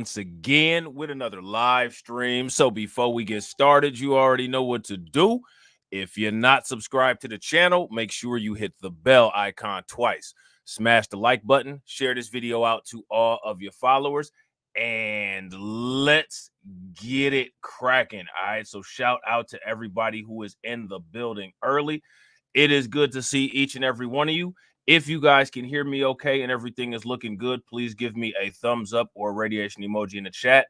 once again with another live stream. So before we get started, you already know what to do. If you're not subscribed to the channel, make sure you hit the bell icon twice. Smash the like button, share this video out to all of your followers, and let's get it cracking. All right, so shout out to everybody who is in the building early. It is good to see each and every one of you. If you guys can hear me okay and everything is looking good, please give me a thumbs up or a radiation emoji in the chat.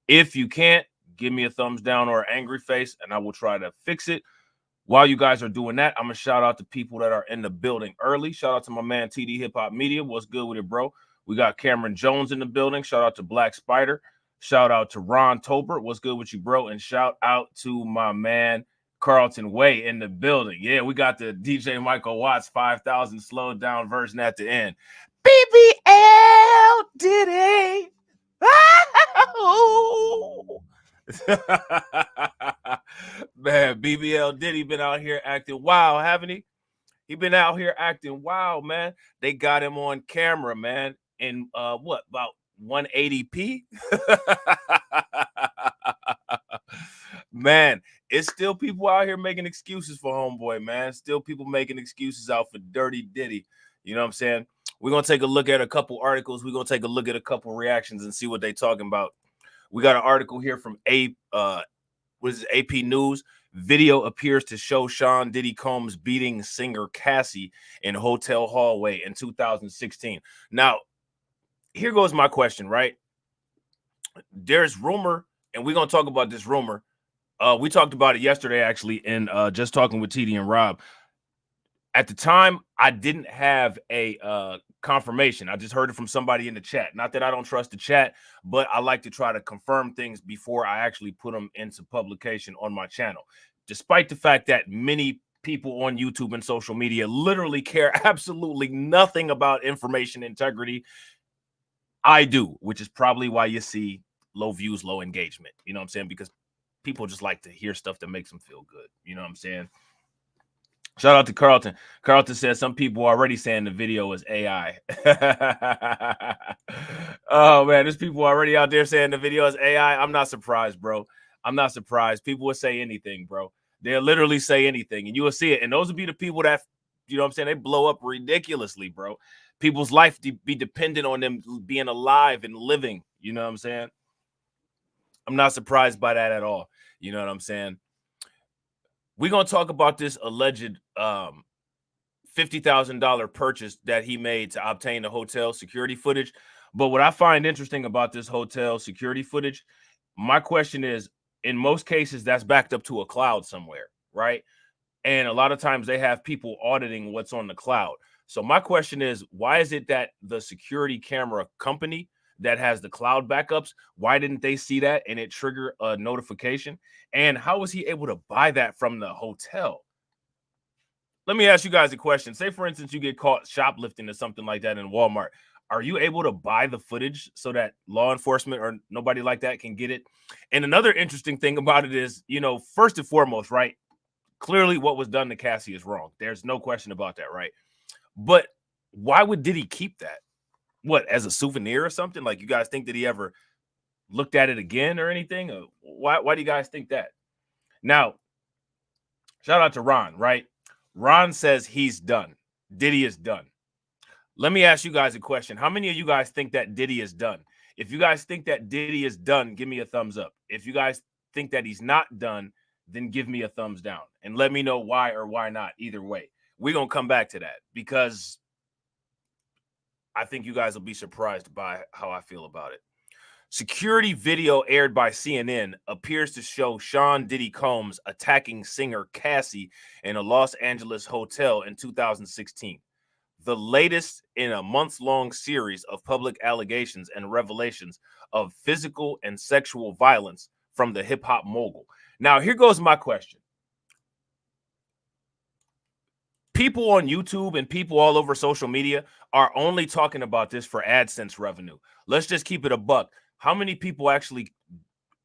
If you can't, give me a thumbs down or an angry face, and I will try to fix it. While you guys are doing that, I'm going to shout out to people that are in the building early. Shout out to my man, TD Hip Hop Media. What's good with it, bro? We got Cameron Jones in the building. Shout out to Black Spider. Shout out to Ron Tolbert. What's good with you, bro? And shout out to my man, Carlton Way in the building. Yeah, we got the DJ Michael Watts 5,000 slowed down version at the end. B.B.L. Diddy. Man, B.B.L. Diddy been out here acting wild, haven't he? He been out here acting wild, man. They got him on camera, man, in what, about 180p? Man, it's still people out here making excuses for homeboy, man. Still people making excuses out for Dirty Diddy. You know what I'm saying? We're going to take a look at a couple articles. We're going to take a look at a couple reactions and see what they talking about. We got an article here from AP News. Video appears to show Sean Diddy Combs beating singer Cassie in hotel hallway in 2016. Now, here goes my question, right? There's rumor, and we're going to talk about this rumor. We talked about it yesterday, actually, in Just Talking with TD and Rob. At the time, I didn't have a confirmation. I just heard it from somebody in the chat. Not that I don't trust the chat, but I like to try to confirm things before I actually put them into publication on my channel. Despite the fact that many people on YouTube and social media literally care absolutely nothing about information integrity, I do, which is probably why you see low views, low engagement. You know what I'm saying? Because people just like to hear stuff that makes them feel good. You know what I'm saying? Shout out to Carlton. Carlton says some people are already saying the video is AI. Oh, man, there's people already out there saying the video is AI. I'm not surprised, bro. I'm not surprised. People will say anything, bro. They'll literally say anything, and you will see it. And those will be the people that, you know what I'm saying, they blow up ridiculously, bro. People's life be dependent on them being alive and living. You know what I'm saying? I'm not surprised by that at all. You know what I'm saying? We're going to talk about this alleged $50,000 purchase that he made to obtain the hotel security footage. But what I find interesting about this hotel security footage, my question is, in most cases, that's backed up to a cloud somewhere, right? And a lot of times they have people auditing what's on the cloud. So my question is, why is it that the security camera company that has the cloud backups, why didn't they see that and it trigger a notification? And how was he able to buy that from the hotel? Let me ask you guys a question. Say, for instance, you get caught shoplifting or something like that in Walmart. Are you able to buy the footage so that law enforcement or nobody like that can get it? And another interesting thing about it is, you know, first and foremost, right? Clearly what was done to Cassie is wrong. There's no question about that, right? But why would Diddy keep that? What, as a souvenir or something? Like, you guys think that he ever looked at it again or anything? Or why do you guys think that? Now, shout out to Ron, right? Ron says he's done. Diddy is done. Let me ask you guys a question. How many of you guys think that Diddy is done? If you guys think that Diddy is done, give me a thumbs up. If you guys think that he's not done, then give me a thumbs down. And let me know why or why not. Either way, we're going to come back to that because I think you guys will be surprised by how I feel about it. Security video aired by CNN appears to show Sean Diddy Combs attacking singer Cassie in a Los Angeles hotel in 2016. The latest in a months-long series of public allegations and revelations of physical and sexual violence from the hip-hop mogul. Now, here goes my question. People on YouTube and people all over social media are only talking about this for AdSense revenue. Let's just keep it a buck. How many people actually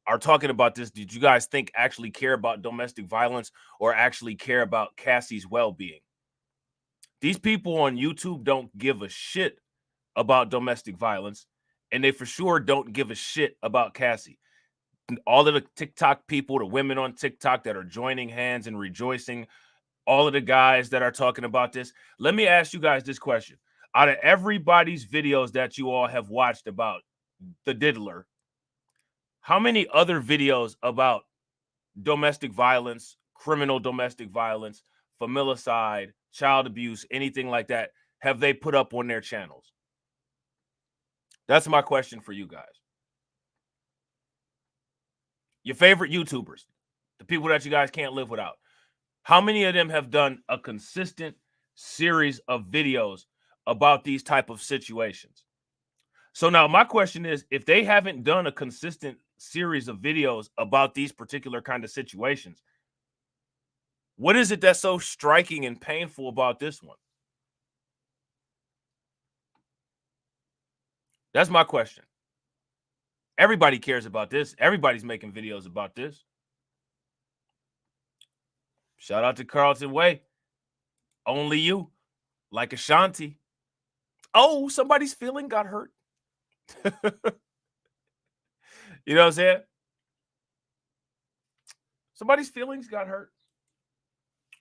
are talking about this? Did you guys think actually care about domestic violence or actually care about Cassie's well-being? These people on YouTube don't give a shit about domestic violence, And they for sure don't give a shit about Cassie. All of the TikTok people, the women on TikTok that are joining hands and rejoicing, all of the guys that are talking about this. Let me ask you guys this question. Out of everybody's videos that you all have watched about the diddler, how many other videos about domestic violence, criminal domestic violence, familicide, child abuse, anything like that, have they put up on their channels? That's my question for you guys. Your favorite YouTubers, the people that you guys can't live without. How many of them have done a consistent series of videos about these type of situations? So now my question is, if they haven't done a consistent series of videos about these particular kind of situations, what is it that's so striking and painful about this one? That's my question. Everybody cares about this. Everybody's making videos about this. Shout out to Carlton Way. Only you, like Ashanti. Oh, somebody's feeling got hurt. You know what I'm saying? Somebody's feelings got hurt.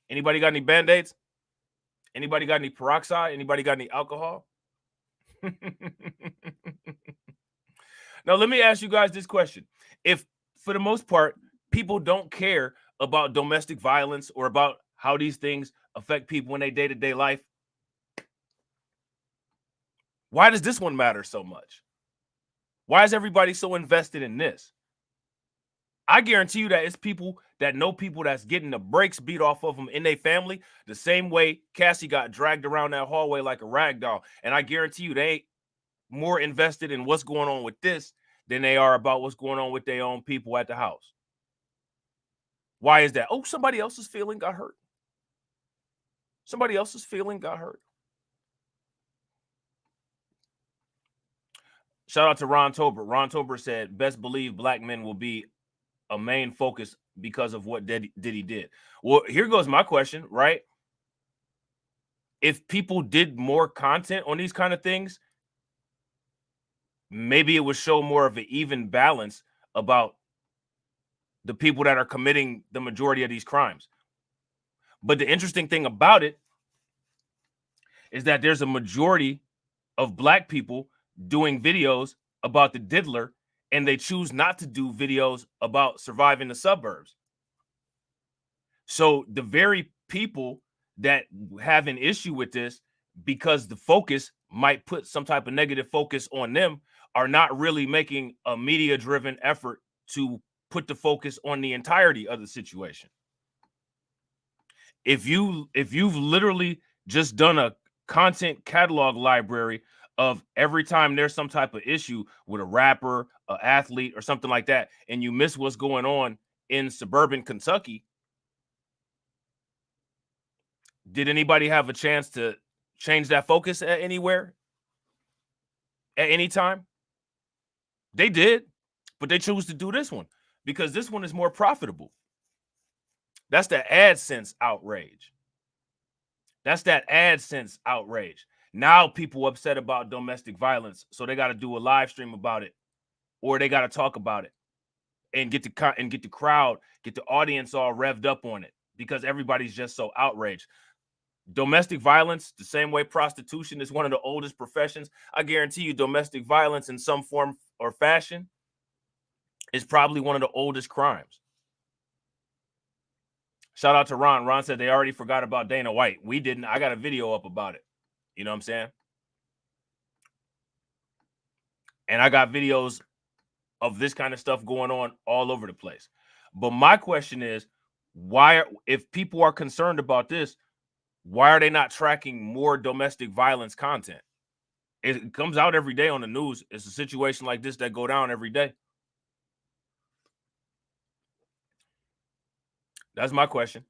Anybody got any Band-Aids? Anybody got any peroxide? Anybody got any alcohol? Now, let me ask you guys this question. If, for the most part, people don't care about domestic violence or about how these things affect people in their day-to-day life, why does this one matter so much? Why is everybody so invested in this? I guarantee you that it's people that know people that's getting the brakes beat off of them in their family, the same way Cassie got dragged around that hallway like a rag doll. And I guarantee you they ain't more invested in what's going on with this than they are about what's going on with their own people at the house. Why is that? Oh, somebody else's feeling got hurt. Somebody else's feeling got hurt. Shout out to Ron Tober. Ron Tober said, best believe black men will be a main focus because of what Diddy did. Well, here goes my question, right? If people did more content on these kind of things, maybe it would show more of an even balance about the people that are committing the majority of these crimes. But the interesting thing about it is that there's a majority of black people doing videos about the diddler, and they choose not to do videos about surviving the suburbs. So the very people that have an issue with this, because the focus might put some type of negative focus on them, are not really making a media-driven effort to put the focus on the entirety of the situation. If you've literally just done a content catalog library of every time there's some type of issue with a rapper, an athlete, or something like that, and you miss what's going on in suburban Kentucky, did anybody have a chance to change that focus at anywhere? At any time? They did, but they choose to do this one because this one is more profitable. That's the AdSense outrage. That's that AdSense outrage. Now people upset about domestic violence, so they got to do a live stream about it, or they got to talk about it and get the crowd, get the audience all revved up on it because everybody's just so outraged. Domestic violence, the same way prostitution is one of the oldest professions, I guarantee you domestic violence in some form or fashion is probably one of the oldest crimes. Shout out to Ron. Ron said they already forgot about Dana White. We didn't. I got a video up about it. You know what I'm saying? And I got videos of this kind of stuff going on all over the place. But my question is, why, if people are concerned about this, why are they not tracking more domestic violence content? It comes out every day on the news. It's a situation like this that go down every day. That's my question.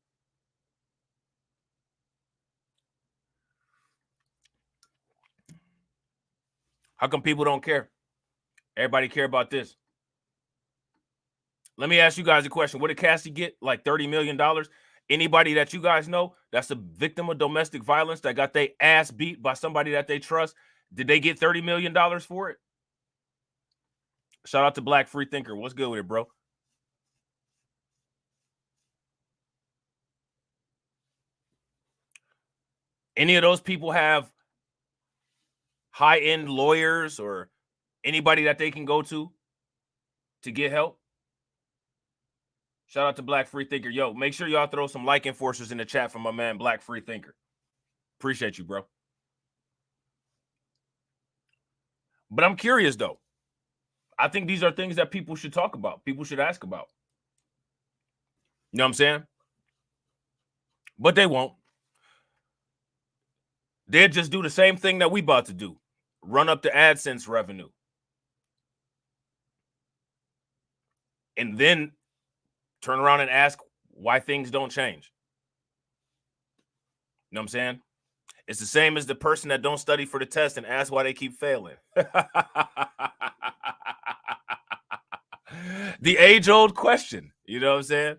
How come people don't care? Everybody care about this. Let me ask you guys a question. What did Cassie get? Like $30 million? Anybody that you guys know that's a victim of domestic violence that got their ass beat by somebody that they trust, did they get $30 million for it? Shout out to Black Free Thinker. What's good with it, bro? Any of those people have high-end lawyers or anybody that they can go to get help? Shout out to Black Free Thinker. Yo, make sure y'all throw some like enforcers in the chat for my man, Black Free Thinker. Appreciate you, bro. But I'm curious, though. I think these are things that people should talk about. People should ask about. You know what I'm saying? But they won't. They'll just do the same thing that we about to do. Run up the AdSense revenue. And then turn around and ask why things don't change. You know what I'm saying? It's the same as the person that don't study for the test and ask why they keep failing. The age-old question. You know what I'm saying?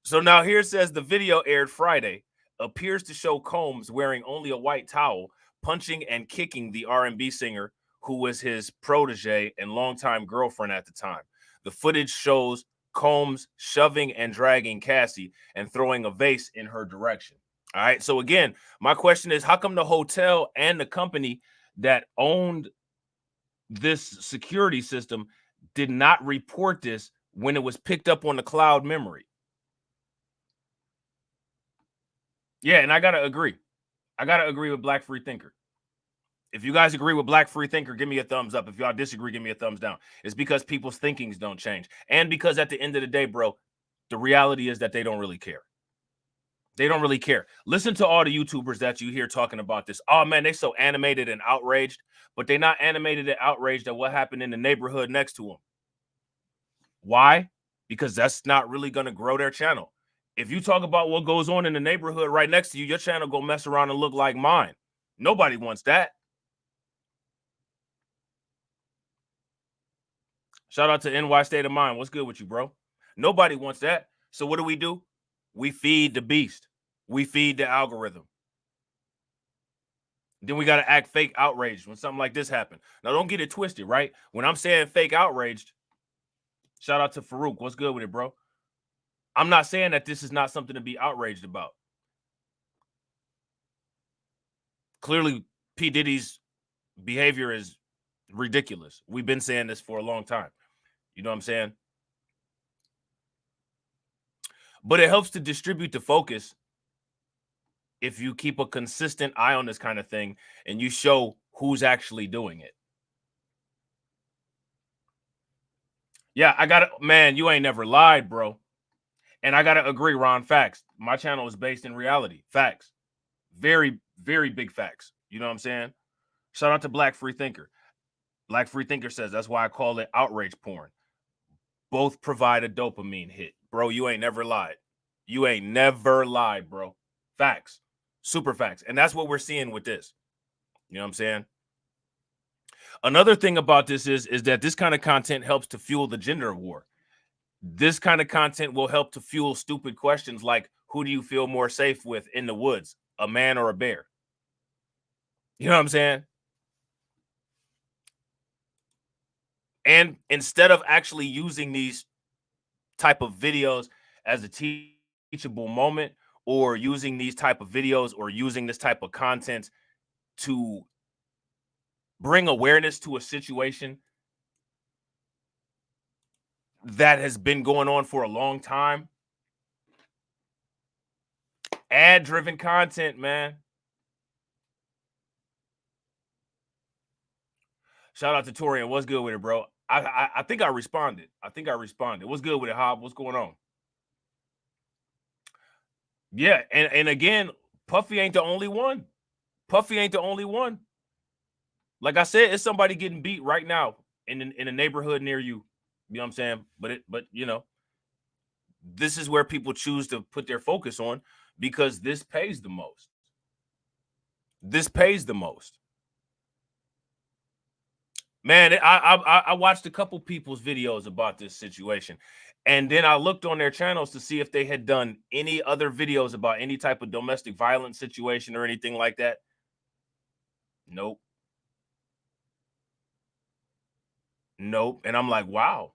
So now here it says the video aired Friday appears to show Combs wearing only a white towel, punching and kicking the R&B singer who was his protege and longtime girlfriend at the time. The footage shows Combs shoving and dragging Cassie and throwing a vase in her direction. All right. So again, my question is, how come the hotel and the company that owned this security system did not report this when it was picked up on the cloud memory? Yeah, and I gotta agree. I gotta agree with Black Free Thinker. If you guys agree with Black Free Thinker, give me a thumbs up. If y'all disagree, give me a thumbs down. It's because people's thinkings don't change. And because at the end of the day, bro, the reality is that they don't really care. They don't really care. Listen to all the YouTubers that you hear talking about this. Oh, man, they so animated and outraged, but they're not animated and outraged at what happened in the neighborhood next to them. Why? Because that's not really going to grow their channel. If you talk about what goes on in the neighborhood right next to you, your channel go mess around and look like mine. Nobody wants that. Shout out to NY State of Mind. What's good with you, bro? Nobody wants that. So what do? We feed the beast. We feed the algorithm. Then we got to act fake outraged when something like this happens. Now, don't get it twisted, right? When I'm saying fake outraged, shout out to Farouk. What's good with it, bro? I'm not saying that this is not something to be outraged about. Clearly, P. Diddy's behavior is ridiculous. We've been saying this for a long time. You know what I'm saying? But it helps to distribute the focus if you keep a consistent eye on this kind of thing and you show who's actually doing it. Yeah, I got to, man, you ain't never lied, bro. And I got to agree, Ron, facts. My channel is based in reality. Facts. Very, very big facts. You know what I'm saying? Shout out to Black Free Thinker. Black Free Thinker says, that's why I call it outrage porn. Both provide a dopamine hit. Bro, you ain't never lied. You ain't never lied, bro. Facts. Super facts. And that's what we're seeing with this. You know what I'm saying? Another thing about this is that this kind of content helps to fuel the gender war. This kind of content will help to fuel stupid questions like, who do you feel more safe with in the woods, a man or a bear? You know what I'm saying? And instead of actually using these type of videos as a teachable moment, or using these type of videos or using this type of content to bring awareness to a situation that has been going on for a long time. Ad-driven content, man. Shout out to Torian. What's good with it, bro? I think I responded. What's good with it, Hobb? What's going on? Yeah, and again, Puffy ain't the only one. Like I said, it's somebody getting beat right now in a neighborhood near you. You know what I'm saying? But you know, this is where people choose to put their focus on because this pays the most. Man, I watched a couple people's videos about this situation, and then I looked on their channels to see if they had done any other videos about any type of domestic violence situation or anything like that. Nope. Nope. And I'm like, wow,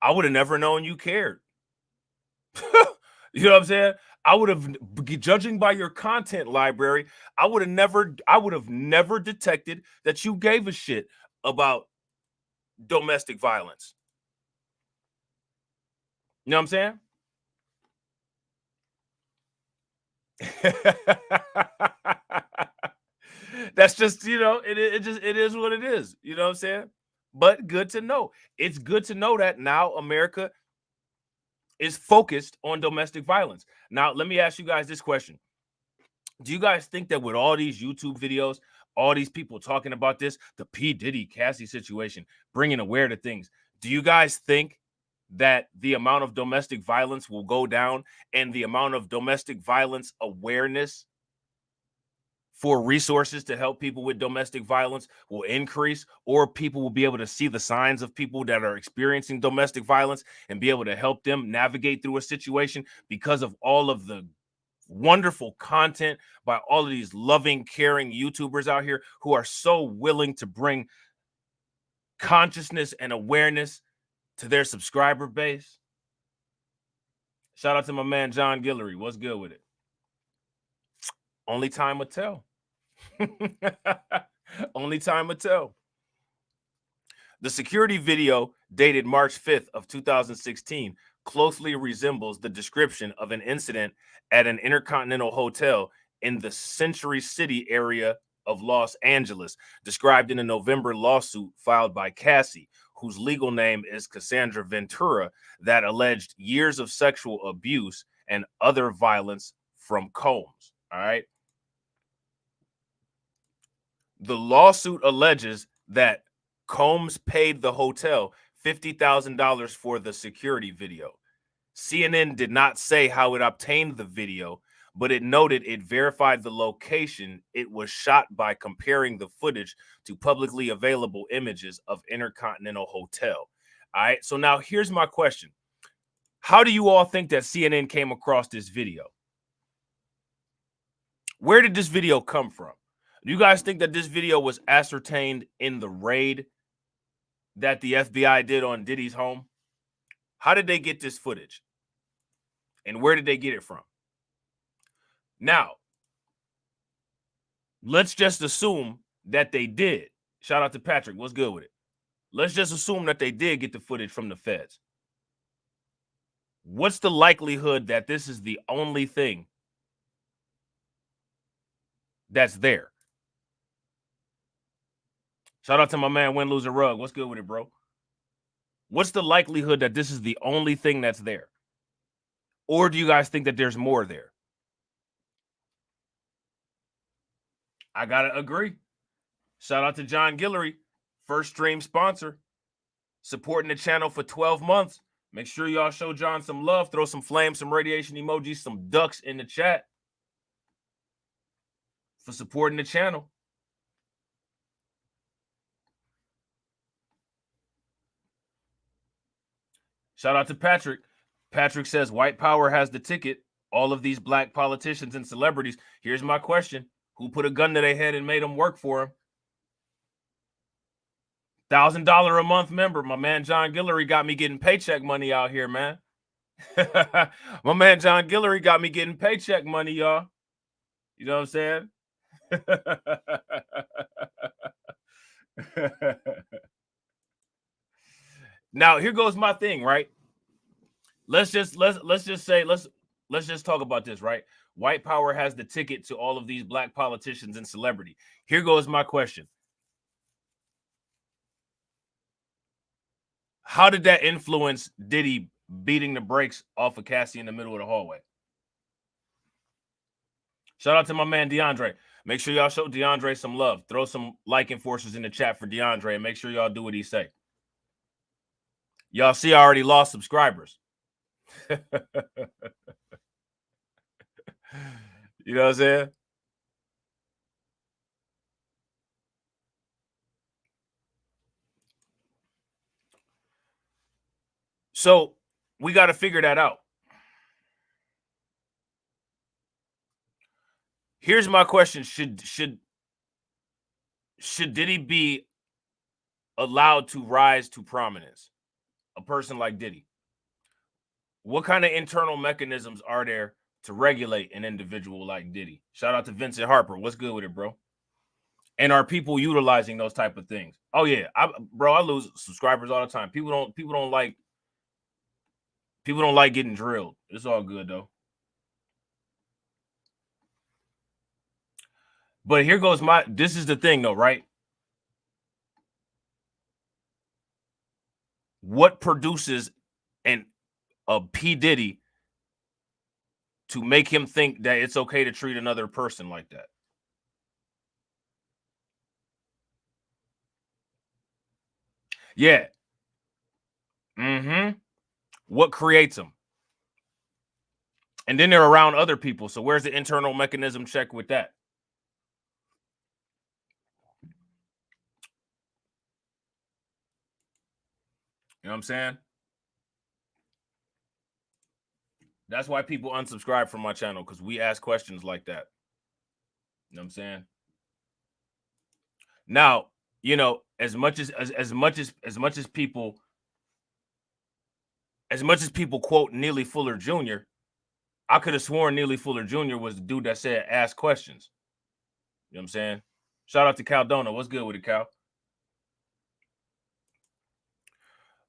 I would have never known you cared. You know what I'm saying? I would have, judging by your content library, I would have never detected that you gave a shit about domestic violence. You know what I'm saying? That's just, it is what it is. You know what I'm saying? But good to know. It's good to know that now America is focused on domestic violence. Now, let me ask you guys this question. Do you guys think that with all these YouTube videos, all these people talking about this, the P. Diddy Cassie situation, bringing aware to things, do you guys think that the amount of domestic violence will go down and the amount of domestic violence awareness for resources to help people with domestic violence will increase, or people will be able to see the signs of people that are experiencing domestic violence and be able to help them navigate through a situation because of all of the wonderful content by all of these loving, caring YouTubers out here who are so willing to bring consciousness and awareness to their subscriber base? Shout out to my man John Guillory. What's good with it? Only time will tell. Only time will tell. The security video dated March 5th of 2016 closely resembles the description of an incident at an Intercontinental Hotel in the Century City area of Los Angeles, described in a November lawsuit filed by Cassie, whose legal name is Cassandra Ventura, that alleged years of sexual abuse and other violence from Combs. All right. The lawsuit alleges that Combs paid the hotel $50,000 for the security video. CNN did not say how it obtained the video, but it noted it verified the location it was shot by comparing the footage to publicly available images of Intercontinental Hotel. All right, so now here's my question. How do you all think that CNN came across this video? Where did this video come from? Do you guys think that this video was ascertained in the raid that the FBI did on Diddy's home? How did they get this footage? And where did they get it from? Now, let's just assume that they did. Shout out to Patrick. What's good with it? Let's just assume that they did get the footage from the feds. What's the likelihood that this is the only thing that's there? Shout out to my man Win Loser Rug. What's good with it, bro? What's the likelihood that this is the only thing that's there? Or do you guys think that there's more there? I gotta agree. Shout out to John Guillory, first stream sponsor, supporting the channel for 12 months. Make sure y'all show John some love. Throw some flames, some radiation emojis, some ducks in the chat for supporting the channel. Shout out to Patrick. Patrick says white power has the ticket. All of these black politicians and celebrities. Here's my question. Who put a gun to their head and made them work for them? $1,000 a month member. My man John Guillory got me getting paycheck money out here, man. My man John Guillory got me getting paycheck money, y'all. You know what I'm saying? Now, here goes my thing, right? Let's just talk about this, right? White power has the ticket to all of these black politicians and celebrity. Here goes my question. How did that influence Diddy beating the brakes off of Cassie in the middle of the hallway? Shout out to my man DeAndre. Make sure y'all show DeAndre some love. Throw some like enforcers in the chat for DeAndre and make sure y'all do what he say. Y'all see I already lost subscribers. You know what I'm saying? So we got to figure that out. Here's my question. Should Diddy be allowed to rise to prominence, a person like Diddy, what kind of internal mechanisms are there to regulate an individual like Diddy? Shout out to Vincent Harper. What's good with it, bro? And are people utilizing those type of things? Oh yeah, I lose subscribers all the time. People don't like getting drilled. It's all good though. But here goes this is the thing though, right? What produces a P. Diddy to make him think that it's okay to treat another person like that? Yeah. Mm-hmm. What creates them? And then they're around other people. So where's the internal mechanism check with that? You know what I'm saying? That's why people unsubscribe from my channel, because we ask questions like that. You know what I'm saying? Now, you know, as much as people quote Neely Fuller Jr., I could have sworn Neely Fuller Jr. was the dude that said ask questions. You know what I'm saying? Shout out to Caldona. What's good with it, Cal?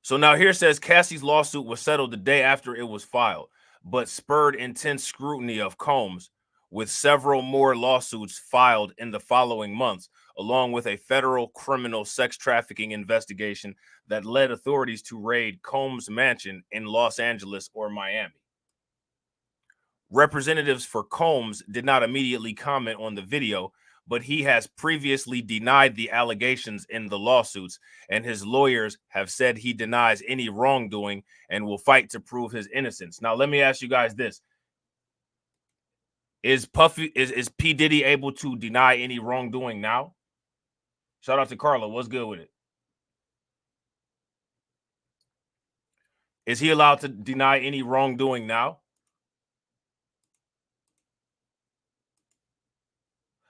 So now here says Cassie's lawsuit was settled the day after it was filed, but spurred intense scrutiny of Combs, with several more lawsuits filed in the following months, along with a federal criminal sex trafficking investigation that led authorities to raid Combs' mansion in Los Angeles or Miami. Representatives for Combs did not immediately comment on the video, but he has previously denied the allegations in the lawsuits, and his lawyers have said he denies any wrongdoing and will fight to prove his innocence. Now, let me ask you guys this. Is P. Diddy able to deny any wrongdoing now? Shout out to Carla. What's good with it? Is he allowed to deny any wrongdoing now?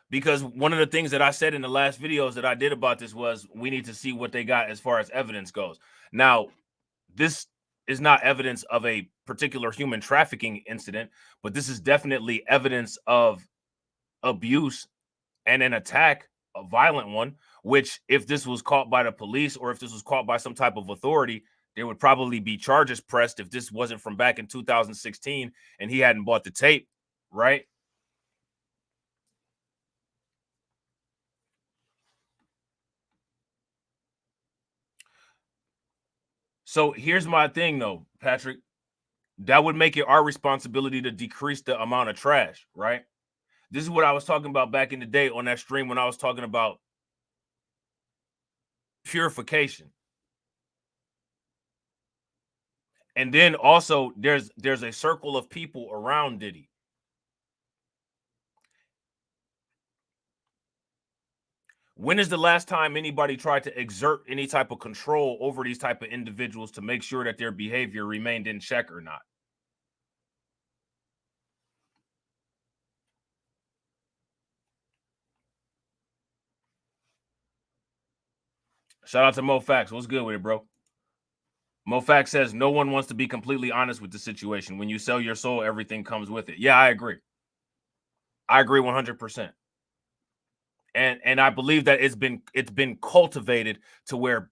Because one of the things that I said in the last videos that I did about this was we need to see what they got as far as evidence goes. Now, this is not evidence of a particular human trafficking incident, but this is definitely evidence of abuse and an attack, a violent one, which if this was caught by the police or if this was caught by some type of authority, there would probably be charges pressed if this wasn't from back in 2016 and he hadn't bought the tape, right? So here's my thing though, Patrick. That would make it our responsibility to decrease the amount of trash, right? This is what I was talking about back in the day on that stream when I was talking about purification. And then also there's a circle of people around Diddy. When is the last time anybody tried to exert any type of control over these type of individuals to make sure that their behavior remained in check or not? Shout out to Mo Fax. What's good with it, bro? Mo Fax says no one wants to be completely honest with the situation. When you sell your soul, everything comes with it. Yeah, I agree. I agree 100%. And I believe that it's been cultivated to where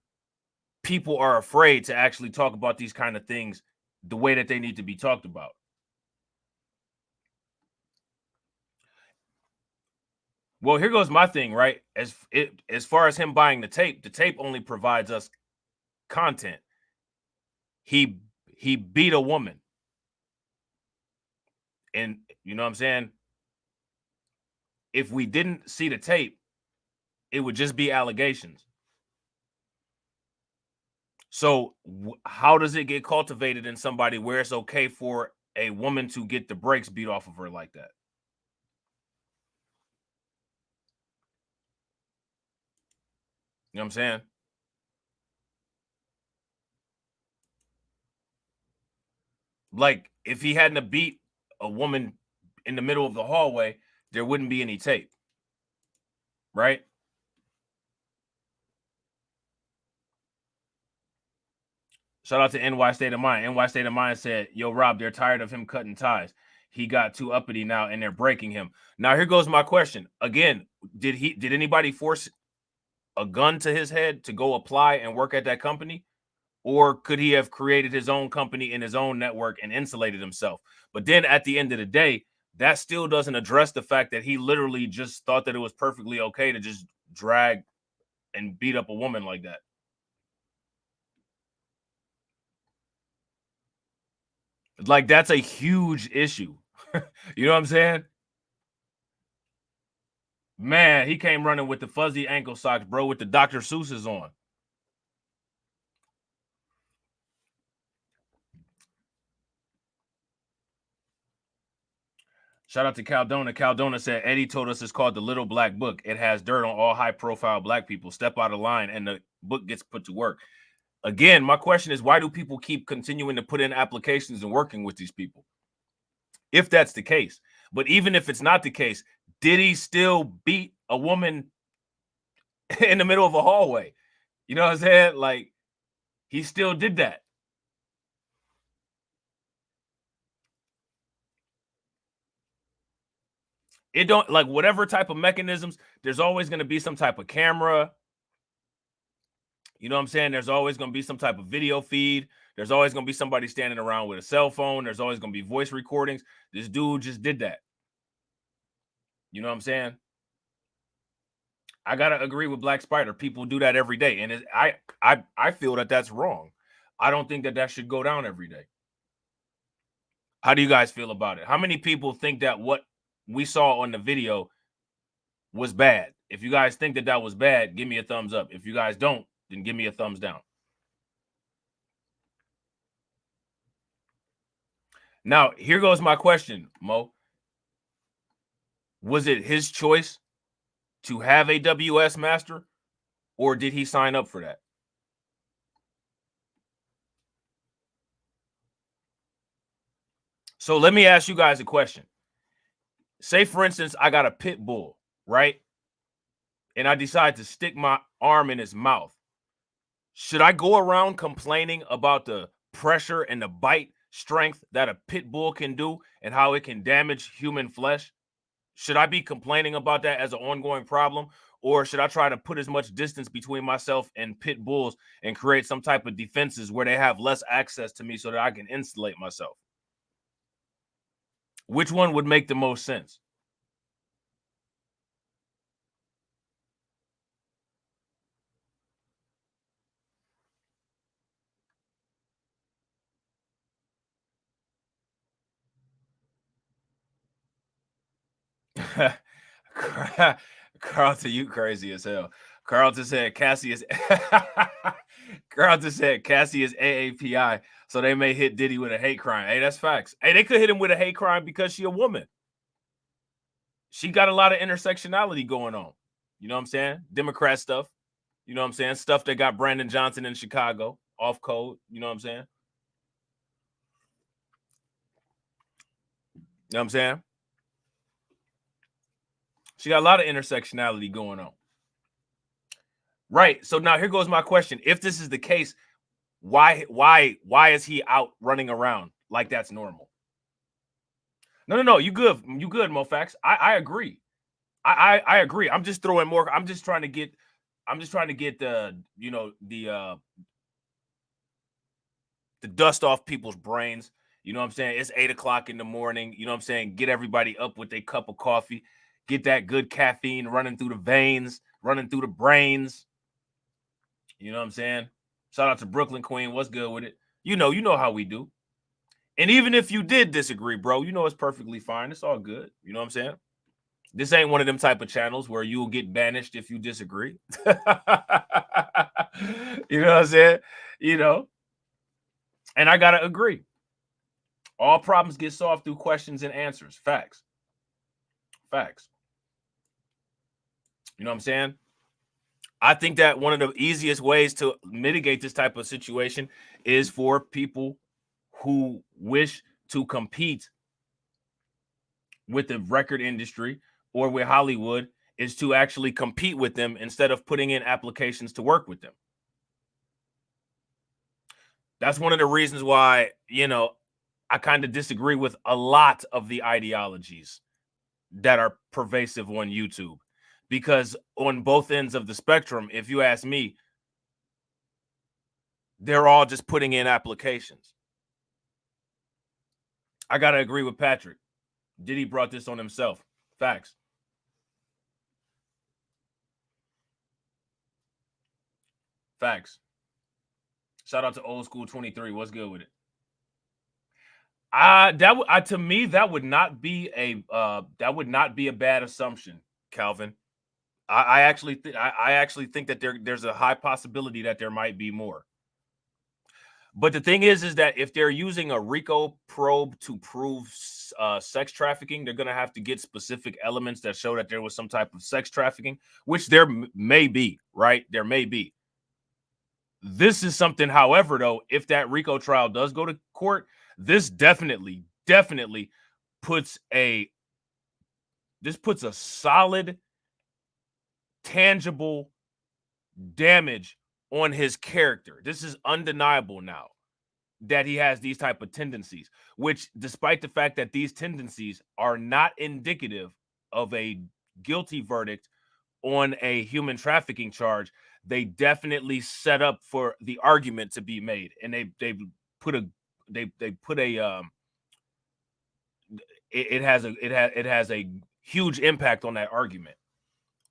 people are afraid to actually talk about these kind of things the way that they need to be talked about. Well, here goes my thing, right? As far as him buying the tape only provides us content. He beat a woman. And you know what I'm saying? If we didn't see the tape, it would just be allegations. So how does it get cultivated in somebody where it's okay for a woman to get the brakes beat off of her like that? You know what I'm saying? Like, if he hadn't beat a woman in the middle of the hallway, there wouldn't be any tape. Right? Shout out to NY State of Mind. NY State of Mind said, yo, Rob, they're tired of him cutting ties. He got too uppity now and they're breaking him. Now, here goes my question. Again, did anybody force a gun to his head to go apply and work at that company? Or could he have created his own company in his own network and insulated himself? But then at the end of the day, that still doesn't address the fact that he literally just thought that it was perfectly okay to just drag and beat up a woman like that. Like, that's a huge issue. You know what I'm saying? Man, he came running with the fuzzy ankle socks, bro, with the Dr. Seuss's on. Shout out to Caldona. Caldona said, Eddie told us it's called The Little Black Book. It has dirt on all high-profile black people. Step out of line, and the book gets put to work. Again, my question is, why do people keep continuing to put in applications and working with these people? If that's the case. But even if it's not the case, did he still beat a woman in the middle of a hallway? You know what I'm saying? Like, he still did that. It don't, like, whatever type of mechanisms, there's always going to be some type of camera. You know what I'm saying? There's always going to be some type of video feed. There's always going to be somebody standing around with a cell phone. There's always going to be voice recordings. This dude just did that. You know what I'm saying? I got to agree with Black Spider. People do that every day. And I feel that that's wrong. I don't think that that should go down every day. How do you guys feel about it? How many people think that what we saw on the video was bad? If you guys think that that was bad, give me a thumbs up. If you guys don't, then give me a thumbs down. Now, here goes my question, Mo. Was it his choice to have a WS master, or did he sign up for that? So let me ask you guys a question. Say, for instance, I got a pit bull, right? And I decide to stick my arm in his mouth. Should I go around complaining about the pressure and the bite strength that a pit bull can do and how it can damage human flesh? Should I be complaining about that as an ongoing problem? Or should I try to put as much distance between myself and pit bulls and create some type of defenses where they have less access to me so that I can insulate myself? Which one would make the most sense? Carlton, you crazy as hell. Carlton said Cassie is Carlton said Cassie is AAPI, so they may hit Diddy with a hate crime. Hey, that's facts. Hey, they could hit him with a hate crime because she a woman. She got a lot of intersectionality going on. You know what I'm saying? Democrat stuff. You know what I'm saying? Stuff that got Brandon Johnson in Chicago off code. You know what I'm saying? You know what I'm saying? She got a lot of intersectionality going on. Right. So now here goes my question. If this is the case, why is he out running around like that's normal? No. You good, Mofax. I agree. I agree. I'm just throwing more. I'm just trying to get the, you know, the dust off people's brains. You know what I'm saying? It's 8 o'clock in the morning. You know what I'm saying? Get everybody up with a cup of coffee. Get that good caffeine running through the veins, running through the brains. You know what I'm saying? Shout out to Brooklyn Queen. What's good with it? You know how we do. And even if you did disagree, bro, you know it's perfectly fine. It's all good. You know what I'm saying? This ain't one of them type of channels where you'll get banished if you disagree. You know what I'm saying? You know, and I gotta agree. All problems get solved through questions and answers. Facts. Facts. You know what I'm saying? I think that one of the easiest ways to mitigate this type of situation is for people who wish to compete with the record industry or with Hollywood is to actually compete with them instead of putting in applications to work with them. That's one of the reasons why, you know, I kind of disagree with a lot of the ideologies that are pervasive on YouTube, because on both ends of the spectrum, if you ask me, they're all just putting in applications. I got to agree with Patrick. Diddy brought this on himself. Facts. Facts. Shout out to Old School 23. What's good with it? To me, that would not be a bad assumption, Calvin. I actually think that there's a high possibility that there might be more. But the thing is that if they're using a RICO probe to prove sex trafficking, they're going to have to get specific elements that show that there was some type of sex trafficking, which there may be, right? There may be. This is something, however, though, if that RICO trial does go to court, this definitely puts a solid, tangible damage on his character. This is undeniable now that he has these type of tendencies, which, despite the fact that these tendencies are not indicative of a guilty verdict on a human trafficking charge, they definitely set up for the argument to be made, and it has a huge impact on that argument.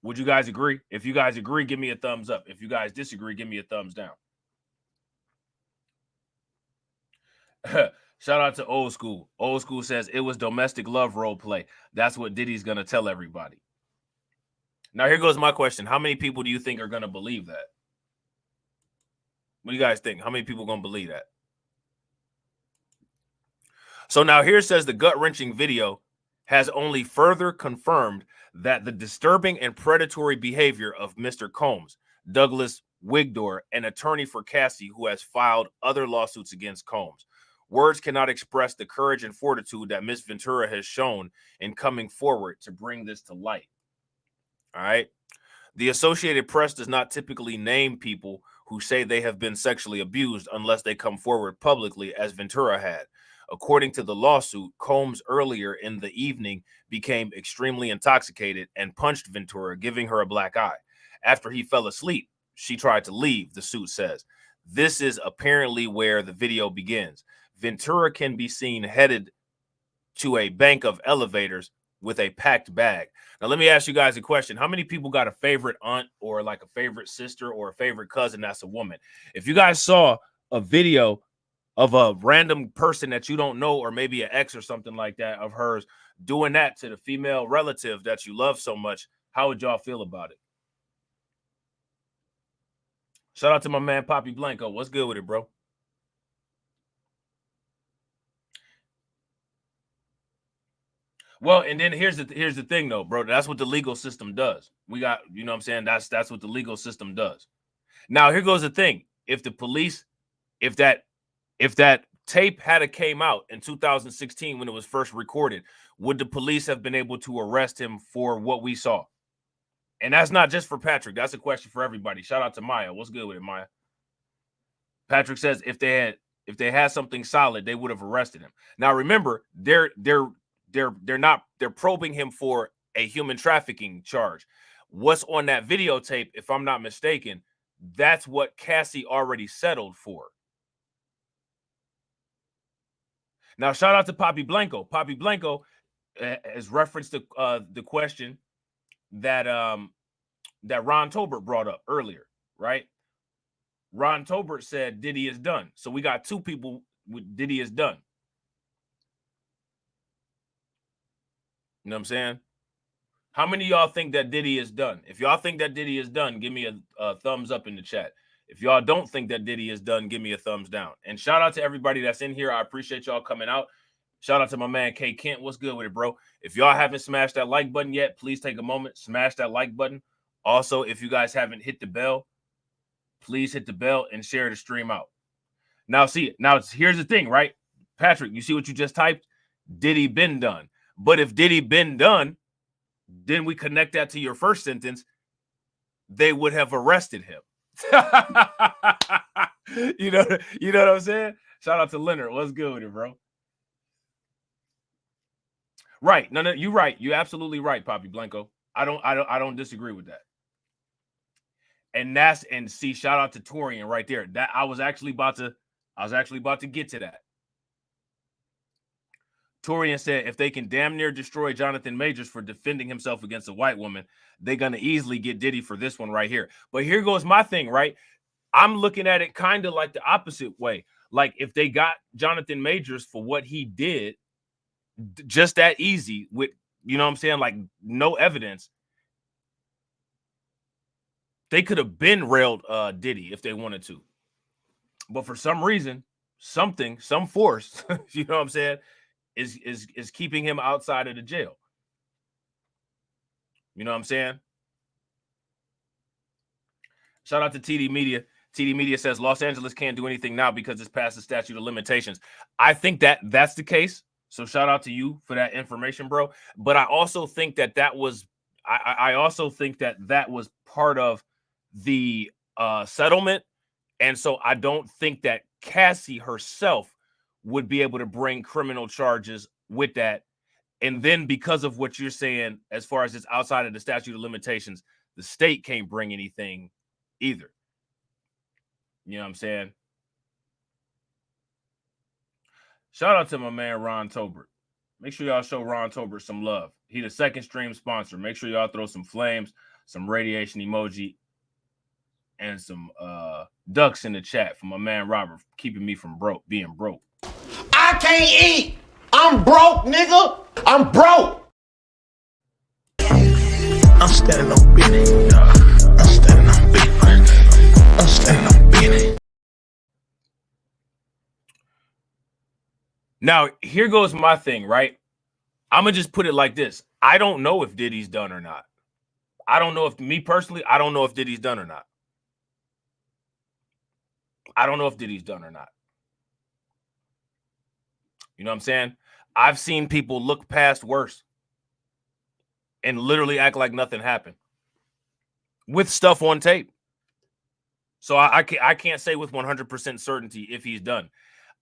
Would you guys agree? If you guys agree, give me a thumbs up. If you guys disagree, give me a thumbs down. Shout out to Old School. Old School says it was domestic love role play. That's what Diddy's gonna tell everybody. Now, here goes my question. How many people do you think are going to believe that? What do you guys think? How many people are going to believe that? So now here says the gut-wrenching video has only further confirmed that the disturbing and predatory behavior of Mr. Combs, Douglas Wigdor, an attorney for Cassie, who has filed other lawsuits against Combs. Words cannot express the courage and fortitude that Ms. Ventura has shown in coming forward to bring this to light. All right. The Associated Press does not typically name people who say they have been sexually abused unless they come forward publicly, as Ventura had. According to the lawsuit, Combs earlier in the evening became extremely intoxicated and punched Ventura, giving her a black eye. After he fell asleep, she tried to leave, the suit says. This is apparently where the video begins. Ventura can be seen headed to a bank of elevators with a packed bag. Now, let me ask you guys a question. How many people got a favorite aunt or like a favorite sister or a favorite cousin that's a woman? If you guys saw a video of a random person that you don't know, or maybe an ex or something like that of hers, doing that to the female relative that you love so much, how would y'all feel about it? Shout out to my man, Poppy Blanco. What's good with it, bro? Well, and then here's the thing, though, bro. That's what the legal system does. We got, you know what I'm saying? That's what the legal system does. Now, here goes the thing. If the police, if that tape had came out in 2016 when it was first recorded, would the police have been able to arrest him for what we saw? And that's not just for Patrick. That's a question for everybody. Shout out to Maya. What's good with it, Maya? Patrick says if they had something solid, they would have arrested him. Now, remember, they're probing him for a human trafficking charge. What's on that videotape, if I'm not mistaken, that's what Cassie already settled for. Now, shout out to Poppy Blanco. Poppy Blanco has referenced the question that that Ron Tolbert brought up earlier, right? Ron Tolbert said Diddy is done. So we got two people with Diddy is done. You know what I'm saying? How many of y'all think that Diddy is done? If y'all think that Diddy is done, give me a thumbs up in the chat. If y'all don't think that Diddy is done, give me a thumbs down. And shout out to everybody that's in here. I appreciate y'all coming out. Shout out to my man, K. Kent. What's good with it, bro? If y'all haven't smashed that like button yet, please take a moment, smash that like button. Also, if you guys haven't hit the bell, please hit the bell and share the stream out. Now, here's the thing, right? Patrick, you see what you just typed? Diddy been done. But if Diddy been done, then we connect that to your first sentence. They would have arrested him. You know what I'm saying? Shout out to Leonard. What's good with it, bro? Right. No, you're right. You're absolutely right, Poppy Blanco. I don't disagree with that. And see, shout out to Torian right there. That I was actually about to get to that. Torian said if they can damn near destroy Jonathan Majors for defending himself against a white woman, they're gonna easily get Diddy for this one right here. But here goes my thing, right? I'm looking at it kind of like the opposite way. Like if they got Jonathan Majors for what he did, just that easy with, you know what I'm saying, like no evidence, they could have been railed Diddy if they wanted to. But for some reason, some force, you know what I'm saying, is keeping him outside of the jail. You know what I'm saying? Shout out to TD Media. TD Media says Los Angeles can't do anything now because it's past the statute of limitations. I think that's the case. So shout out to you for that information, bro. But I also think that was I also think that was part of the settlement. And so I don't think that Cassie herself would be able to bring criminal charges with that. And then because of what you're saying, as far as it's outside of the statute of limitations, the state can't bring anything either. You know what I'm saying? Shout out to my man, Ron Tobert. Make sure y'all show Ron Tobert some love. He the second stream sponsor. Make sure y'all throw some flames, some radiation emoji, and some ducks in the chat for my man Robert, keeping me from being broke. I can't eat. I'm broke, nigga. I'm broke. I'm standing on business. I'm standing on business. I'm standing on business. Now, here goes my thing, right? I'm going to just put it like this. I don't know if Diddy's done or not. I don't know if, me personally, I don't know if Diddy's done or not. I don't know if Diddy's done or not. You know what I'm saying? I've seen people look past worse and literally act like nothing happened with stuff on tape. So I can't say with 100% certainty if he's done.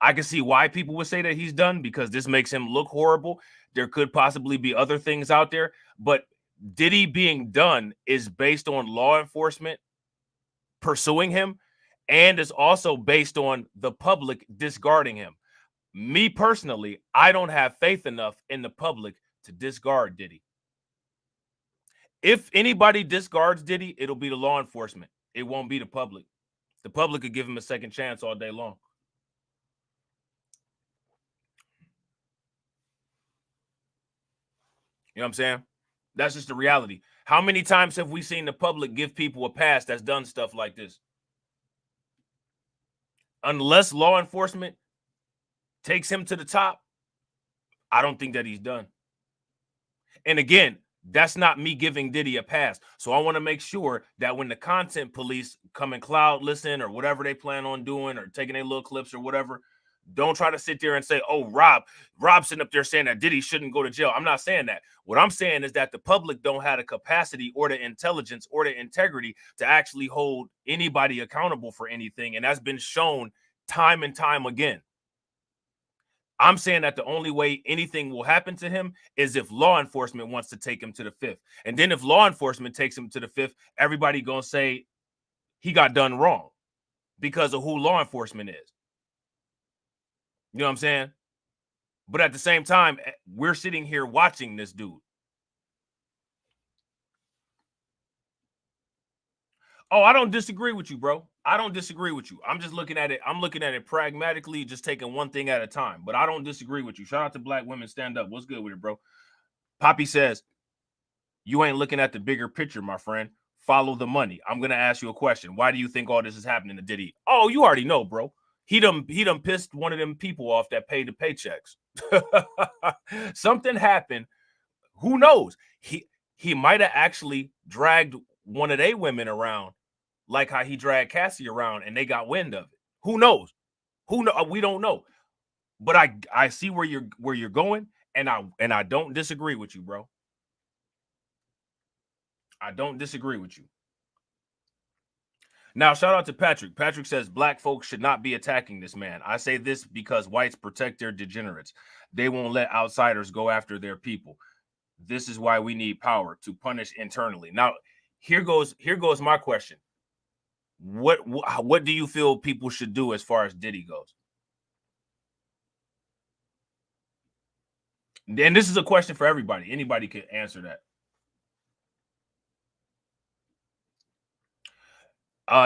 I can see why people would say that he's done, because this makes him look horrible. There could possibly be other things out there, but Diddy being done is based on law enforcement pursuing him, and is also based on the public discarding him. Me personally, I don't have faith enough in the public to discard Diddy. If anybody discards Diddy, it'll be the law enforcement. It won't be the public. The public could give him a second chance all day long. You know what I'm saying? That's just the reality. How many times have we seen the public give people a pass that's done stuff like this? Unless law enforcement takes him to the top, I don't think that he's done. And again, that's not me giving Diddy a pass. So I want to make sure that when the content police come and cloud listen or whatever they plan on doing, or taking their little clips or whatever, don't try to sit there and say, oh, Robb's sitting up there saying that Diddy shouldn't go to jail. I'm not saying that. What I'm saying is that the public don't have the capacity or the intelligence or the integrity to actually hold anybody accountable for anything. And that's been shown time and time again. I'm saying that the only way anything will happen to him is if law enforcement wants to take him to the fifth. And then if law enforcement takes him to the fifth, everybody gonna say he got done wrong because of who law enforcement is. You know what I'm saying? But at the same time, we're sitting here watching this dude. Oh, I don't disagree with you, bro. I don't disagree with you. I'm just looking at it. I'm looking at it pragmatically, just taking one thing at a time. But I don't disagree with you. Shout out to Black Women Stand Up. What's good with it, bro? Poppy says, you ain't looking at the bigger picture, my friend. Follow the money. I'm going to ask you a question. Why do you think all this is happening to Diddy? Oh, you already know, bro. He done pissed one of them people off that paid the paychecks. Something happened. Who knows? He might have actually dragged one of their women around, like how he dragged Cassie around, and they got wind of it. Who knows? We don't know. But I see where you're going, and I don't disagree with you, bro. I don't disagree with you. Now, shout out to Patrick. Patrick says black folks should not be attacking this man. I say this because whites protect their degenerates. They won't let outsiders go after their people. This is why we need power to punish internally. Now, here goes my question. What do you feel people should do as far as Diddy goes? And this is a question for everybody. Anybody can answer that.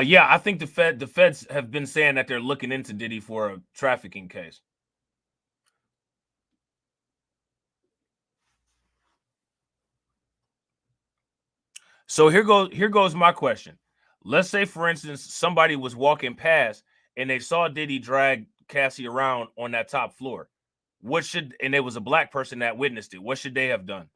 Yeah, I think the feds have been saying that they're looking into Diddy for a trafficking case. So here goes my question. Let's say, for instance, somebody was walking past and they saw Diddy drag Cassie around on that top floor. And it was a black person that witnessed it. What should they have done?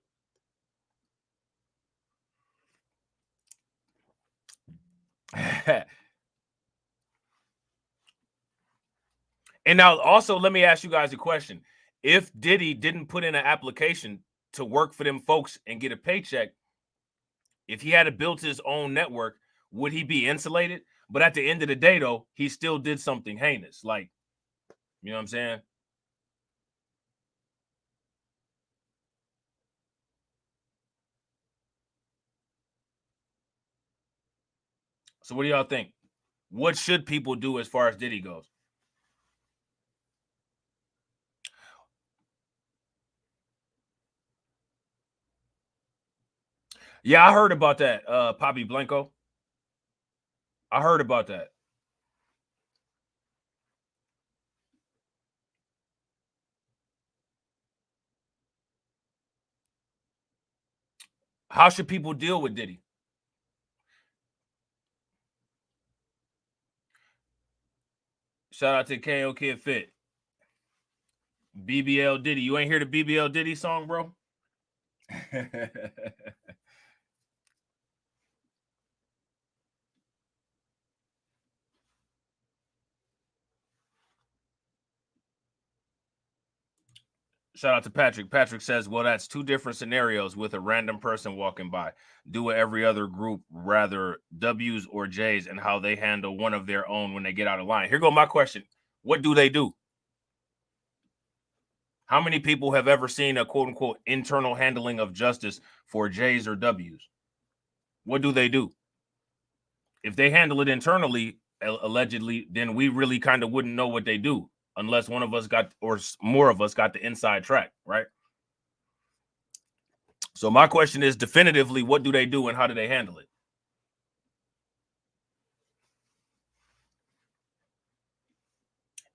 And now also let me ask you guys a question. If Diddy didn't put in an application to work for them folks and get a paycheck, if he had built his own network, would he be insulated? But at the end of the day, though, he still did something heinous. Like, you know what I'm saying? So what do y'all think? What should people do as far as Diddy goes? Yeah, I heard about that, Poppy Blanco. I heard about that. How should people deal with Diddy? Shout out to KO Kid Fit. B.B.L. Diddy. You ain't hear the B.B.L. Diddy song, bro? Shout out to Patrick. Patrick says, well, that's two different scenarios with a random person walking by. Do what every other group, rather W's or J's, and how they handle one of their own when they get out of line. Here go my question. What do they do? How many people have ever seen a quote-unquote internal handling of justice for J's or W's? What do they do? If they handle it internally, allegedly, then we really kind of wouldn't know what they do unless one of us got, or more of us got the inside track, right? So my question is definitively, what do they do and how do they handle it?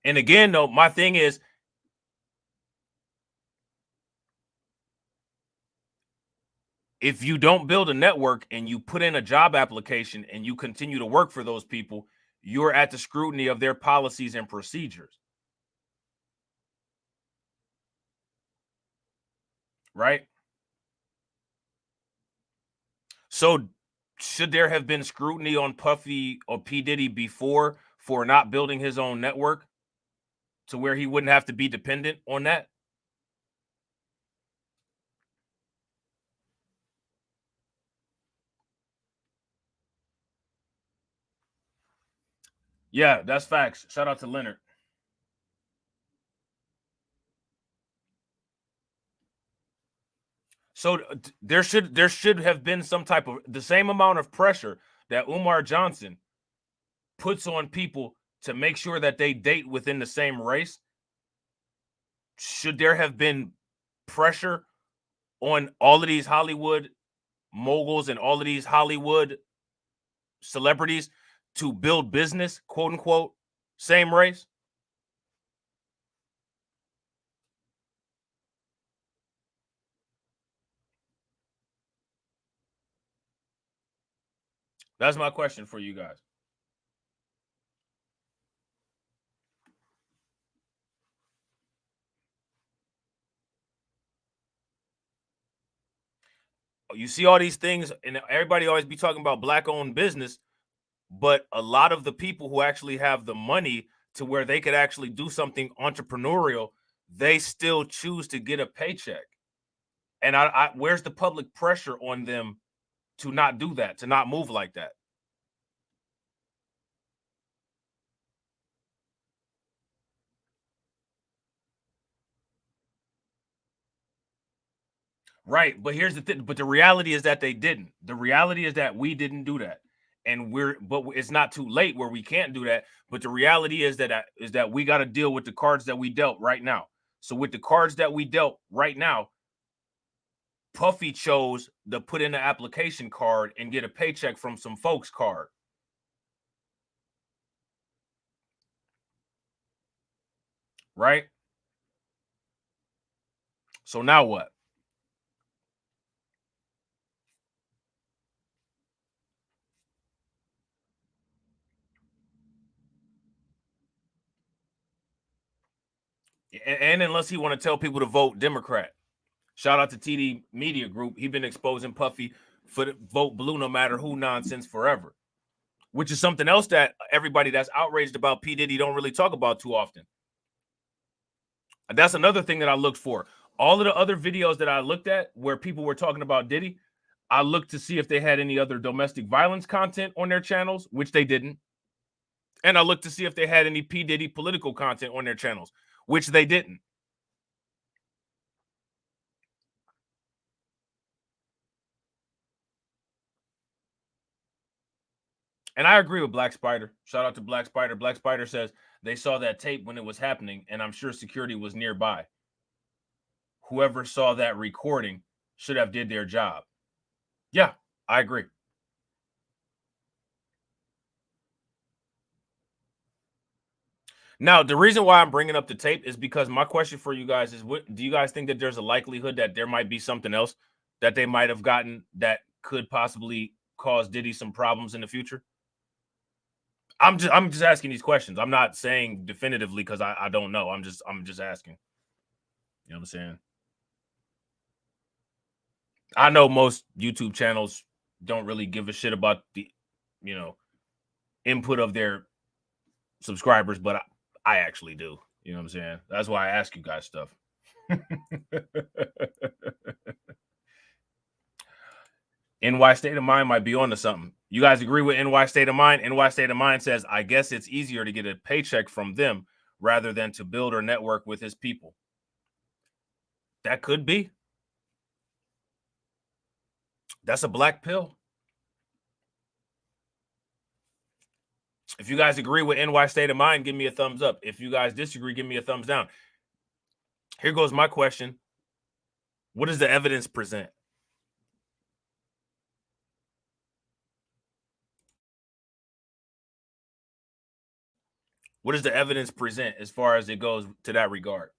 And again, though, my thing is, if you don't build a network and you put in a job application and you continue to work for those people, you're at the scrutiny of their policies and procedures. Right? So should there have been scrutiny on Puffy or P. Diddy before for not building his own network to where he wouldn't have to be dependent on that? Yeah, that's facts. Shout out to Leonard. So there should have been some type of the same amount of pressure that Umar Johnson puts on people to make sure that they date within the same race. Should there have been pressure on all of these Hollywood moguls and all of these Hollywood celebrities to build business, quote unquote, same race? That's my question for you guys. You see all these things, and everybody always be talking about black-owned business, but a lot of the people who actually have the money to where they could actually do something entrepreneurial, they still choose to get a paycheck. And where's the public pressure on them to not do that, to not move like that? Right, but here's the thing. But the reality is that they didn't. The reality is that we didn't do that, and it's not too late where we can't do that. But the reality is that we got to deal with the cards that we dealt right now. So with the cards that we dealt right now, Puffy chose to put in the application card and get a paycheck from some folks card. Right? So now what? And unless he want to tell people to vote Democrat. Shout out to TD Media Group. He's been exposing Puffy for the vote blue no matter who nonsense forever, which is something else that everybody that's outraged about P. Diddy don't really talk about too often. That's another thing that I looked for. All of the other videos that I looked at where people were talking about Diddy, I looked to see if they had any other domestic violence content on their channels, which they didn't. And I looked to see if they had any P. Diddy political content on their channels, which they didn't. And I agree with Black Spider. Shout out to Black Spider. Black Spider says they saw that tape when it was happening, and I'm sure security was nearby. Whoever saw that recording should have did their job. Yeah, I agree. Now, the reason why I'm bringing up the tape is because my question for you guys is, do you guys think that there's a likelihood that there might be something else that they might have gotten that could possibly cause Diddy some problems in the future? I'm just asking these questions. I'm not saying definitively because I don't know. I'm just asking. You know what I'm saying? I know most YouTube channels don't really give a shit about the, input of their subscribers, but I actually do. You know what I'm saying? That's why I ask you guys stuff. NY State of Mind might be on to something. You guys agree with NY State of Mind? NY State of Mind says, I guess it's easier to get a paycheck from them rather than to build or network with his people. That could be. That's a black pill. If you guys agree with NY State of Mind, give me a thumbs up. If you guys disagree, give me a thumbs down. Here goes my question. What does the evidence present? What does the evidence present as far as it goes to that regard?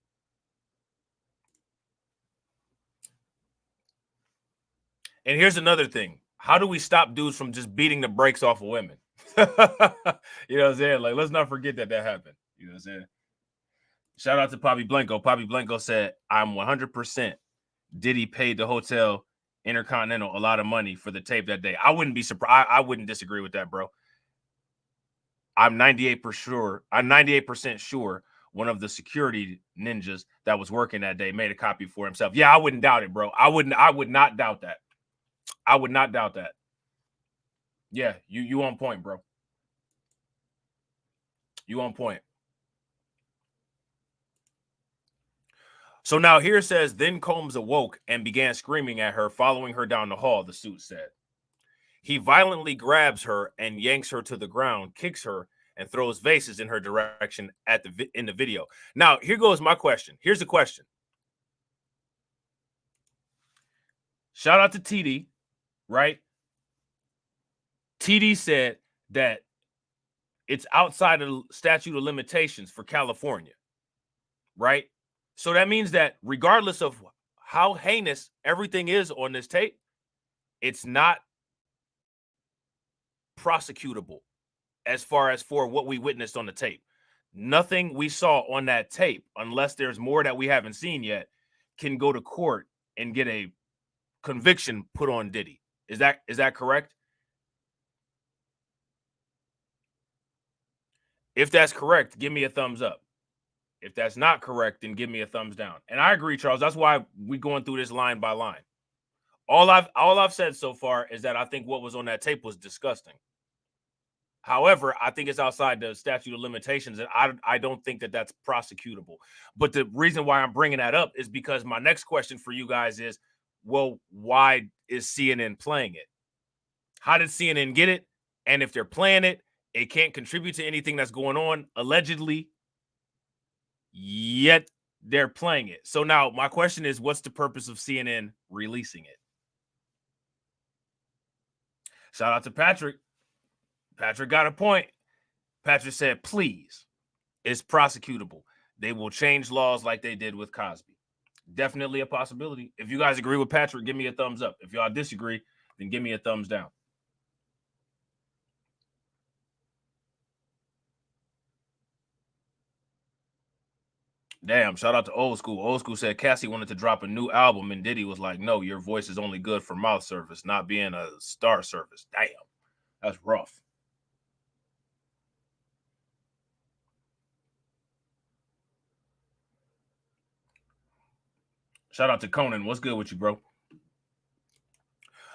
And here's another thing. How do we stop dudes from just beating the brakes off of women? You know what I'm saying? Like, let's not forget that happened. You know what I'm saying? Shout out to Poppy Blanco. Poppy Blanco said, I'm 100% Diddy paid the Hotel Intercontinental a lot of money for the tape that day. I wouldn't be surprised. I wouldn't disagree with that, bro. I'm 98% sure one of the security ninjas that was working that day made a copy for himself. Yeah, I wouldn't doubt it, bro. I would not doubt that. I would not doubt that. Yeah, you on point, bro. You on point. So now here it says, then Combs awoke and began screaming at her, following her down the hall, the suit said. He violently grabs her and yanks her to the ground, kicks her, and throws vases in her direction in the video. Now, here goes my question. Here's the question. Shout out to TD, right? TD said that it's outside of the statute of limitations for California, right? So that means that regardless of how heinous everything is on this tape, it's not prosecutable as far as for what we witnessed on the tape. Nothing we saw on that tape, unless there's more that we haven't seen yet, can go to court and get a conviction put on Diddy. Is that correct? If that's correct, give me a thumbs up. If that's not correct, then give me a thumbs down. And I agree, Charles. That's why we're going through this line by line. All I've said so far is that I think what was on that tape was disgusting. However, I think it's outside the statute of limitations, and I don't think that that's prosecutable. But the reason why I'm bringing that up is because my next question for you guys is, well, why is CNN playing it? How did CNN get it? And if they're playing it, it can't contribute to anything that's going on, allegedly, yet they're playing it. So now my question is, what's the purpose of CNN releasing it? Shout out to Patrick. Patrick got a point. Patrick said, please, it's prosecutable. They will change laws like they did with Cosby. Definitely a possibility. If you guys agree with Patrick, give me a thumbs up. If y'all disagree, then give me a thumbs down. Damn, shout out to Old School. Old School said Cassie wanted to drop a new album, and Diddy was like, no, your voice is only good for mouth service, not being a star service. Damn, that's rough. Shout out to Conan. What's good with you, bro?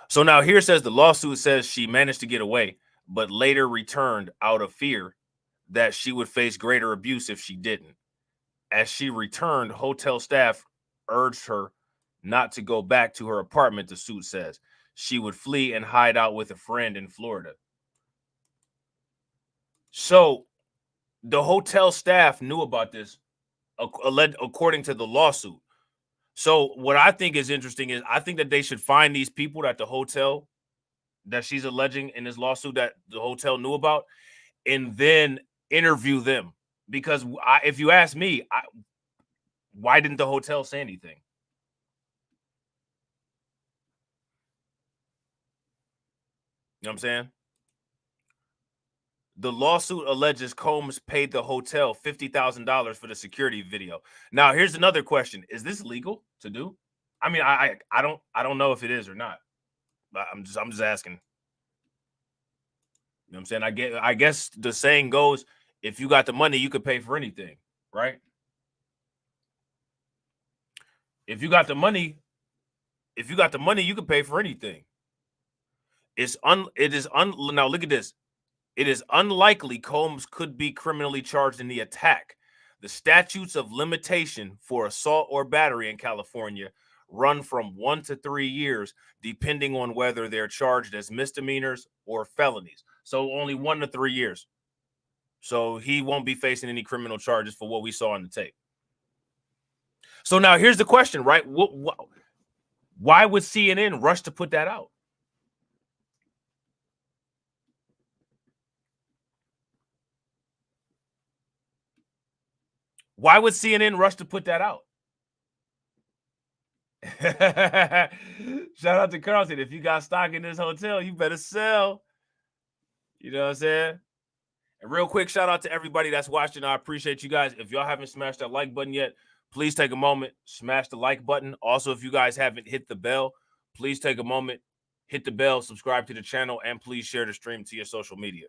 So now here says the lawsuit says she managed to get away, but later returned out of fear that she would face greater abuse if she didn't. As she returned, hotel staff urged her not to go back to her apartment, the suit says. She would flee and hide out with a friend in Florida. So the hotel staff knew about this, according to the lawsuit. So what I think is interesting is I think that they should find these people at the hotel that she's alleging in this lawsuit that the hotel knew about, and then interview them. Because if you ask me, why didn't the hotel say anything? You know what I'm saying? The lawsuit alleges Combs paid the hotel $50,000 for the security video. Now, here's another question: is this legal to do? I mean, I don't know if it is or not. I'm just asking. You know what I'm saying? I guess the saying goes, if you got the money, you could pay for anything, right? If you got the money, you can pay for anything. Now look at this. It is unlikely Combs could be criminally charged in the attack. The statutes of limitation for assault or battery in California run from 1 to 3 years, depending on whether they're charged as misdemeanors or felonies. So only 1 to 3 years. So he won't be facing any criminal charges for what we saw on the tape. So now here's the question, right? Why would CNN rush to put that out? Why would CNN rush to put that out? Shout out to Carlton. If you got stock in this hotel, you better sell. You know what I'm saying? And real quick, shout out to everybody that's watching. I appreciate you guys. If y'all haven't smashed that like button yet, please take a moment, smash the like button. Also, if you guys haven't hit the bell, please take a moment, hit the bell, subscribe to the channel, and please share the stream to your social media.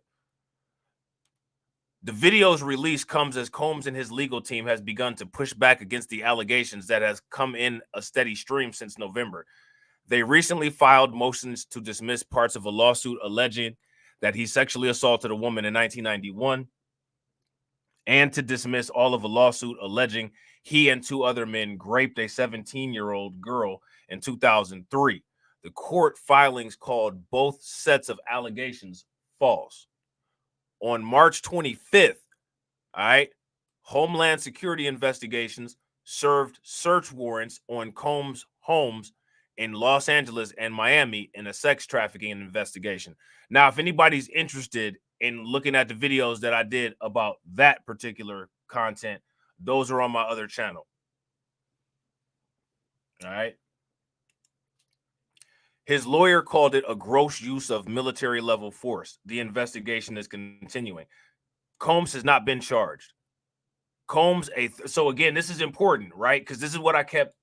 The video's release comes as Combs and his legal team has begun to push back against the allegations that has come in a steady stream since November. They recently filed motions to dismiss parts of a lawsuit alleging that he sexually assaulted a woman in 1991 and to dismiss all of a lawsuit alleging he and 2 other men raped a 17-year-old girl in 2003. The court filings called both sets of allegations false. On March 25th, all right, Homeland Security investigations served search warrants on Combs' homes in Los Angeles and Miami in a sex trafficking investigation. Now, if anybody's interested in looking at the videos that I did about that particular content, those are on my other channel. All right. His lawyer called it a gross use of military-level force. The investigation is continuing. Combs has not been charged. So again, this is important, right? Because this is what I kept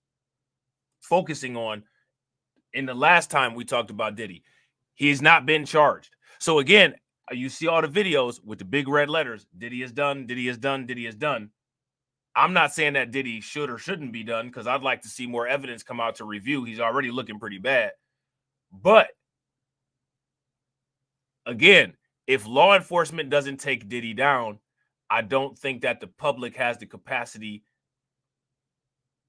focusing on in the last time we talked about Diddy. He's not been charged. So again, you see all the videos with the big red letters, Diddy is done, Diddy is done, Diddy is done. I'm not saying that Diddy should or shouldn't be done because I'd like to see more evidence come out to review. He's already looking pretty bad. But again, if law enforcement doesn't take Diddy down, I don't think that the public has the capacity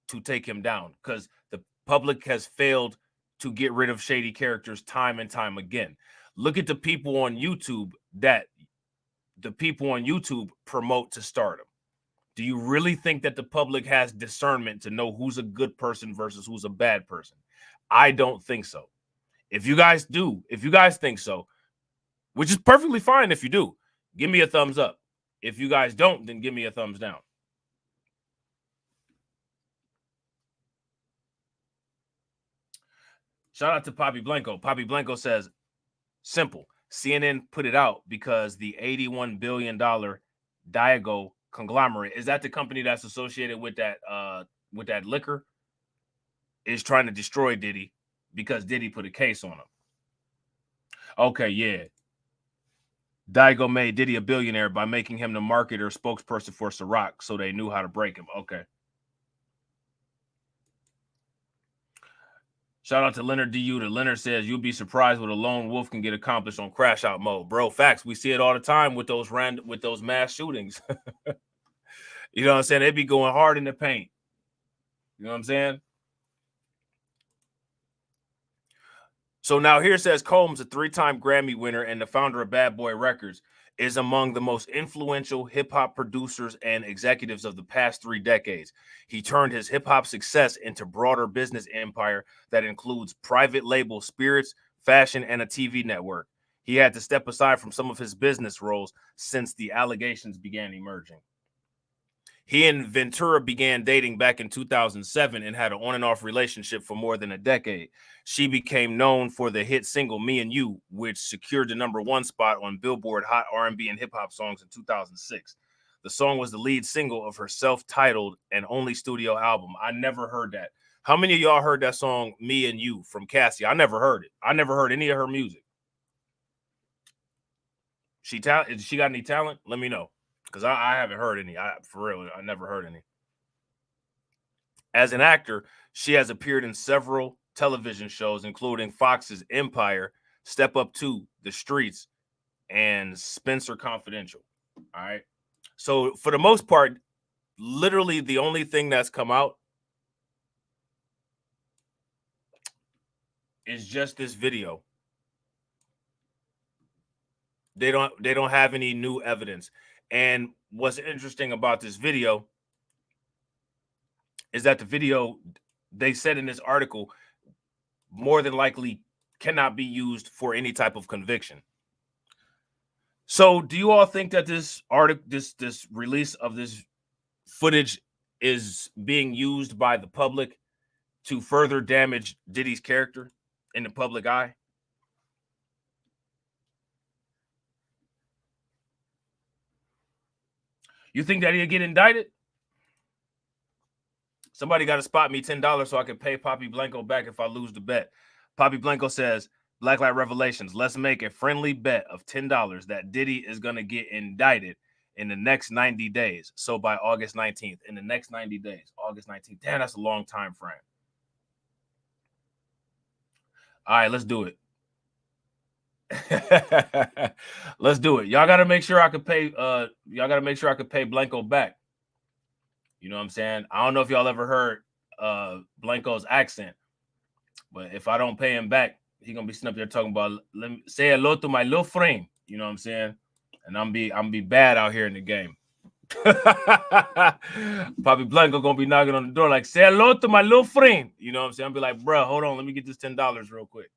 to take him down because the public has failed to get rid of shady characters time and time again. Look at the people on YouTube that promote to stardom. Do you really think that the public has discernment to know who's a good person versus who's a bad person? I don't think so. If you guys do, if you guys think so, which is perfectly fine if you do, give me a thumbs up. If you guys don't, then give me a thumbs down. Shout out to Poppy Blanco. Poppy Blanco says, simple. CNN put it out because the $81 billion Diageo conglomerate, is that the company that's associated with that liquor, is trying to destroy Diddy because Diddy put a case on him. Okay, yeah. Diageo made Diddy a billionaire by making him the marketer spokesperson for Ciroc, so they knew how to break him. Okay. Shout out to Leonard DU. Leonard says, you'll be surprised what a lone wolf can get accomplished on crash out mode. Bro, facts. We see it all the time with those mass shootings. You know what I'm saying? They be going hard in the paint. You know what I'm saying? So now here says Combs, a 3-time Grammy winner and the founder of Bad Boy Records, is among the most influential hip-hop producers and executives of the past 3 decades. He turned his hip-hop success into broader business empire that includes private label spirits, fashion, and a TV network. He had to step aside from some of his business roles since the allegations began emerging. He and Ventura began dating back in 2007 and had an on-and-off relationship for more than a decade. She became known for the hit single Me and You, which secured the #1 spot on Billboard Hot R&B and Hip Hop Songs in 2006. The song was the lead single of her self-titled and only studio album. I never heard that. How many of y'all heard that song Me and You from Cassie? I never heard it. I never heard any of her music. She got any talent? Let me know. Because I haven't heard any. For real, I never heard any. As an actor, she has appeared in several television shows, including Fox's Empire, Step Up 2, The Streets, and Spencer Confidential. All right. So for the most part, literally the only thing that's come out is just this video. They don't have any new evidence. And what's interesting about this video is that the video, they said in this article, more than likely cannot be used for any type of conviction. So do you all think that this article, this release of this footage is being used by the public to further damage Diddy's character in the public eye? You think that he'll get indicted? Somebody got to spot me $10 so I can pay Poppy Blanco back if I lose the bet. Poppy Blanco says, Blacklight Revelations, let's make a friendly bet of $10 that Diddy is going to get indicted in the next 90 days. So by August 19th, in the next 90 days, August 19th. Damn, that's a long time frame. All right, let's do it. Let's do it. Y'all got to make sure I could pay Blanco back. You know what I'm saying? I don't know if y'all ever heard Blanco's accent, but if I don't pay him back, he gonna be sitting up there talking about, let me say hello to my little friend. You know what I'm saying? And I'm be bad out here in the game. Poppy Blanco gonna be knocking on the door like, say hello to my little friend. You know what I'm saying? I'll be like, bro, hold on, let me get this $10 real quick.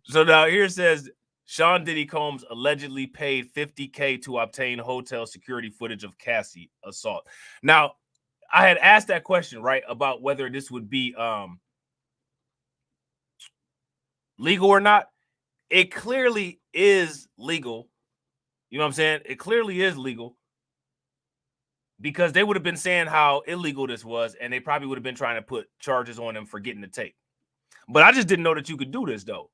So now here it says Sean Diddy Combs allegedly paid $50K to obtain hotel security footage of Cassie assault. Now, I had asked that question, right, about whether this would be legal or not. It clearly is legal. You know what I'm saying? It clearly is legal because they would have been saying how illegal this was, and they probably would have been trying to put charges on him for getting the tape. But I just didn't know that you could do this, though.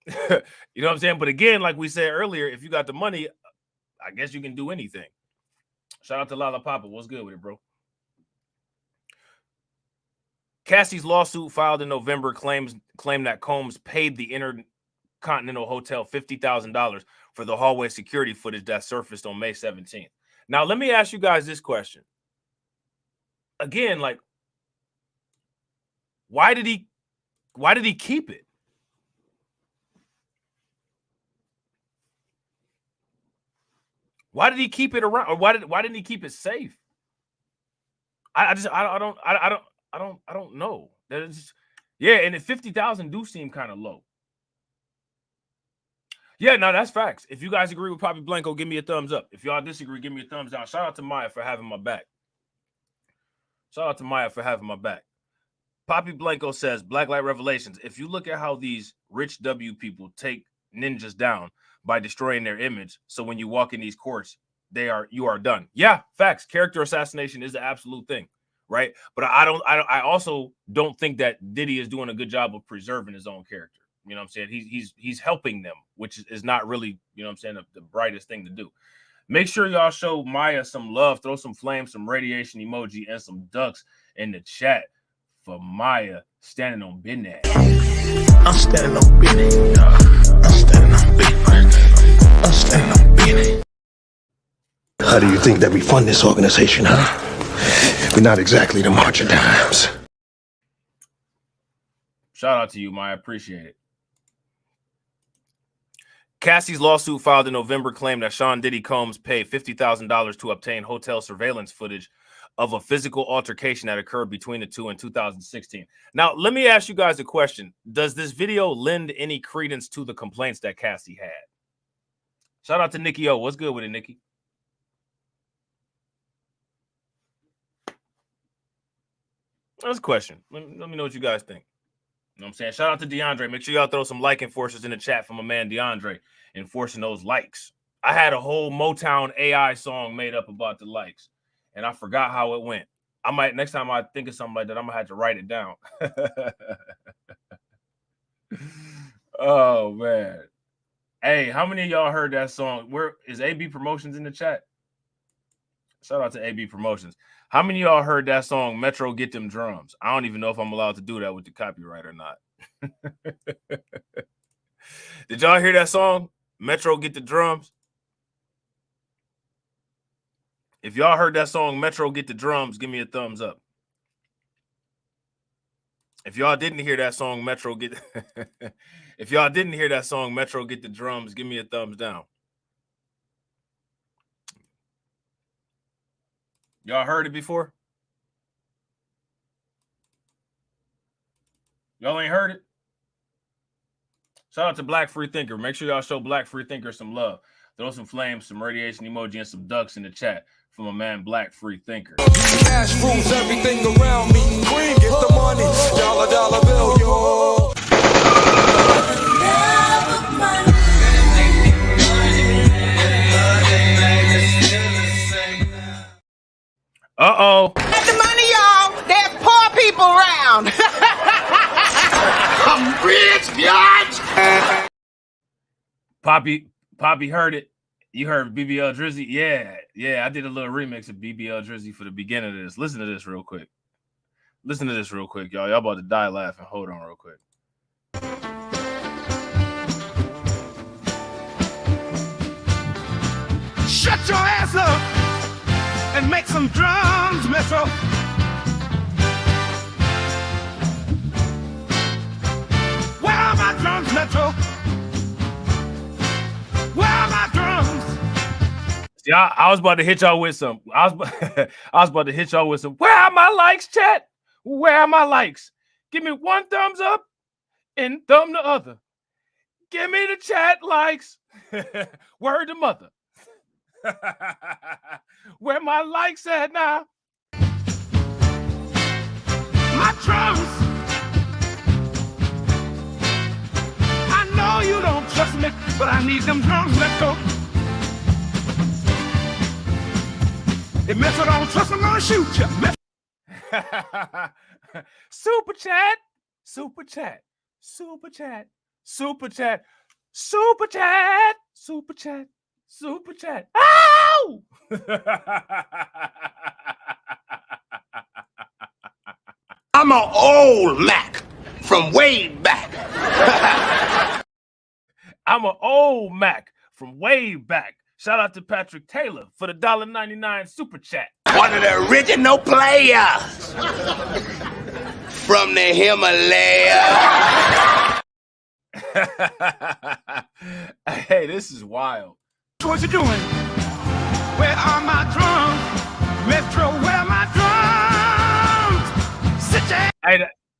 You know what I'm saying? But again, like we said earlier, if you got the money, I guess you can do anything. Shout out to Lala Papa. What's good with it, bro? Cassie's lawsuit filed in November claimed that Combs paid the Intercontinental Hotel $50,000 for the hallway security footage that surfaced on May 17th. Now, let me ask you guys this question. Again, like, Why did he keep it? Why did he keep it around? Or why didn't he keep it safe? I don't know. That is, yeah, and the 50,000 do seem kind of low. Yeah, no, that's facts. If you guys agree with Poppy Blanco, give me a thumbs up. If y'all disagree, give me a thumbs down. Shout out to Maya for having my back. Shout out to Maya for having my back. Poppy Blanco says, Blacklight Revelations. If you look at how these rich W people take ninjas down by destroying their image, so when you walk in these courts, you are done. Yeah, facts. Character assassination is the absolute thing, right? But I also don't think that Diddy is doing a good job of preserving his own character. You know what I'm saying? He's helping them, which is not really, you know what I'm saying, the brightest thing to do. Make sure y'all show Maya some love, throw some flames, some radiation emoji, and some ducks in the chat for Maya standing on business. I'm standing on business. I'm standing on business. I'm standing on business. How do you think that we fund this organization, huh? We're not exactly the March of Dimes. Shout out to you, Maya. Appreciate it. Cassie's lawsuit filed in November claimed that Sean Diddy Combs paid $50,000 to obtain hotel surveillance footage of a physical altercation that occurred between the two in 2016. Now, let me ask you guys a question. Does this video lend any credence to the complaints that Cassie had? Shout out to Nikki O. What's good with it, Nikki? That's a question. Let me know what you guys think. You know what I'm saying? Shout out to DeAndre. Make sure y'all throw some like enforcers in the chat from my man DeAndre, enforcing those likes. I had a whole Motown AI song made up about the likes, and I forgot how it went. I might, next time I think of something like that, I'm gonna have to write it down. Oh man. Hey, how many of y'all heard that song? Where is AB Promotions in the chat? Shout out to AB Promotions. How many of y'all heard that song, Metro Get Them Drums? I don't even know if I'm allowed to do that with the copyright or not. Did y'all hear that song, Metro Get the Drums? If y'all heard that song, Metro Get the Drums, give me a thumbs up. If y'all didn't hear that song, Metro Get if y'all didn't hear that song, Metro Get the Drums, give me a thumbs down. Y'all heard it before? Y'all ain't heard it? Shout out to Black Free Thinker. Make sure y'all show Black Free Thinker some love. Throw some flames, some radiation emoji, and some ducks in the chat from a man, Black Free Thinker. Cash rules everything around me. Green, get the money. Dollar bill, yo. Uh-oh. Get the money, y'all. There's poor people around. I'm rich, bitch. Poppy heard it. You heard B.B.L. Drizzy? Yeah. I did a little remix of B.B.L. Drizzy for the beginning of this. Listen to this real quick. Y'all. Y'all about to die laughing. Hold on real quick. Shut your ass up and make some drums, Metro. Where are my drums, Metro? Where are my drums? See, I was about to hit y'all with some. I was about to hit y'all with some. Where are my likes, chat? Where are my likes? Give me one thumbs up and thumb the other. Give me the chat likes. Word to mother. Where my likes at now? My drums. I know you don't trust me, but I need them drums, Metro. If Metro don't trust, I'm gonna shoot you. Super chat. Super chat. Super chat. Super chat. Super chat. Super chat. Super chat. Ow! I'm an old Mac from way back. I'm an old Mac from way back. Shout out to Patrick Taylor for the $1.99 super chat. One of the original players. from the Himalaya. Hey, this is wild. What you doing? Where are my drums? Metro, where are my drums? Sit your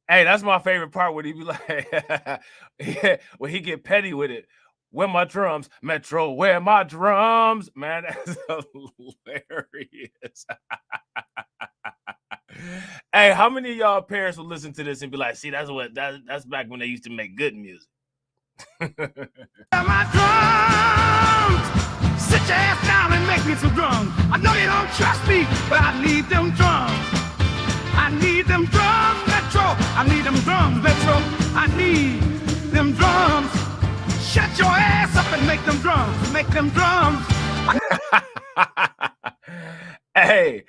Hey, that's my favorite part when he be like, when he get petty with it. Where my drums? Metro, where my drums? Man, that's hilarious. Hey, how many of y'all parents will listen to this and be like, see, that's back when they used to make good music. my drums. Sit your ass down and make me some drums. I know you don't trust me, but I need them drums. I need them drums, Metro. I need them drums, Metro. I need them drums. Shut your ass up and make them drums. Make them drums. Hey,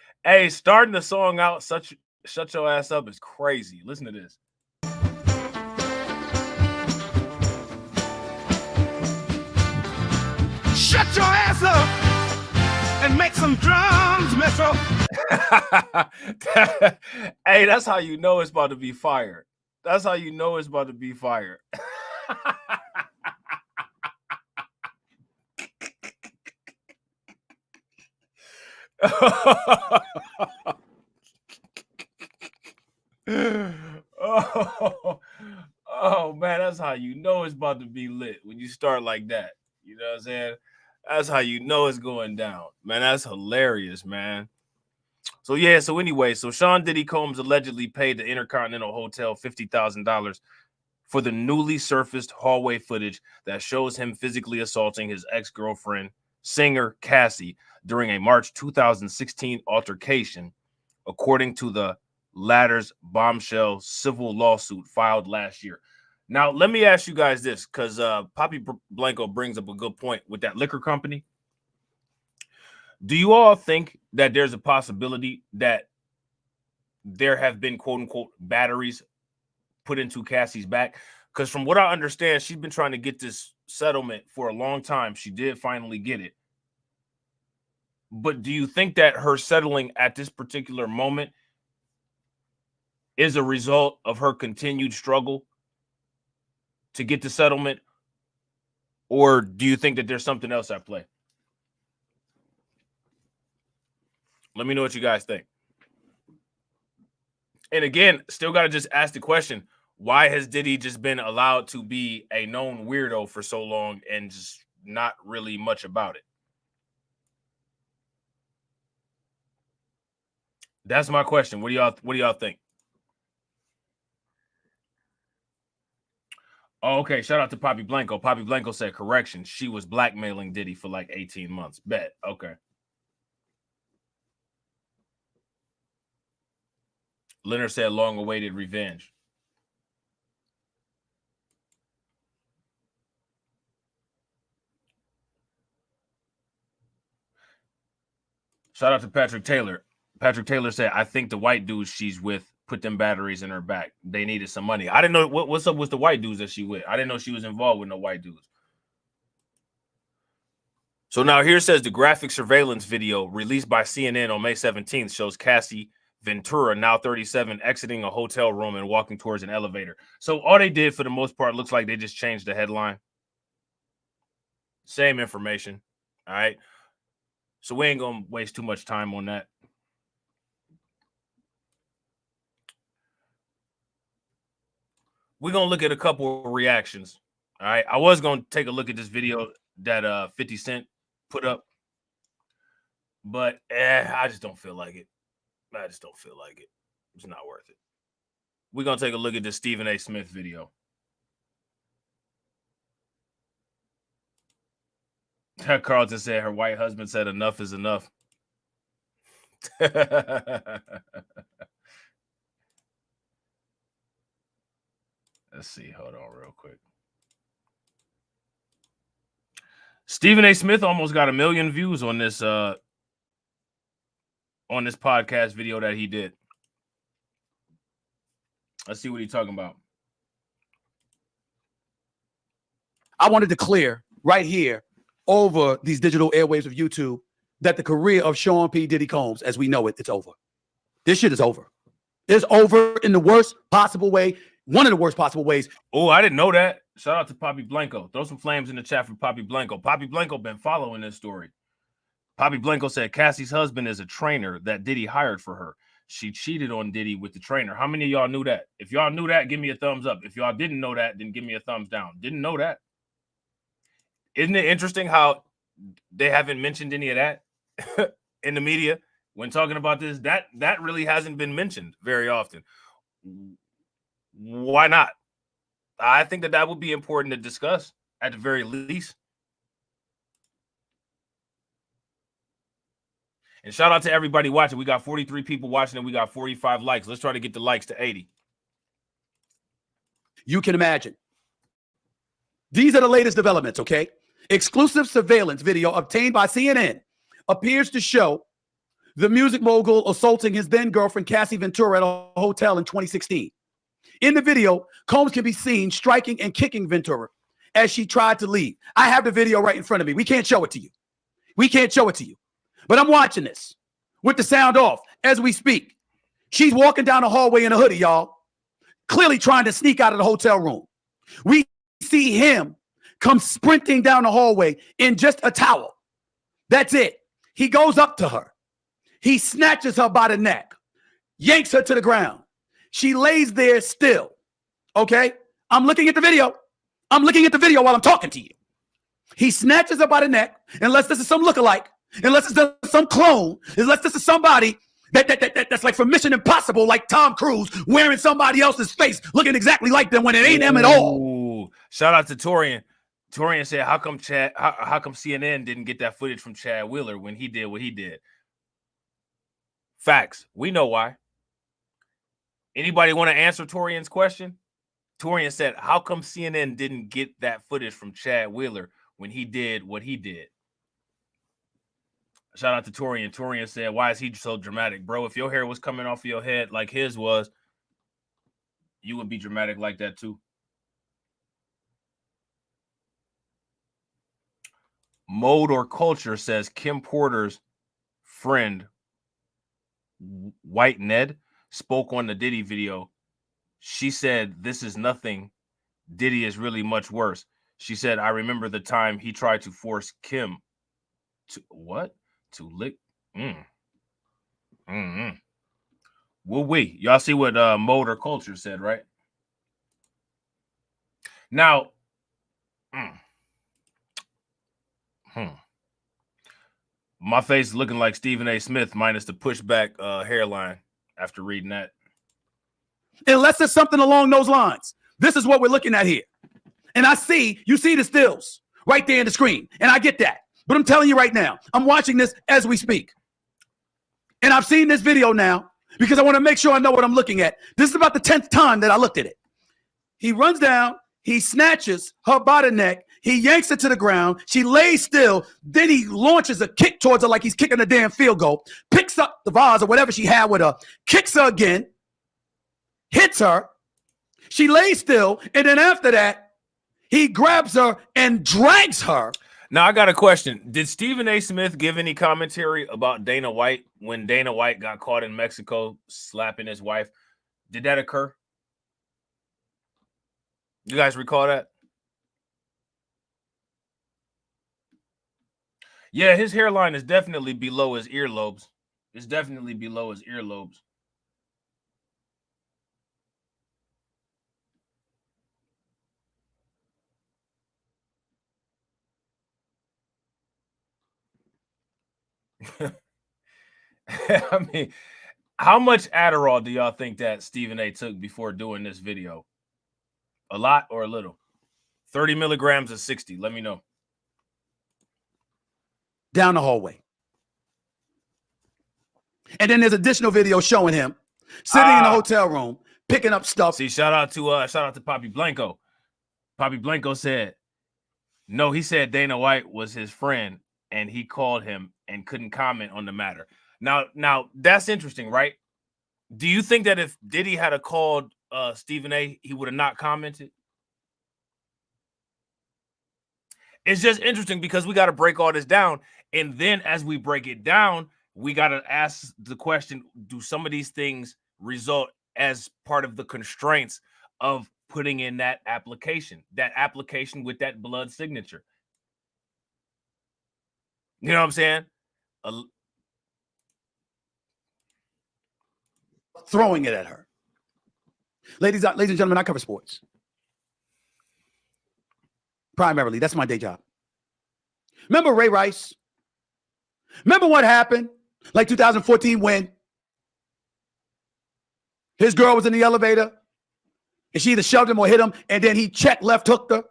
starting the song out, shut your ass up is crazy. Listen to this. Shut your ass up and make some drums, Metro. Hey, that's how you know it's about to be fire. That's how you know it's about to be fire. Oh man, that's how you know it's about to be lit when you start like that. You know what I'm saying? That's how you know it's going down. Man, that's hilarious, man. So yeah, so anyway, so Sean Diddy Combs allegedly paid the Intercontinental Hotel $50,000 for the newly surfaced hallway footage that shows him physically assaulting his ex-girlfriend, singer Cassie, during a March 2016 altercation, according to the latter's bombshell civil lawsuit filed last year. Now, let me ask you guys this, because Poppy Blanco brings up a good point with that liquor company. Do you all think that there's a possibility that there have been, quote unquote, batteries put into Cassie's back? Because from what I understand, she's been trying to get this settlement for a long time. She did finally get it. But do you think that her settling at this particular moment is a result of her continued struggle to get the settlement? Or do you think that there's something else at play? Let me know what you guys think. And again, still got to just ask the question, why has Diddy just been allowed to be a known weirdo for so long and just not really much about it? That's my question. What do y'all think? Oh, okay. Shout out to Poppy Blanco. Poppy Blanco said, correction, she was blackmailing Diddy for like 18 months. Bet. Okay. Leonard said long-awaited revenge. Shout out to Patrick Taylor. Patrick Taylor said, I think the white dudes she's with put them batteries in her back. They needed some money. I didn't know what's up with the white dudes that she with. I didn't know she was involved with no white dudes. So now here says the graphic surveillance video released by CNN on May 17th shows Cassie Ventura, now 37, exiting a hotel room and walking towards an elevator. So all they did for the most part looks like they just changed the headline. Same information. All right. So we ain't going to waste too much time on that. We're going to look at a couple of reactions. All right. I was going to take a look at this video that 50 Cent put up, but I just don't feel like it. I just don't feel like it. It's not worth it. We're going to take a look at this Stephen A. Smith video. Carlton said her white husband said enough is enough. Let's see. Hold on real quick. Stephen A. Smith almost got 1 million views on this podcast video that he did. Let's see what he's talking about. I wanted to clear right here over these digital airwaves of YouTube that the career of Sean P. Diddy Combs, as we know it, it's over. This shit is over. It's over in the worst possible way. One of the worst possible ways. Oh, I didn't know that. Shout out to Poppy Blanco. Throw some flames in the chat for Poppy Blanco. Poppy Blanco been following this story. Poppy Blanco said Cassie's husband is a trainer that Diddy hired for her. She cheated on Diddy with the trainer. How many of y'all knew that? If y'all knew that, give me a thumbs up. If y'all didn't know that, then give me a thumbs down. Didn't know that. Isn't it interesting how they haven't mentioned any of that in the media when talking about this? That really hasn't been mentioned very often. Why not? I think that would be important to discuss at the very least. And shout out to everybody watching. We got 43 people watching and we got 45 likes. Let's try to get the likes to 80. You can imagine. These are the latest developments, okay? Exclusive surveillance video obtained by CNN appears to show the music mogul assaulting his then-girlfriend Cassie Ventura at a hotel in 2016. In the video, Combs can be seen striking and kicking Ventura as she tried to leave. I have the video right in front of me. We can't show it to you. We can't show it to you. But I'm watching this with the sound off as we speak. She's walking down the hallway in a hoodie, y'all, clearly trying to sneak out of the hotel room. We see him come sprinting down the hallway in just a towel. That's it. He goes up to her. He snatches her by the neck, yanks her to the ground. She lays there still. Okay? I'm looking at the video. I'm looking at the video while I'm talking to you. He snatches her by the neck, unless this is some lookalike, unless it's some clone, unless this is somebody that's like from Mission Impossible, like Tom Cruise wearing somebody else's face, looking exactly like them when it ain't them at all. Shout out to Torian. Torian said, how come CNN didn't get that footage from Chad Wheeler when he did what he did? Facts. We know why. Anybody want to answer Torian's question? Torian said, how come CNN didn't get that footage from Chad Wheeler when he did what he did? Shout out to Torian. Torian said, why is he so dramatic? Bro, if your hair was coming off of your head like his was, you would be dramatic like that too. Mode or Culture says Kim Porter's friend, White Ned, spoke on the Diddy video. She said, this is nothing. Diddy is really much worse. She said, I remember the time he tried to force Kim to what? To lick. Well, y'all see what Mode or Culture said, right? Now, my face is looking like Stephen A. Smith minus the pushback hairline after reading that. Unless there's something along those lines. This is what we're looking at here. And you see the stills right there in the screen. And I get that. But I'm telling you right now, I'm watching this as we speak. And I've seen this video now because I want to make sure I know what I'm looking at. This is about the 10th time that I looked at it. He runs down. He snatches her by the neck. He yanks her to the ground. She lays still. Then he launches a kick towards her like he's kicking a damn field goal. Picks up the vase or whatever she had with her. Kicks her again. Hits her. She lays still. And then after that, he grabs her and drags her. Now, I got a question. Did Stephen A. Smith give any commentary about Dana White when Dana White got caught in Mexico slapping his wife? Did that occur? You guys recall that? Yeah, his hairline is definitely below his earlobes. It's definitely below his earlobes. I mean, how much Adderall do y'all think that Stephen A. took before doing this video? A lot or a little? 30 milligrams or 60? Let me know. Down the hallway. And then there's additional video showing him sitting in the hotel room, picking up stuff. See, shout out to Poppy Blanco. Poppy Blanco said, no, he said Dana White was his friend and he called him and couldn't comment on the matter. Now that's interesting, right? Do you think that if Diddy had called Stephen A., he would have not commented? It's just interesting because we got to break all this down. And then as we break it down, we got to ask the question, do some of these things result as part of the constraints of putting in that application with that blood signature. You know what I'm saying? Throwing it at her. Ladies and gentlemen, I cover sports. Primarily, that's my day job. Remember Ray Rice? Remember what happened? Like 2014 when his girl was in the elevator and she either shoved him or hit him, and then he left hooked her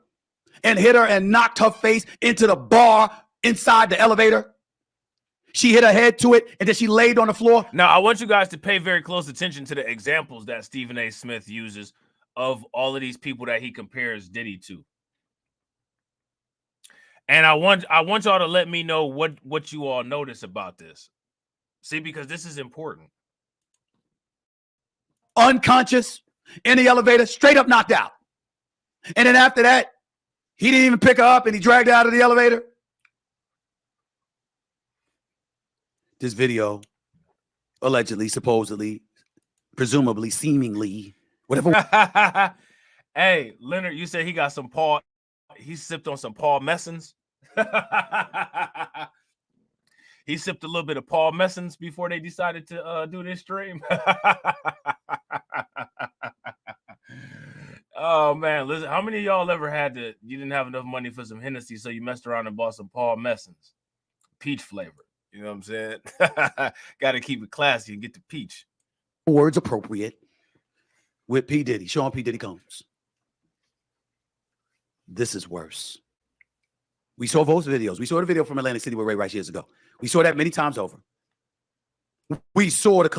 and hit her and knocked her face into the bar inside the elevator. She hit her head to it, and then she laid on the floor. Now, I want you guys to pay very close attention to the examples that Stephen A. Smith uses of all of these people that he compares Diddy to. And I want y'all to let me know what you all notice about this. See, because this is important. Unconscious in the elevator, straight up knocked out. And then after that, he didn't even pick her up and he dragged her out of the elevator. This video, allegedly, supposedly, presumably, seemingly, whatever. Hey, Leonard, you said he got some Paul. He sipped on some Paul Messins. He sipped a little bit of Paul Messins before they decided to do this stream. Oh man, listen, how many of y'all ever had you didn't have enough money for some Hennessy, so you messed around and bought some Paul Messins, peach flavor? You know what I'm saying? Got to keep it classy and get the peach. Words appropriate with P. Diddy, Sean P. Diddy Combs. This is worse. We saw those videos. We saw the video from Atlantic City with Ray Rice years ago. We saw that many times over. We saw the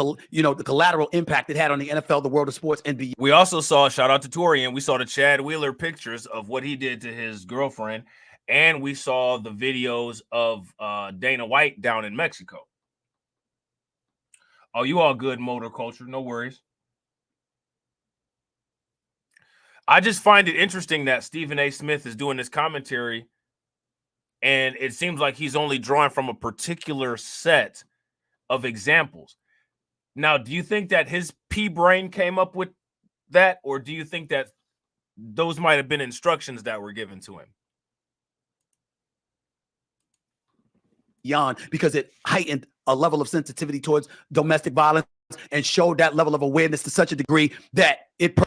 collateral impact it had on the NFL, the world of sports, and beyond. We also saw, shout out to Torian, we saw the Chad Wheeler pictures of what he did to his girlfriend, and we saw the videos of Dana White down in Mexico. Oh, you all good, motor culture, no worries. I just find it interesting that Stephen A. Smith is doing this commentary, and it seems like he's only drawing from a particular set of examples. Now, do you think that his pea brain came up with that, or do you think that those might have been instructions that were given to him? Because it heightened a level of sensitivity towards domestic violence and showed that level of awareness to such a degree that it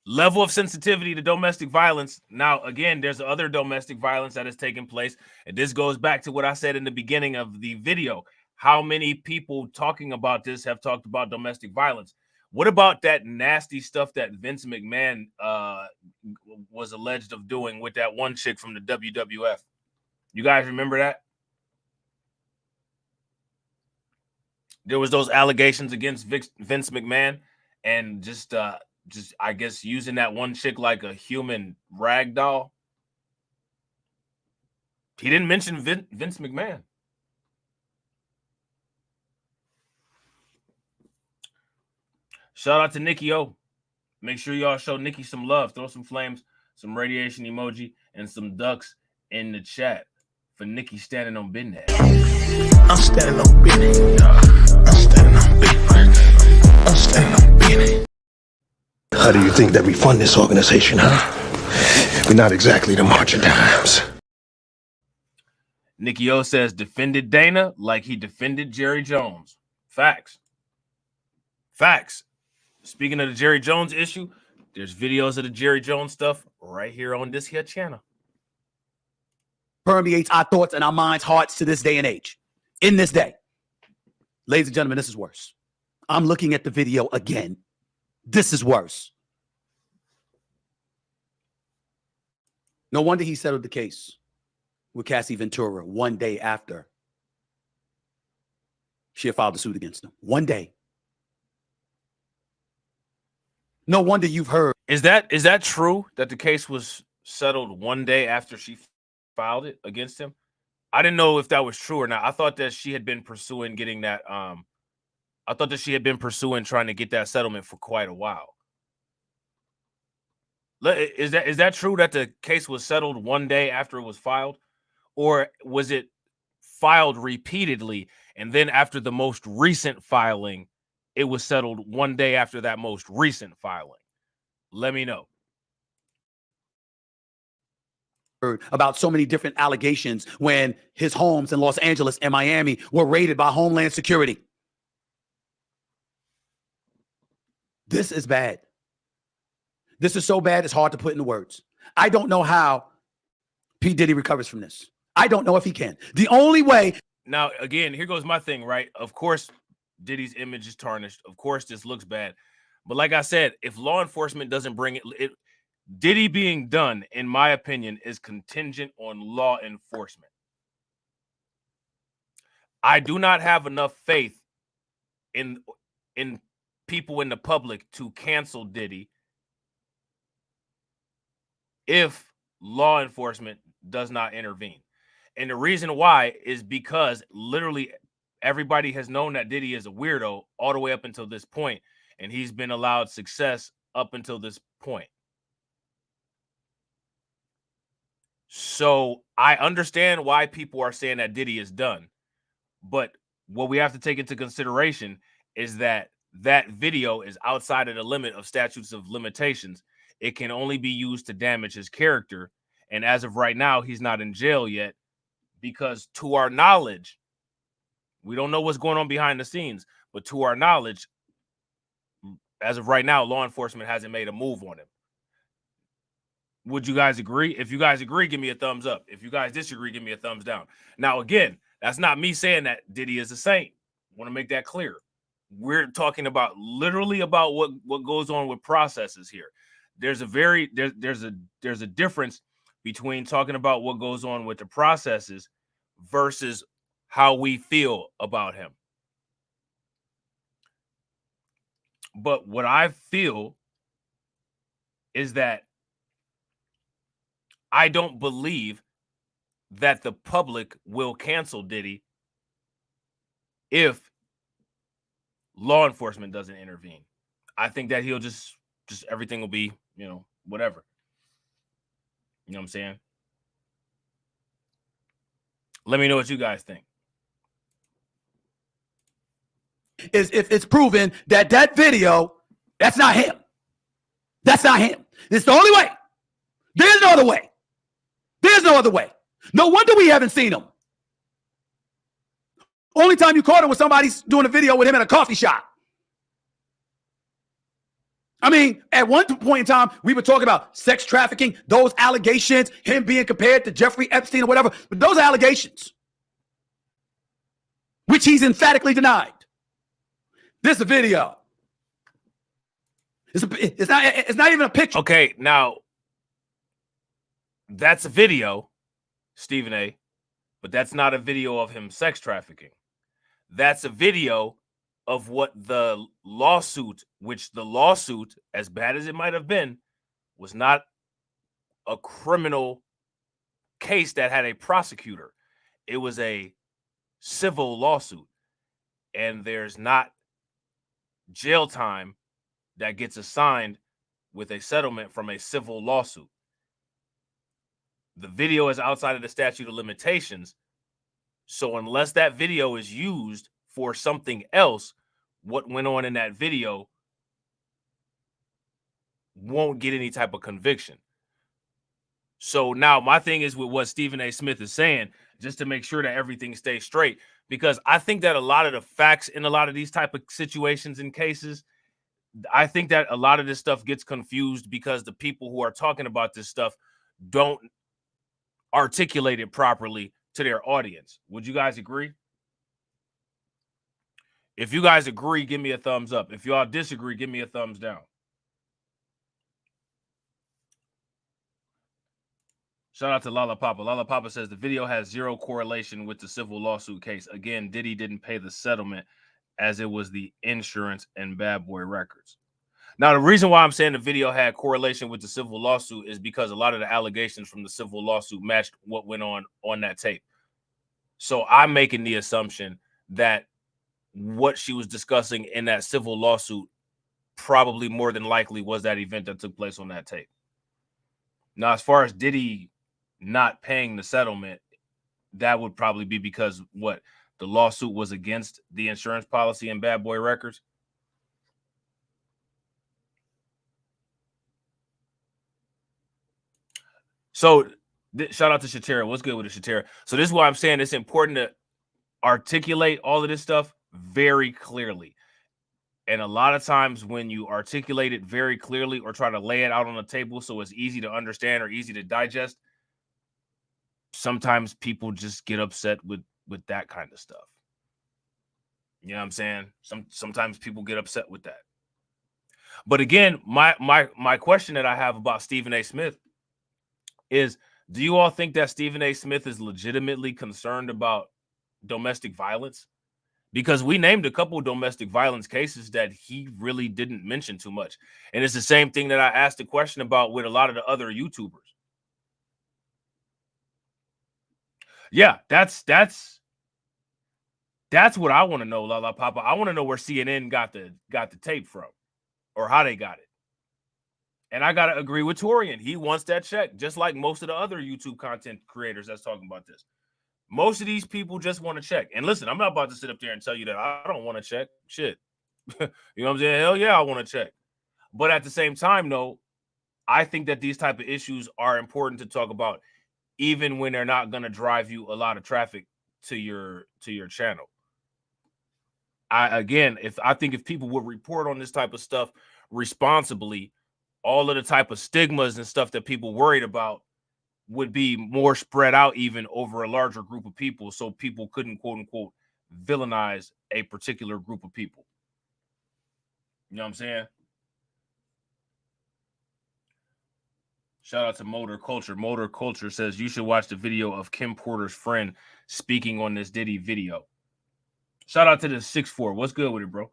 level of sensitivity to domestic violence. Now, again, there's other domestic violence that has taken place, and this goes back to what I said in the beginning of the video. How many people talking about this have talked about domestic violence? What about that nasty stuff that Vince McMahon was alleged of doing with that one chick from the WWF? You guys remember that? There was those allegations against Vince McMahon, and just I guess using that one chick like a human rag doll. He didn't mention Vince McMahon. Shout out to Nikki O. Make sure y'all show Nikki some love. Throw some flames, some radiation emoji, and some ducks in the chat for Nikki standing on business. I'm standing on business. I'm standing on business. I'm standing on business. How do you think that we fund this organization, huh? We're not exactly the March of Dimes. Nikki O says defended Dana like he defended Jerry Jones. Facts. Facts. Speaking of the Jerry Jones issue, there's videos of the Jerry Jones stuff right here on this here channel. Permeates our thoughts and our minds, hearts to this day and age. In this day. Ladies and gentlemen, this is worse. I'm looking at the video again. This is worse. No wonder he settled the case with Cassie Ventura one day after she had filed a suit against him. One day. No wonder you've heard. Is that true that the case was settled one day after she filed it against him? I didn't know if that was true or not. I thought that she had been pursuing getting that. I thought that she had been pursuing trying to get that settlement for quite a while. Is that true that the case was settled one day after it was filed, or was it filed repeatedly and then after the most recent filing, it was settled one day after that most recent filing? Let me know. About so many different allegations when his homes in Los Angeles and Miami were raided by Homeland Security. This is bad. This is so bad, it's hard to put into words. I don't know how P. Diddy recovers from this. I don't know if he can. The only way. Now, again, here goes my thing, right? Of course, Diddy's image is tarnished. Of course, this looks bad. But like I said, if law enforcement doesn't bring it, Diddy being done, in my opinion, is contingent on law enforcement. I do not have enough faith in people in the public to cancel Diddy if law enforcement does not intervene. And the reason why is because literally everybody has known that Diddy is a weirdo all the way up until this point, and he's been allowed success up until this point. So I understand why people are saying that Diddy is done, but what we have to take into consideration is that that video is outside of the limit of statutes of limitations. It can only be used to damage his character. And as of right now, he's not in jail yet because, to our knowledge, we don't know what's going on behind the scenes, but to our knowledge, as of right now, law enforcement hasn't made a move on him. Would you guys agree? If you guys agree, give me a thumbs up. If you guys disagree, give me a thumbs down. Now, again, that's not me saying that Diddy is a saint. I want to make that clear. We're talking about literally about what goes on with processes here. There's a difference between talking about what goes on with the processes versus how we feel about him. But what I feel is that I don't believe that the public will cancel Diddy if law enforcement doesn't intervene. I think that he'll just everything will be, whatever. You know what I'm saying? Let me know what you guys think. Is if it's proven that video, that's not him. That's not him. It's the only way. There's no other way. There's no other way. No wonder we haven't seen him. Only time you caught him was somebody's doing a video with him in a coffee shop. I mean, at one point in time, we were talking about sex trafficking, those allegations, him being compared to Jeffrey Epstein or whatever. But those are allegations, which he's emphatically denied. This is a video. It's not even a picture. Okay, now that's a video, Stephen A., but that's not a video of him sex trafficking. That's a video of what the lawsuit, which the lawsuit, as bad as it might have been, was not a criminal case that had a prosecutor. It was a civil lawsuit, and there's not jail time that gets assigned with a settlement from a civil lawsuit. The video is outside of the statute of limitations. So unless that video is used for something else, what went on in that video won't get any type of conviction. So now my thing is with what Stephen A. Smith is saying, just to make sure that everything stays straight, because I think that a lot of the facts in a lot of these type of situations and cases, I think that a lot of this stuff gets confused because the people who are talking about this stuff don't articulate it properly to their audience. Would you guys agree? If you guys agree, give me a thumbs up. If y'all disagree, give me a thumbs down. Shout out to Lala Papa. Lala Papa says the video has zero correlation with the civil lawsuit case. Again, Diddy didn't pay the settlement as it was the insurance and Bad Boy Records. Now, the reason why I'm saying the video had correlation with the civil lawsuit is because a lot of the allegations from the civil lawsuit matched what went on that tape. So I'm making the assumption that what she was discussing in that civil lawsuit probably more than likely was that event that took place on that tape. Now, as far as Diddy not paying the settlement, that would probably be because what the lawsuit was against the insurance policy and Bad Boy Records. So shout out to Shatera. What's good with it, Shatera? So this is why I'm saying it's important to articulate all of this stuff very clearly. And a lot of times when you articulate it very clearly or try to lay it out on the table so it's easy to understand or easy to digest, sometimes people just get upset with that kind of stuff. You know what I'm saying? Sometimes people get upset with that. But again, my question that I have about Stephen A. Smith is, do you all think that Stephen A. Smith is legitimately concerned about domestic violence? Because we named a couple of domestic violence cases that he really didn't mention too much. And it's the same thing that I asked a question about with a lot of the other YouTubers. Yeah, that's what I want to know, Lala Papa. I want to know where CNN got the tape from or how they got it. And I got to agree with Torian. He wants that check, just like most of the other YouTube content creators that's talking about this. Most of these people just want to check. And listen, I'm not about to sit up there and tell you that I don't want to check. Shit. You know what I'm saying? Hell yeah, I want to check. But at the same time, though, I think that these type of issues are important to talk about, even when they're not going to drive you a lot of traffic to your channel. I think if people would report on this type of stuff responsibly, all of the type of stigmas and stuff that people worried about would be more spread out even over a larger group of people, so people couldn't, quote unquote, villainize a particular group of people. You know what I'm saying? Shout out to Motor Culture. Motor Culture says you should watch the video of Kim Porter's friend speaking on this Diddy video. Shout out to the 6'4". What's good with it, bro?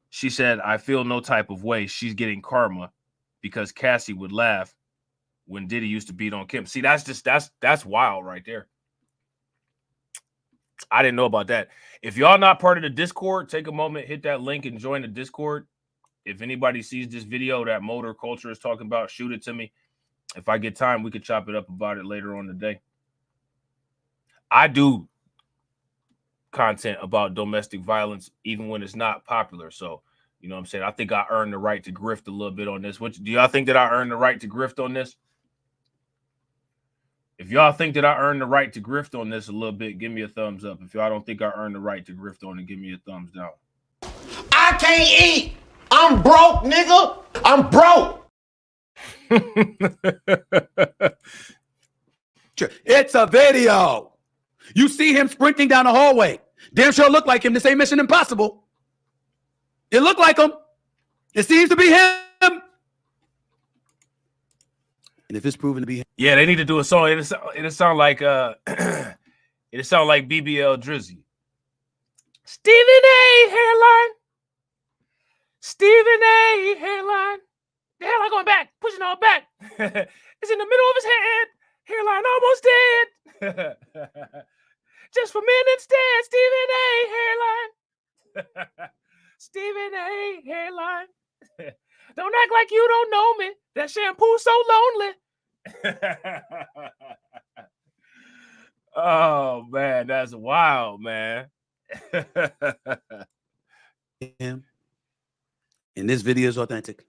She said, I feel no type of way. She's getting karma because Cassie would laugh when Diddy used to beat on Kim. See, that's wild right there. I didn't know about that. If y'all not part of the Discord, take a moment, hit that link and join the Discord. If anybody sees this video that Motor Culture is talking about, shoot it to me. If I get time, we could chop it up about it later on today. I do content about domestic violence, even when it's not popular. So, you know what I'm saying? I think I earned the right to grift a little bit on this. Do y'all think that I earned the right to grift on this? If y'all think that I earned the right to grift on this a little bit, give me a thumbs up. If y'all don't think I earned the right to grift on it, give me a thumbs down. I can't eat. I'm broke, nigga. I'm broke. It's a video. You see him sprinting down the hallway. Damn sure look like him. This ain't Mission Impossible. It looked like him. It seems to be him. And if it's proven to be him, yeah, they need to do a song. It'll sound like it'll sound like B.B.L. Drizzy. Stephen A. hairline. Stephen A. hairline. The hairline going back, pushing on back. It's in the middle of his head. Hairline almost dead. Just for men instead. Stephen A. hairline. Stephen A. hairline. Don't act like you don't know me. That shampoo's so lonely. Oh, man, that's wild, man. and this video is authentic.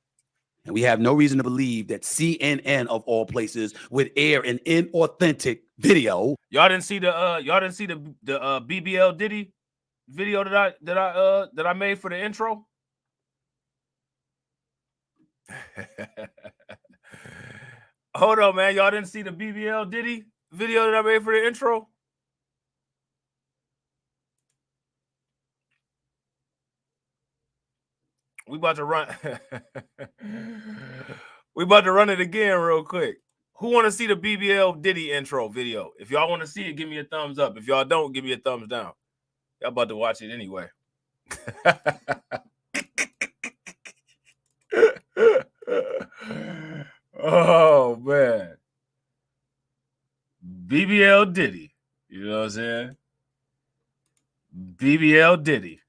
And we have no reason to believe that CNN of all places would air an inauthentic video. Y'all didn't see the B.B.L. Diddy video that I made for the intro? Hold on, man. Y'all didn't see the B.B.L. Diddy video that I made for the intro? We about to run. We about to run it again real quick. Who want to see the B.B.L. Diddy intro video? If y'all want to see it, give me a thumbs up. If y'all don't, give me a thumbs down. Y'all about to watch it anyway. Oh, man. B.B.L. Diddy. You know what I'm saying? B.B.L. Diddy.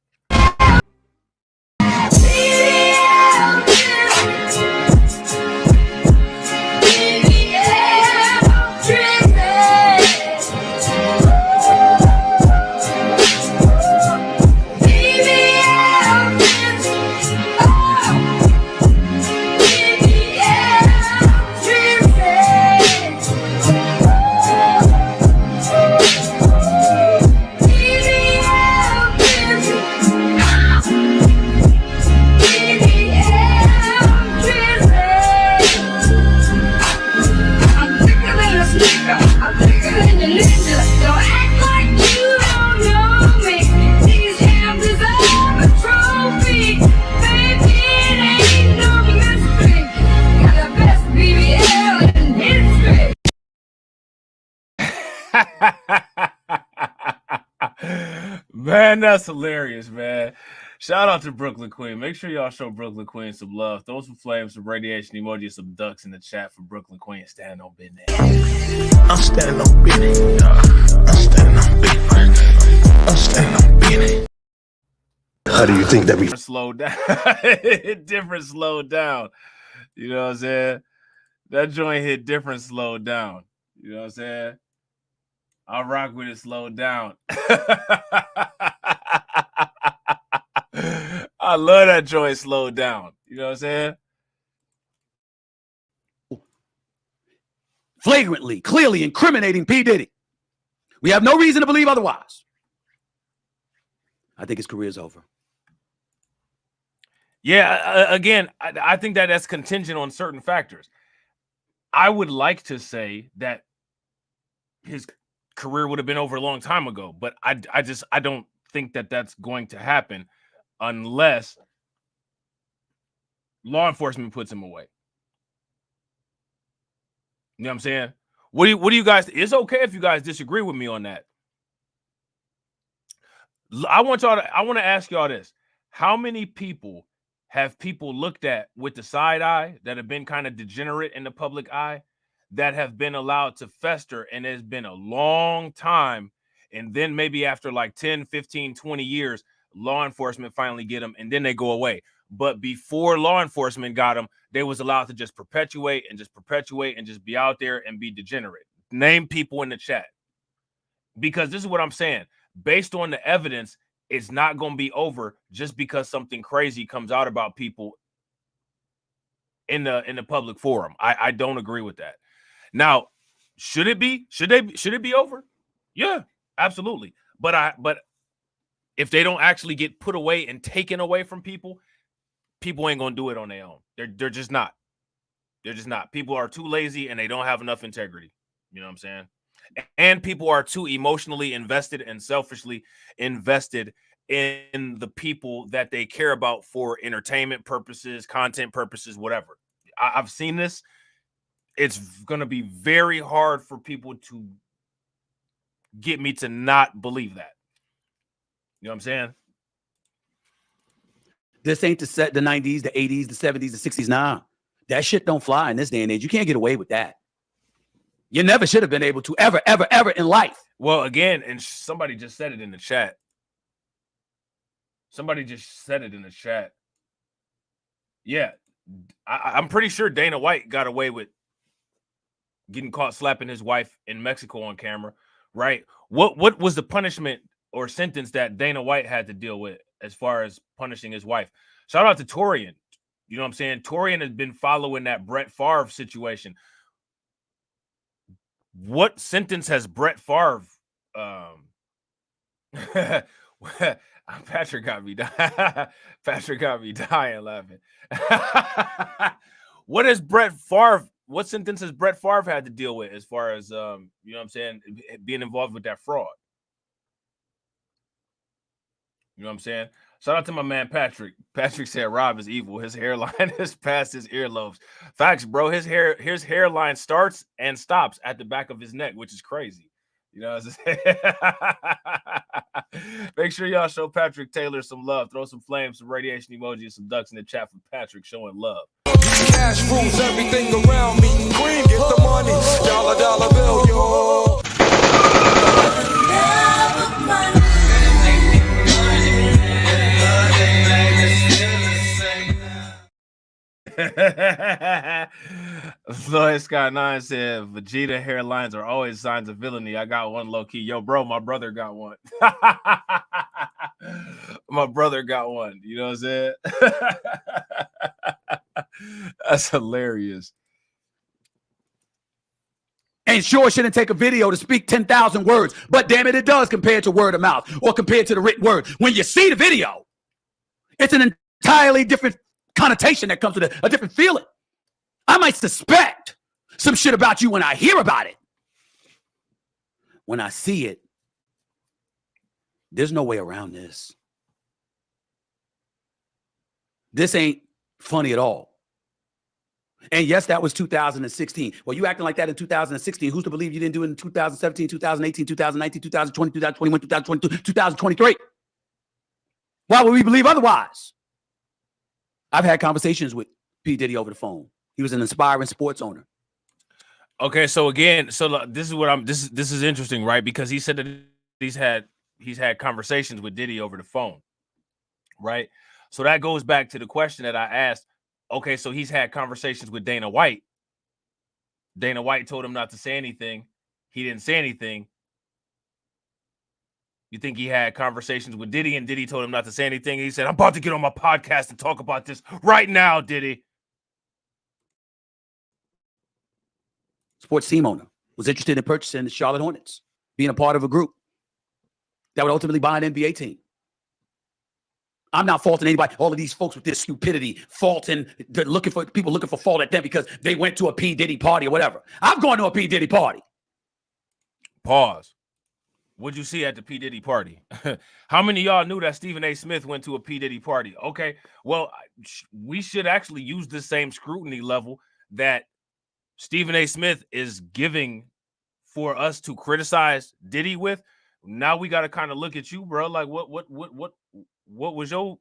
That's hilarious, man. Shout out to Brooklyn Queen. Make sure y'all show Brooklyn Queen some love. Throw some flames, some radiation emojis, some ducks in the chat for Brooklyn Queen. Stand on business. I'm standing on business. I'm standing on business. I'm standing on business. How do you think that we slow down? Different slowed down. You know what I'm saying? That joint hit different slowed down. You know what I'm saying? I'll rock with it slowed down. I love that joint slowed down. You know what I'm saying? Flagrantly, clearly incriminating P. Diddy. We have no reason to believe otherwise. I think his career is over. Yeah, again, I think that that's contingent on certain factors. I would like to say that his career would have been over a long time ago, but I don't think that that's going to happen unless law enforcement puts him away. You know what I'm saying? What do you guys? It's okay if you guys disagree with me on that. I want to ask y'all this: how many people have people looked at with the side eye that have been kind of degenerate in the public eye, that have been allowed to fester, and it's been a long time, and then maybe after like 10, 15, 20 years, law enforcement finally get them, and then they go away. But before law enforcement got them, they was allowed to just perpetuate and just be out there and be degenerate. Name people in the chat. Because this is what I'm saying. Based on the evidence, it's not going to be over just because something crazy comes out about people in the public forum. I don't agree with that. Now, should it be? Should it be over? Yeah, absolutely. But if they don't actually get put away and taken away from people ain't gonna do it on their own. They're just not. They're just not. People are too lazy and they don't have enough integrity. You know what I'm saying? And people are too emotionally invested and selfishly invested in the people that they care about for entertainment purposes, content purposes, whatever. I've seen this. It's going to be very hard for people to get me to not believe that. You know what I'm saying? This ain't the 90s, the 80s, the 70s, the 60s. Nah, that shit don't fly in this day and age. You can't get away with that. You never should have been able to ever in life. Well, again, and somebody just said it in the chat. Somebody just said it in the chat. Yeah, I'm pretty sure Dana White got away with getting caught slapping his wife in Mexico on camera, right? What was the punishment or sentence that Dana White had to deal with as far as punishing his wife? Shout out to Torian. You know what I'm saying? Torian has been following that Brett Favre situation. What sentence has Brett Favre? Patrick got me dying. Patrick got me dying laughing. What has Brett Favre? What sentence has Brett Favre had to deal with as far as you know what I'm saying, being involved with that fraud? You know what I'm saying? Shout out to my man Patrick. Patrick said Robb is evil. His hairline is past his earlobes. Facts, bro. His hairline starts and stops at the back of his neck, which is crazy. You know what I'm saying? Make sure y'all show Patrick Taylor some love. Throw some flames, some radiation emojis, some ducks in the chat for Patrick showing love. Cash rules everything around me. Green, get the money. Dollar bill, yo. Floyd Scott 9 said Vegeta hairlines are always signs of villainy. I got one low key. Yo, bro, my brother got one. My brother got one. You know what I'm saying? That's hilarious. And sure, it shouldn't take a video to speak 10,000 words, but damn it, it does compared to word of mouth or compared to the written word. When you see the video, it's an entirely different connotation that comes with a different feeling. I might suspect some shit about you when I hear about it. When I see it, there's no way around this. This ain't funny at all. And yes, that was 2016. Well, you acting like that in 2016. Who's to believe you didn't do it in 2017, 2018, 2019, 2020, 2021, 2022, 2023? Why would we believe otherwise? I've had conversations with P. Diddy over the phone. He was an inspiring sports owner. Okay, so again, this is what I'm. This is interesting, right? Because he said that he's had conversations with Diddy over the phone, right? So that goes back to the question that I asked. Okay, so he's had conversations with Dana White. Dana White told him not to say anything. He didn't say anything. You think he had conversations with Diddy and Diddy told him not to say anything? He said, I'm about to get on my podcast and talk about this right now, Diddy. Sports team owner was interested in purchasing the Charlotte Hornets, being a part of a group that would ultimately buy an NBA team. I'm not faulting anybody. All of these folks with this stupidity, faulting, looking for fault at them because they went to a P. Diddy party or whatever. I've gone to a P. Diddy party. Pause. What'd you see at the P. Diddy party? How many of y'all knew that Stephen A. Smith went to a P. Diddy party? Okay, well, we should actually use the same scrutiny level that Stephen A. Smith is giving for us to criticize Diddy with. Now we got to kind of look at you, bro. Like, what was your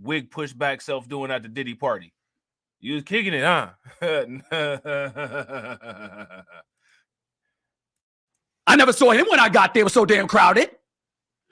wig pushback self doing at the Diddy party? You was kicking it, huh? I never saw him when I got there. It was so damn crowded.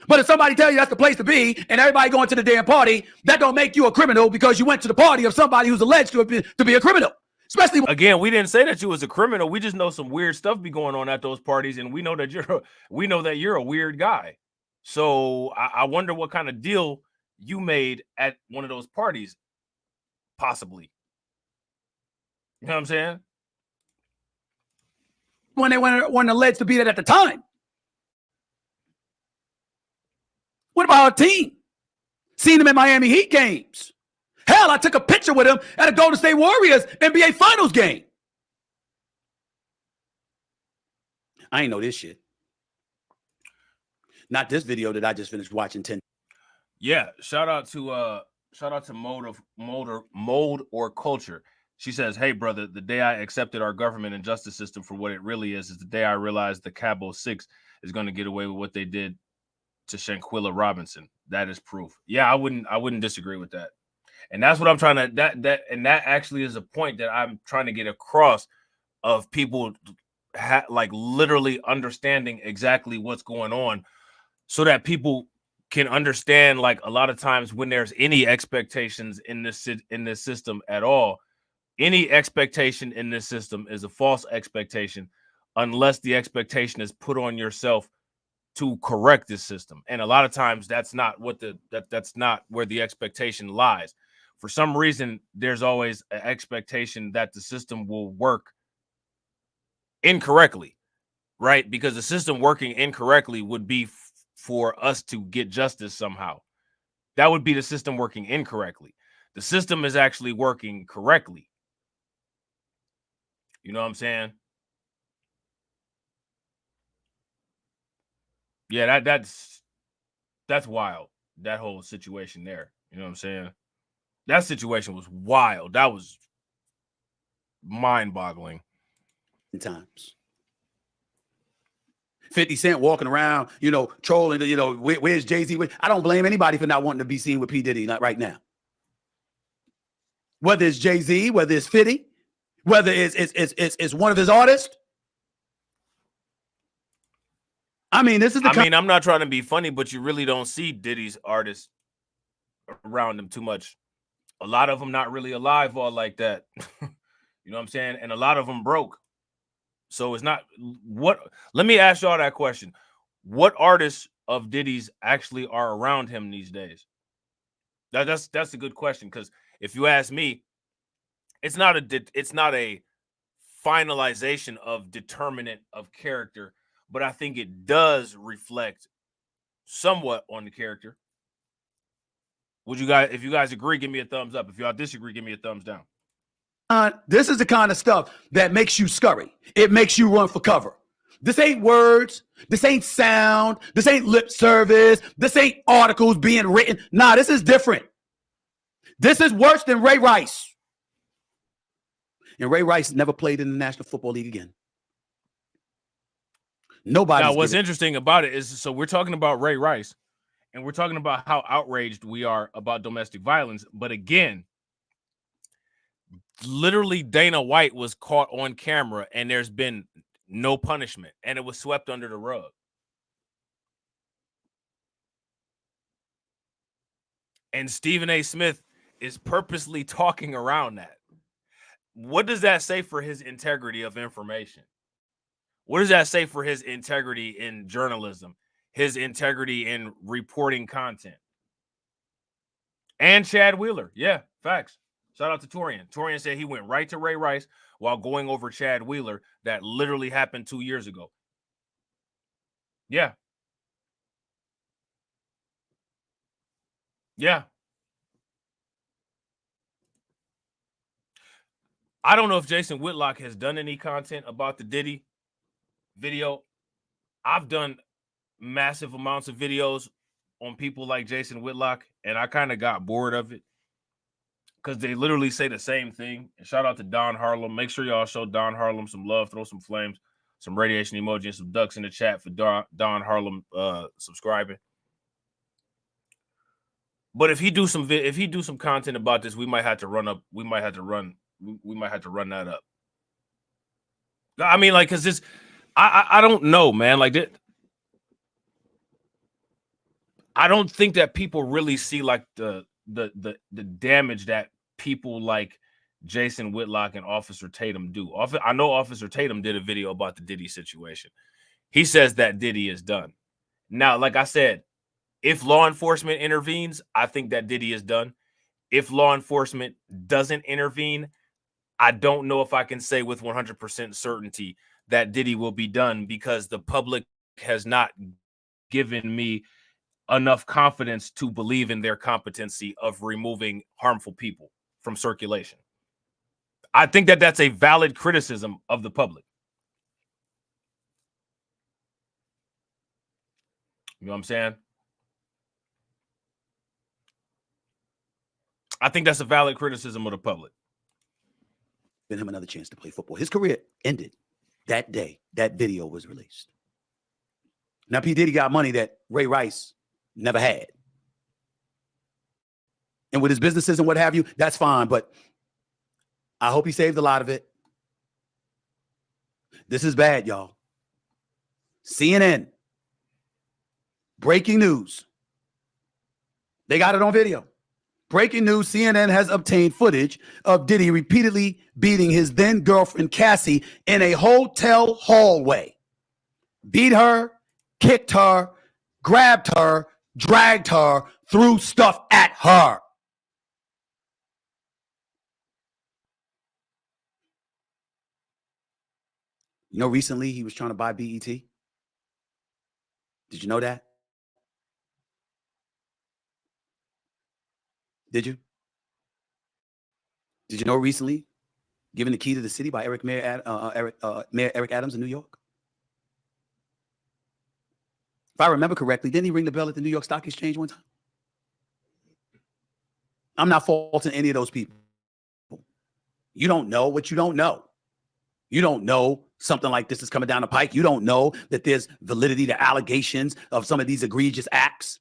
But if somebody tell you that's the place to be and everybody going to the damn party, that don't make you a criminal because you went to the party of somebody who's alleged to be a criminal. Especially again, we didn't say that you was a criminal. We just know some weird stuff be going on at those parties, and we know that you're a weird guy. So I wonder what kind of deal you made at one of those parties, possibly. You know what I'm saying? When they weren't alleged to be that at the time. What about our team? Seen him at Miami Heat games. Hell, I took a picture with him at a Golden State Warriors NBA Finals game. I ain't know this shit. Not this video that I just finished watching 10. Yeah, shout out to Mold or Culture. She says, "Hey brother, the day I accepted our government and justice system for what it really is the day I realized the Cabo 6 is going to get away with what they did to Shanquilla Robinson. That is proof." Yeah, I wouldn't disagree with that. And that's what I'm trying to that actually is a point that I'm trying to get across of people like literally understanding exactly what's going on so that people can understand, like, a lot of times when there's any expectations in this system at all, any expectation in this system is a false expectation unless the expectation is put on yourself to correct this system. And a lot of times that's not that's not where the expectation lies. For some reason, there's always an expectation that the system will work incorrectly, right? Because the system working incorrectly would be for us to get justice somehow. That would be the system working incorrectly. The system is actually working correctly. You know what I'm saying? Yeah, that's wild. That whole situation there. You know what I'm saying? That situation was wild. That was mind-boggling. Times. 50 Cent walking around, trolling, where's Jay-Z? I don't blame anybody for not wanting to be seen with P. Diddy right now. Whether it's Jay-Z, whether it's 50, whether it's one of his artists. I mean, I'm not trying to be funny, but you really don't see Diddy's artists around him too much. A lot of them not really alive all like that. You know what I'm saying? And a lot of them broke. So it's not let me ask y'all that question. What artists of Diddy's actually are around him these days? That's a good question, because if you ask me, it's not a finalization of determinant of character, but I think it does reflect somewhat on the character. Would you guys, if you guys agree, give me a thumbs up. If y'all disagree, give me a thumbs down. This is the kind of stuff that makes you scurry. It makes you run for cover. This ain't words. This ain't sound. This ain't lip service. This ain't articles being written. Nah, this is different. This is worse than Ray Rice. And Ray Rice never played in the National Football League again. Nobody. Now, what's interesting about it is, so we're talking about Ray Rice, and we're talking about how outraged we are about domestic violence. But again, literally Dana White was caught on camera and there's been no punishment and it was swept under the rug. And Stephen A. Smith is purposely talking around that. What does that say for his integrity of information? What does that say for his integrity in journalism, his integrity in reporting content? And Chad Wheeler. Yeah, facts. Shout out to Torian. Torian said he went right to Ray Rice while going over Chad Wheeler. That literally happened 2 years ago. Yeah. Yeah. I don't know if Jason Whitlock has done any content about the Diddy video. I've done massive amounts of videos on people like Jason Whitlock, and I kind of got bored of it because they literally say the same thing. And shout out to Don Harlem. Make sure y'all show Don Harlem some love, throw some flames, some radiation emoji, and some ducks in the chat for Don Harlem subscribing. But if he do some content about this, we might have to run that up. I mean, like, cause this, I don't know, man. Like that, I don't think that people really see like the damage that people like Jason Whitlock and Officer Tatum do. I know Officer Tatum did a video about the Diddy situation. He says that Diddy is done. Now, like I said, if law enforcement intervenes, I think that Diddy is done. If law enforcement doesn't intervene, I don't know if I can say with 100% certainty that Diddy will be done because the public has not given me enough confidence to believe in their competency of removing harmful people from circulation. I think that that's a valid criticism of the public. You know what I'm saying? I think that's a valid criticism of the public. Give him another chance to play football. His career ended that day that video was released. Now, P. Diddy got money that Ray Rice never had. And with his businesses and what have you, that's fine. But I hope he saved a lot of it. This is bad, y'all. CNN. Breaking news. They got it on video. Breaking news, CNN has obtained footage of Diddy repeatedly beating his then girlfriend Cassie in a hotel hallway. Beat her, kicked her, grabbed her, dragged her, threw stuff at her. You know, recently he was trying to buy BET. Did you know that? Did you? Did you know recently, given the key to the city by Mayor Eric Adams in New York? If I remember correctly, didn't he ring the bell at the New York Stock Exchange one time? I'm not faulting any of those people. You don't know what you don't know. You don't know something like this is coming down the pike. You don't know that there's validity to allegations of some of these egregious acts.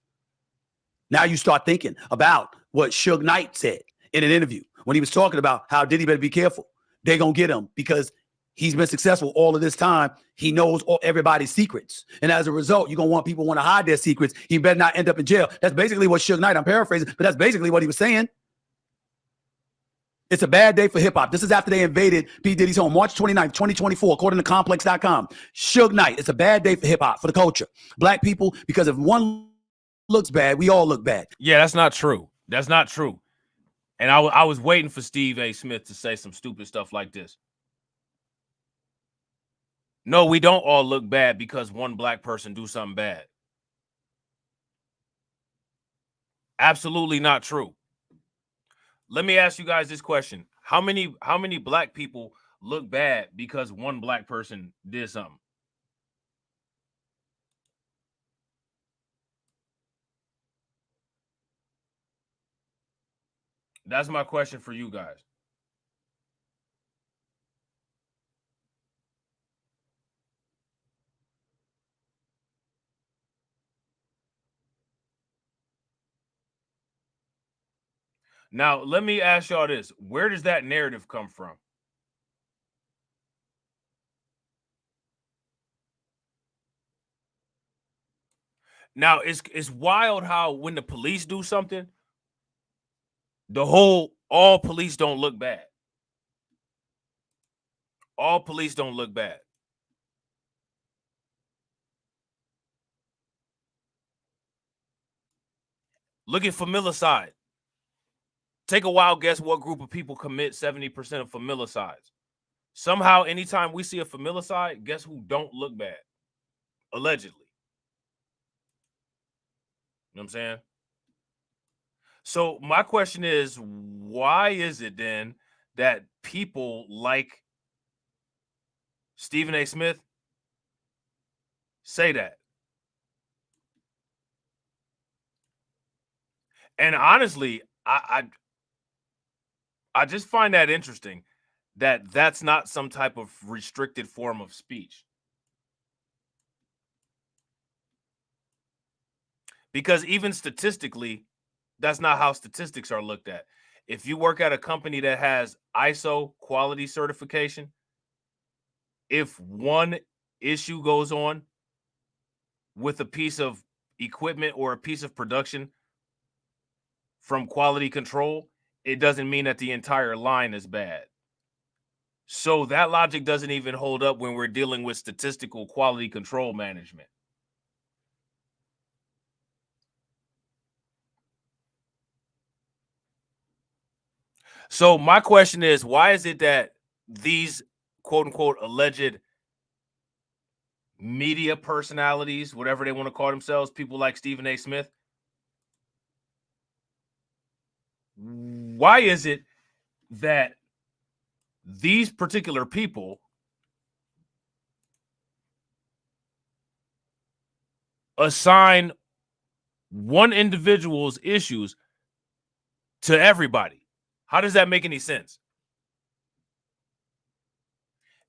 Now you start thinking about what Suge Knight said in an interview when he was talking about how Diddy better be careful. They're going to get him because he's been successful all of this time. He knows everybody's secrets. And as a result, you're going to want people want to hide their secrets. He better not end up in jail. That's basically what Suge Knight, I'm paraphrasing, but that's basically what he was saying. It's a bad day for hip hop. This is after they invaded P. Diddy's home, March 29th, 2024, according to complex.com. Suge Knight, it's a bad day for hip hop, for the culture. Black people, because if one looks bad, we all look bad. Yeah, that's not true. That's not true. And I was waiting for Steve A. Smith to say some stupid stuff like this. No, we don't all look bad because one black person do something bad. Absolutely not true. Let me ask you guys this question. How many black people look bad because one black person did something? That's my question for you guys. Now, let me ask y'all this. Where does that narrative come from? Now, it's wild how when the police do something, all police don't look bad. All police don't look bad. Look at familicide. Take a wild guess what group of people commit 70% of familicides. Somehow, anytime we see a familicide, guess who don't look bad? Allegedly. You know what I'm saying? So my question is, why is it then that people like Stephen A. Smith say that? And honestly, I just find that interesting that that's not some type of restricted form of speech. Because even statistically, that's not how statistics are looked at. If you work at a company that has ISO quality certification, if one issue goes on with a piece of equipment or a piece of production from quality control, it doesn't mean that the entire line is bad. So that logic doesn't even hold up when we're dealing with statistical quality control management. So my question is, why is it that these quote unquote alleged media personalities, whatever they want to call themselves, people like Stephen A. Smith, why is it that these particular people assign one individual's issues to everybody? How does that make any sense?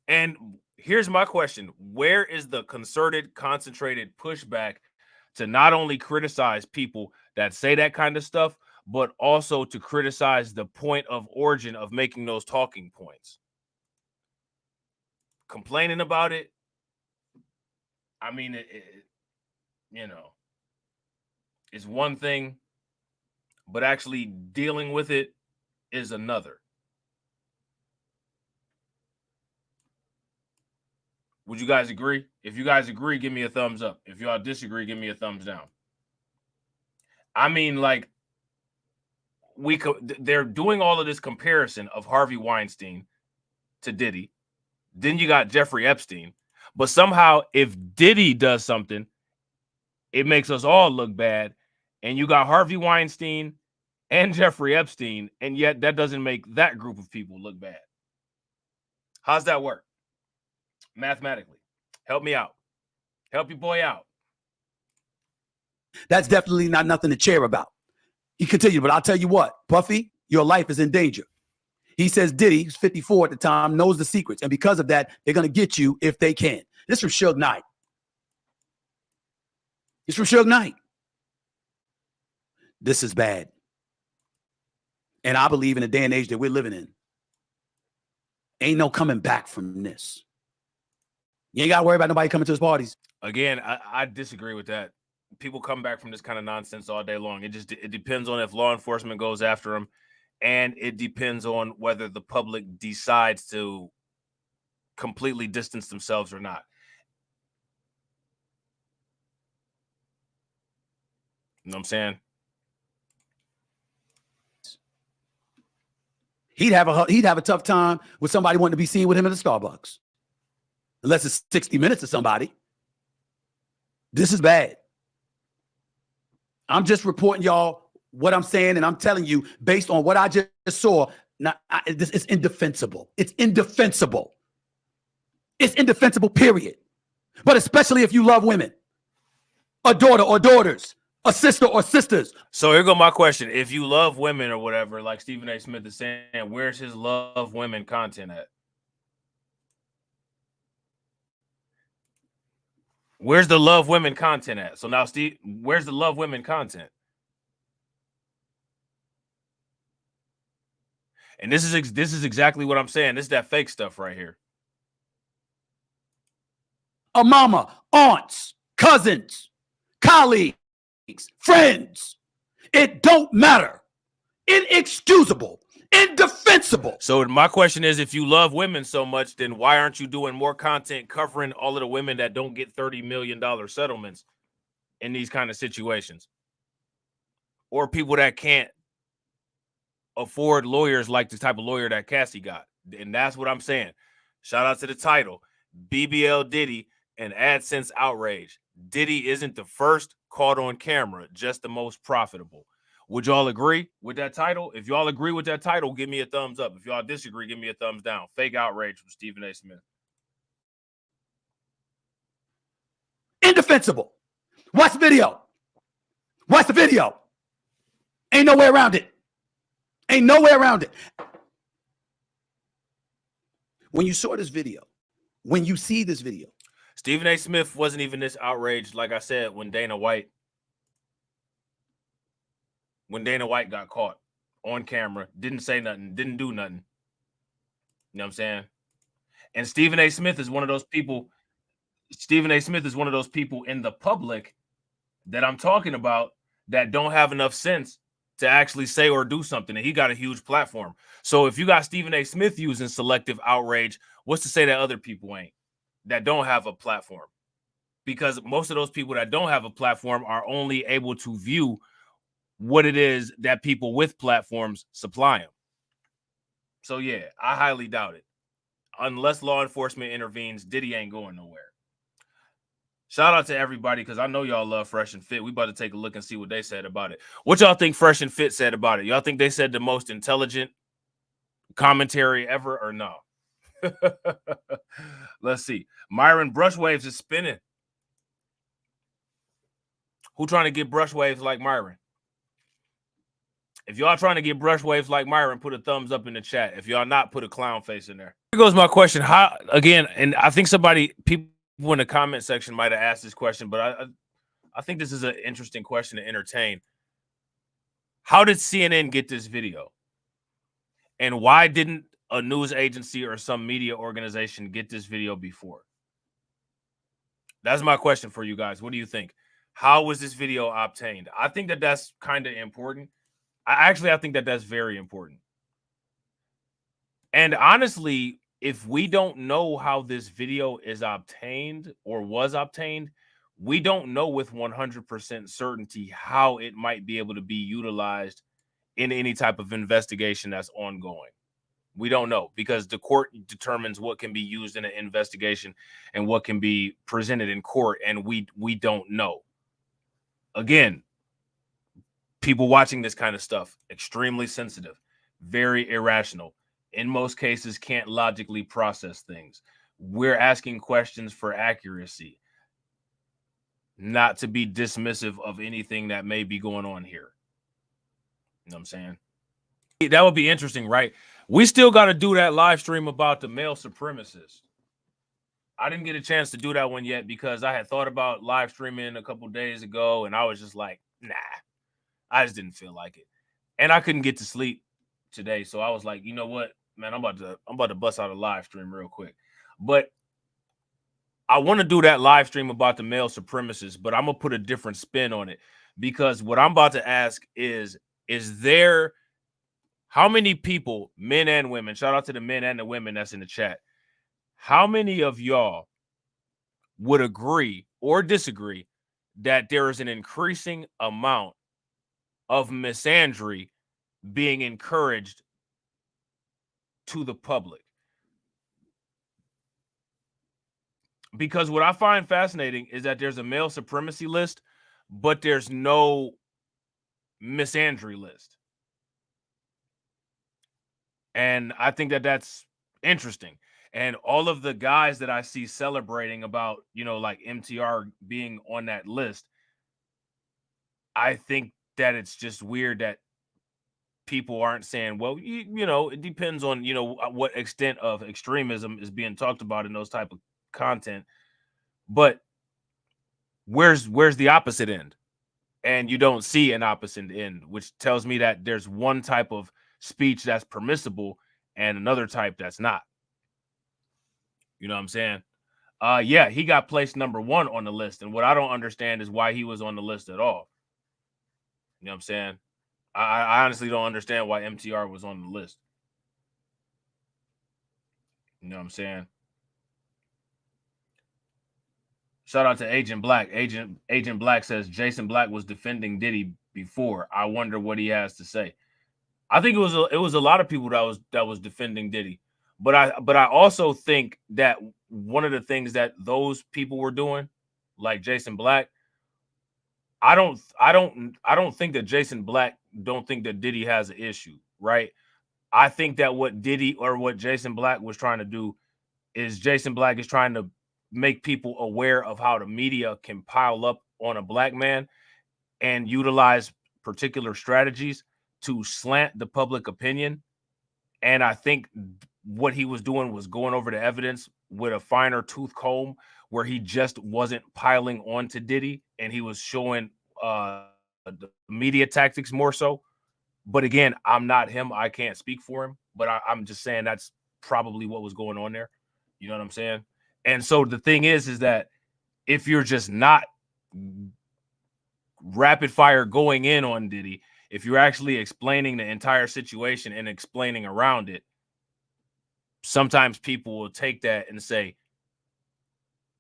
And here's my question. Where is the concerted, concentrated pushback to not only criticize people that say that kind of stuff, but also to criticize the point of origin of making those talking points? Complaining about it, I mean, you know, is one thing, but actually dealing with it is another. Would you guys agree? If you guys agree, give me a thumbs up. If y'all disagree, give me a thumbs down. I mean, like, they're doing all of this comparison of Harvey Weinstein to Diddy. Then you got Jeffrey Epstein. But somehow, if Diddy does something, it makes us all look bad. And you got Harvey Weinstein and Jeffrey Epstein, and yet that doesn't make that group of people look bad. How's that work? Mathematically. Help me out. Help your boy out. That's definitely not nothing to cheer about. He continued, but I'll tell you what, Puffy, your life is in danger. He says Diddy, who's 54 at the time, knows the secrets, and because of that, they're going to get you if they can. This from Suge Knight. It's from Suge Knight. This is bad. And I believe in the day and age that we're living in, ain't no coming back from this. You ain't got to worry about nobody coming to his parties. Again, I disagree with that. People come back from this kind of nonsense all day long. It depends on if law enforcement goes after them, and it depends on whether the public decides to completely distance themselves or not. You know what I'm saying? He'd have a tough time with somebody wanting to be seen with him at a Starbucks. Unless it's 60 Minutes to somebody. This is bad. I'm just reporting y'all what I'm saying, and I'm telling you based on what I just saw. This is indefensible. It's indefensible. It's indefensible, period. But especially if you love women, a daughter or daughters, a sister or sisters. So here go my question. If you love women or whatever, like Stephen A. Smith is saying, where's his love women content at? Where's the love women content at? So now, Steve, where's the love women content? And this is exactly what I'm saying. This is that fake stuff right here. A mama, aunts, cousins, colleagues, friends. It don't matter. Inexcusable, indefensible. So my question is, if you love women so much, then why aren't you doing more content covering all of the women that don't get $30 million settlements in these kind of situations? Or people that can't afford lawyers like the type of lawyer that Cassie got. And that's what I'm saying. Shout out to the title, B.B.L. Diddy and AdSense outrage. Diddy isn't the first caught on camera, just the most profitable. Would y'all agree with that title? If y'all agree with that title, give me a thumbs up. If y'all disagree, give me a thumbs down. Fake outrage from Stephen A. Smith. Indefensible. Watch the video. Watch the video. Ain't no way around it. Ain't no way around it. When you saw this video, when you see this video, Stephen A. Smith wasn't even this outraged, like I said, when Dana White got caught on camera, didn't say nothing, didn't do nothing. You know what I'm saying? And Stephen A. Smith is one of those people. Stephen A. Smith is one of those people in the public that I'm talking about that don't have enough sense to actually say or do something. And he got a huge platform. So if you got Stephen A. Smith using selective outrage, what's to say that other people ain't, that don't have a platform? Because most of those people that don't have a platform are only able to view what it is that people with platforms supply them. So yeah, I highly doubt it. Unless law enforcement intervenes, Diddy ain't going nowhere. Shout out to everybody, because I know y'all love Fresh and Fit. We about to take a look and see what they said about it. What y'all think Fresh and Fit said about it? Y'all think they said the most intelligent commentary ever or no? Let's see. Myron Brushwaves is spinning. Who trying to get brushwaves like Myron? If y'all trying to get brushwaves like Myron, put a thumbs up in the chat. If y'all not, put a clown face in there. Here goes my question. How, again, and I think people in the comment section might have asked this question, but I think this is an interesting question to entertain. How did CNN get this video? And why didn't a news agency or some media organization get this video before? That's my question for you guys. What do you think? How was this video obtained? I think that that's kind of important. I think that that's very important. And honestly, if we don't know how this video is obtained or was obtained, we don't know with 100% certainty how it might be able to be utilized in any type of investigation that's ongoing. We don't know, because the court determines what can be used in an investigation and what can be presented in court, and we don't know. Again, people watching this kind of stuff, extremely sensitive, very irrational. In most cases, can't logically process things. We're asking questions for accuracy, not to be dismissive of anything that may be going on here. You know what I'm saying? That would be interesting, right? We still got to do that live stream about the male supremacists. I didn't get a chance to do that one yet because I had thought about live streaming a couple days ago, and I was just like, nah, I just didn't feel like it. And I couldn't get to sleep today. So I was like, you know what, man, I'm about to bust out a live stream real quick. But I want to do that live stream about the male supremacists, but I'm going to put a different spin on it, because what I'm about to ask is there, how many people, men and women, shout out to the men and the women that's in the chat, how many of y'all would agree or disagree that there is an increasing amount of misandry being encouraged to the public? Because what I find fascinating is that there's a male supremacy list, but there's no misandry list. And I think that that's interesting. And all of the guys that I see celebrating about, you know, like MTR being on that list, I think that it's just weird that people aren't saying, well, you know, it depends on, you know, what extent of extremism is being talked about in those type of content. But where's the opposite end? And you don't see an opposite end, which tells me that there's one type of speech that's permissible and another type that's not. You know what I'm saying? Yeah, he got placed number 1 on the list. And what I don't understand is why he was on the list at all. You know what I'm saying? I honestly don't understand why MTR was on the list. You know what I'm saying? Shout out to Agent Black. Agent Black says Jason Black was defending Diddy before. I wonder what he has to say. I think it was a lot of people that was defending Diddy. But I also think that one of the things that those people were doing, like Jason Black, I don't think that Jason Black don't think that Diddy has an issue, right? I think that what Diddy or what Jason Black was trying to do is Jason Black is trying to make people aware of how the media can pile up on a black man and utilize particular strategies to slant the public opinion. And I think what he was doing was going over the evidence with a finer tooth comb, where he just wasn't piling on to Diddy and he was showing the media tactics more so. But again, I'm not him. I can't speak for him, but I'm just saying that's probably what was going on there. You know what I'm saying? And so the thing is that if you're just not rapid fire going in on Diddy, if you're actually explaining the entire situation and explaining around it, sometimes people will take that and say,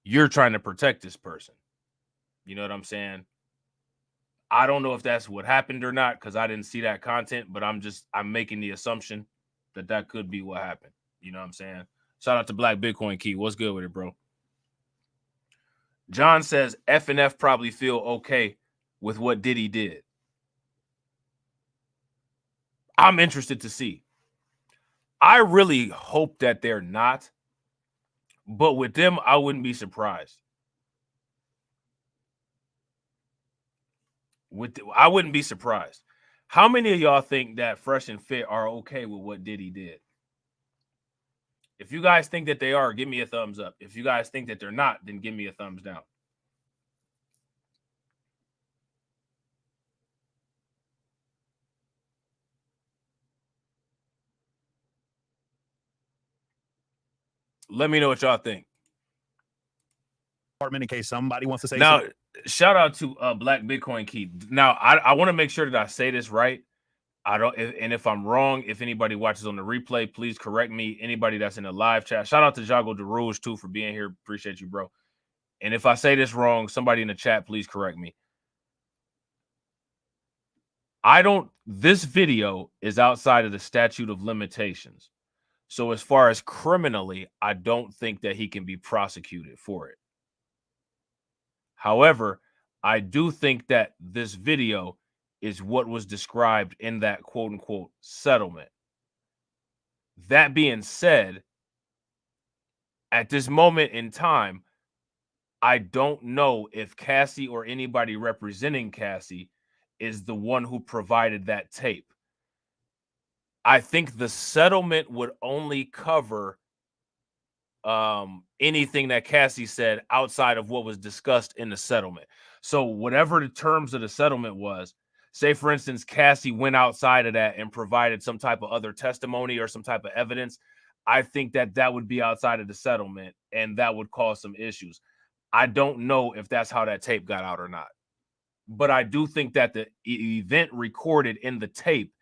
you're trying to protect this person. You know what I'm saying? I don't know if that's what happened or not, because I didn't see that content, but I'm making the assumption that could be what happened. You know what I'm saying? Shout out to Black Bitcoin Key. What's good with it, bro? John says F&F probably feel okay with what Diddy did. I'm interested to see. I really hope that they're not, but with them, I wouldn't be surprised. I wouldn't be surprised. How many of y'all think that Fresh and Fit are okay with what Diddy did? If you guys think that they are, give me a thumbs up. If you guys think that they're not, then give me a thumbs down. Let me know what y'all think. In case somebody wants to say now, something. Shout out to Black Bitcoin Key. Now, I want to make sure that I say this right. And if I'm wrong, if anybody watches on the replay, please correct me. Anybody that's in the live chat, shout out to Jago DeRouge too for being here. Appreciate you, bro. And if I say this wrong, somebody in the chat, please correct me. This video is outside of the statute of limitations. So as far as criminally, I don't think that he can be prosecuted for it. However, I do think that this video is what was described in that quote-unquote settlement. That being said, at this moment in time, I don't know if Cassie or anybody representing Cassie is the one who provided that tape. I think the settlement would only cover anything that Cassie said outside of what was discussed in the settlement. So whatever the terms of the settlement was, say for instance, Cassie went outside of that and provided some type of other testimony or some type of evidence, I think that would be outside of the settlement and that would cause some issues. I don't know if that's how that tape got out or not, but I do think that the event recorded in the tape,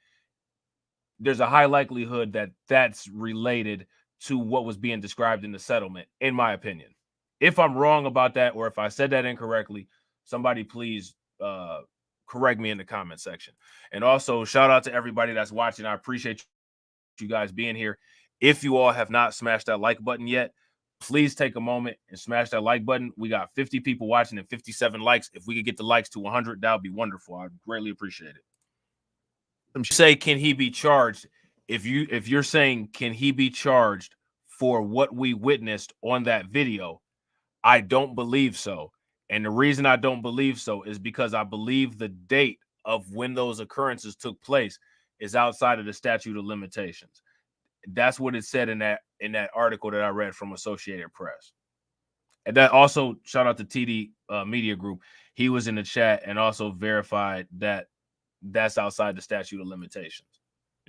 there's a high likelihood that that's related to what was being described in the settlement, in my opinion. If I'm wrong about that, or if I said that incorrectly, somebody please correct me in the comment section. And also shout out to everybody that's watching. I appreciate you guys being here. If you all have not smashed that like button yet, please take a moment and smash that like button. We got 50 people watching and 57 likes. If we could get the likes to 100, that would be wonderful. I'd greatly appreciate it. Say, can he be charged? If you're saying, can he be charged for what we witnessed on that video? I don't believe so. And the reason I don't believe so is because I believe the date of when those occurrences took place is outside of the statute of limitations. That's what it said in that article that I read from Associated Press. And that also, shout out to TD Media Group. He was in the chat and also verified that that's outside the statute of limitations.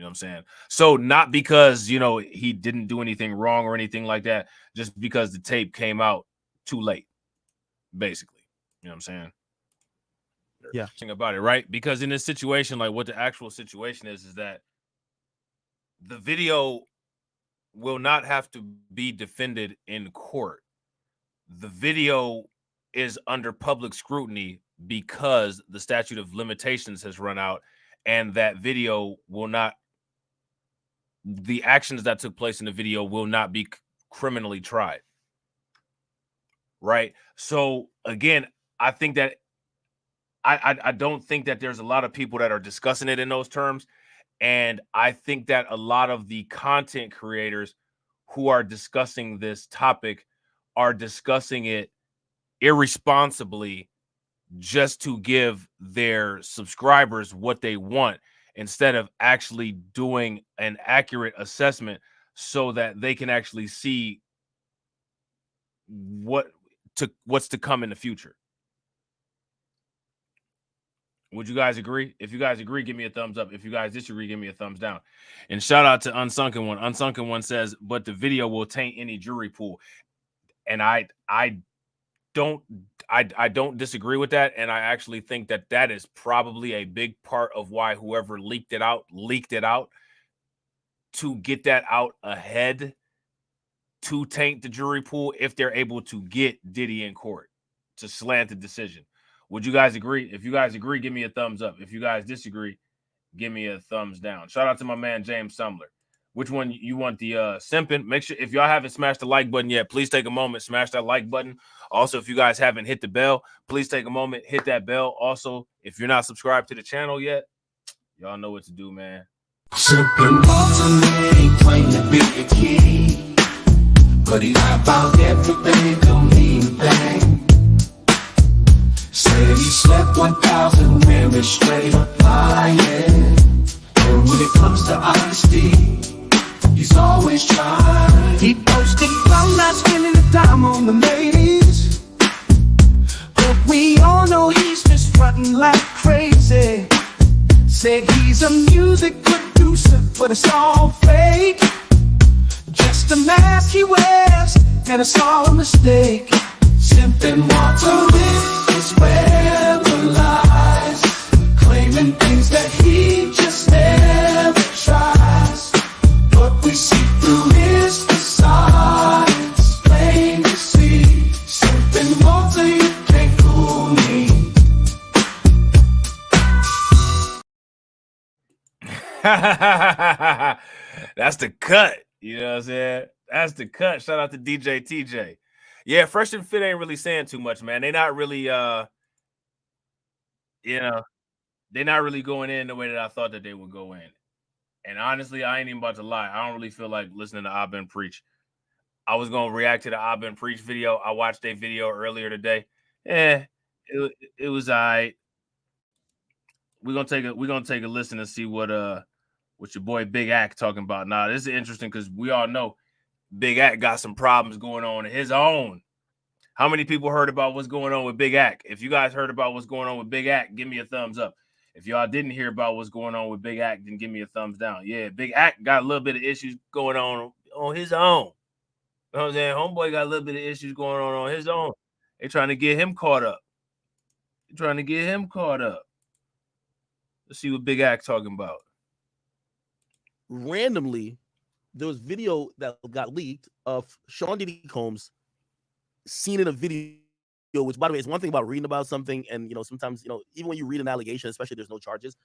You know what I'm saying? So not because, you know, he didn't do anything wrong or anything like that, just because the tape came out too late, basically. You know what I'm saying? Yeah. Thing about it, right? Because in this situation, like what the actual situation is that the video will not have to be defended in court. The video is under public scrutiny because the statute of limitations has run out, and that video will not, the actions that took place in the video will not be criminally tried. Right? So again, I think that I don't think that there's a lot of people that are discussing it in those terms. And I think that a lot of the content creators who are discussing this topic are discussing it irresponsibly just to give their subscribers what they want instead of actually doing an accurate assessment so that they can actually see what's to come in the future. Would you guys agree? If you guys agree, give me a thumbs up. If you guys disagree, give me a thumbs down. And shout out to Unsunken One. Unsunken One says, but the video will taint any jury pool. And I don't disagree with that. And I actually think that that is probably a big part of why whoever leaked it out to get that out ahead to taint the jury pool if they're able to get Diddy in court to slant the decision. Would you guys agree? If you guys agree, give me a thumbs up. If you guys disagree, give me a thumbs down. Shout out to my man, James Sumler. Which one you want, the simping? Make sure, if y'all haven't smashed the like button yet, please take a moment, smash that like button. Also, if you guys haven't hit the bell, please take a moment, hit that bell. Also, if you're not subscribed to the channel yet, y'all know what to do, man. Sipping water, ain't claim to be a king, but he lied about everything, don't need a thing. Said he slept 1,000 women straight up lying. And when it comes to honesty, he's always trying. He boasted about not spending a dime on the ladies, but we all know he's just fronting like crazy. Said he's a music producer, but it's all fake. Just a mask he wears, and it's all a mistake. Simping water is where the lies, claiming things that he just never tries. But we see through his facades, plain to see. Simping water, you can't fool me. That's the cut. You know what I'm saying? That's the cut. Shout out to DJ TJ. Yeah, Fresh and Fit ain't really saying too much, man. They not really they're not really going in the way that I thought that they would go in. And honestly, I ain't even about to lie. I don't really feel like listening to Abin preach. I was gonna react to the Abin preach video. I watched a video earlier today. It was all right. We're gonna take a listen and see what your boy Big Act talking about. Now, this is interesting because we all know Big Act got some problems going on in his own. How many people heard about what's going on with Big Act? If you guys heard about what's going on with Big Act, give me a thumbs up. If y'all didn't hear about what's going on with Big Act, then give me a thumbs down. Yeah, Big Act got a little bit of issues going on his own. You know what I'm saying? Homeboy got a little bit of issues going on his own. They trying to get him caught up. Let's see what Big Act talking about. Randomly, there was video that got leaked of Sean Diddy Combs seen in a video, which, by the way, is one thing about reading about something. And, sometimes, even when you read an allegation, especially if there's no charges,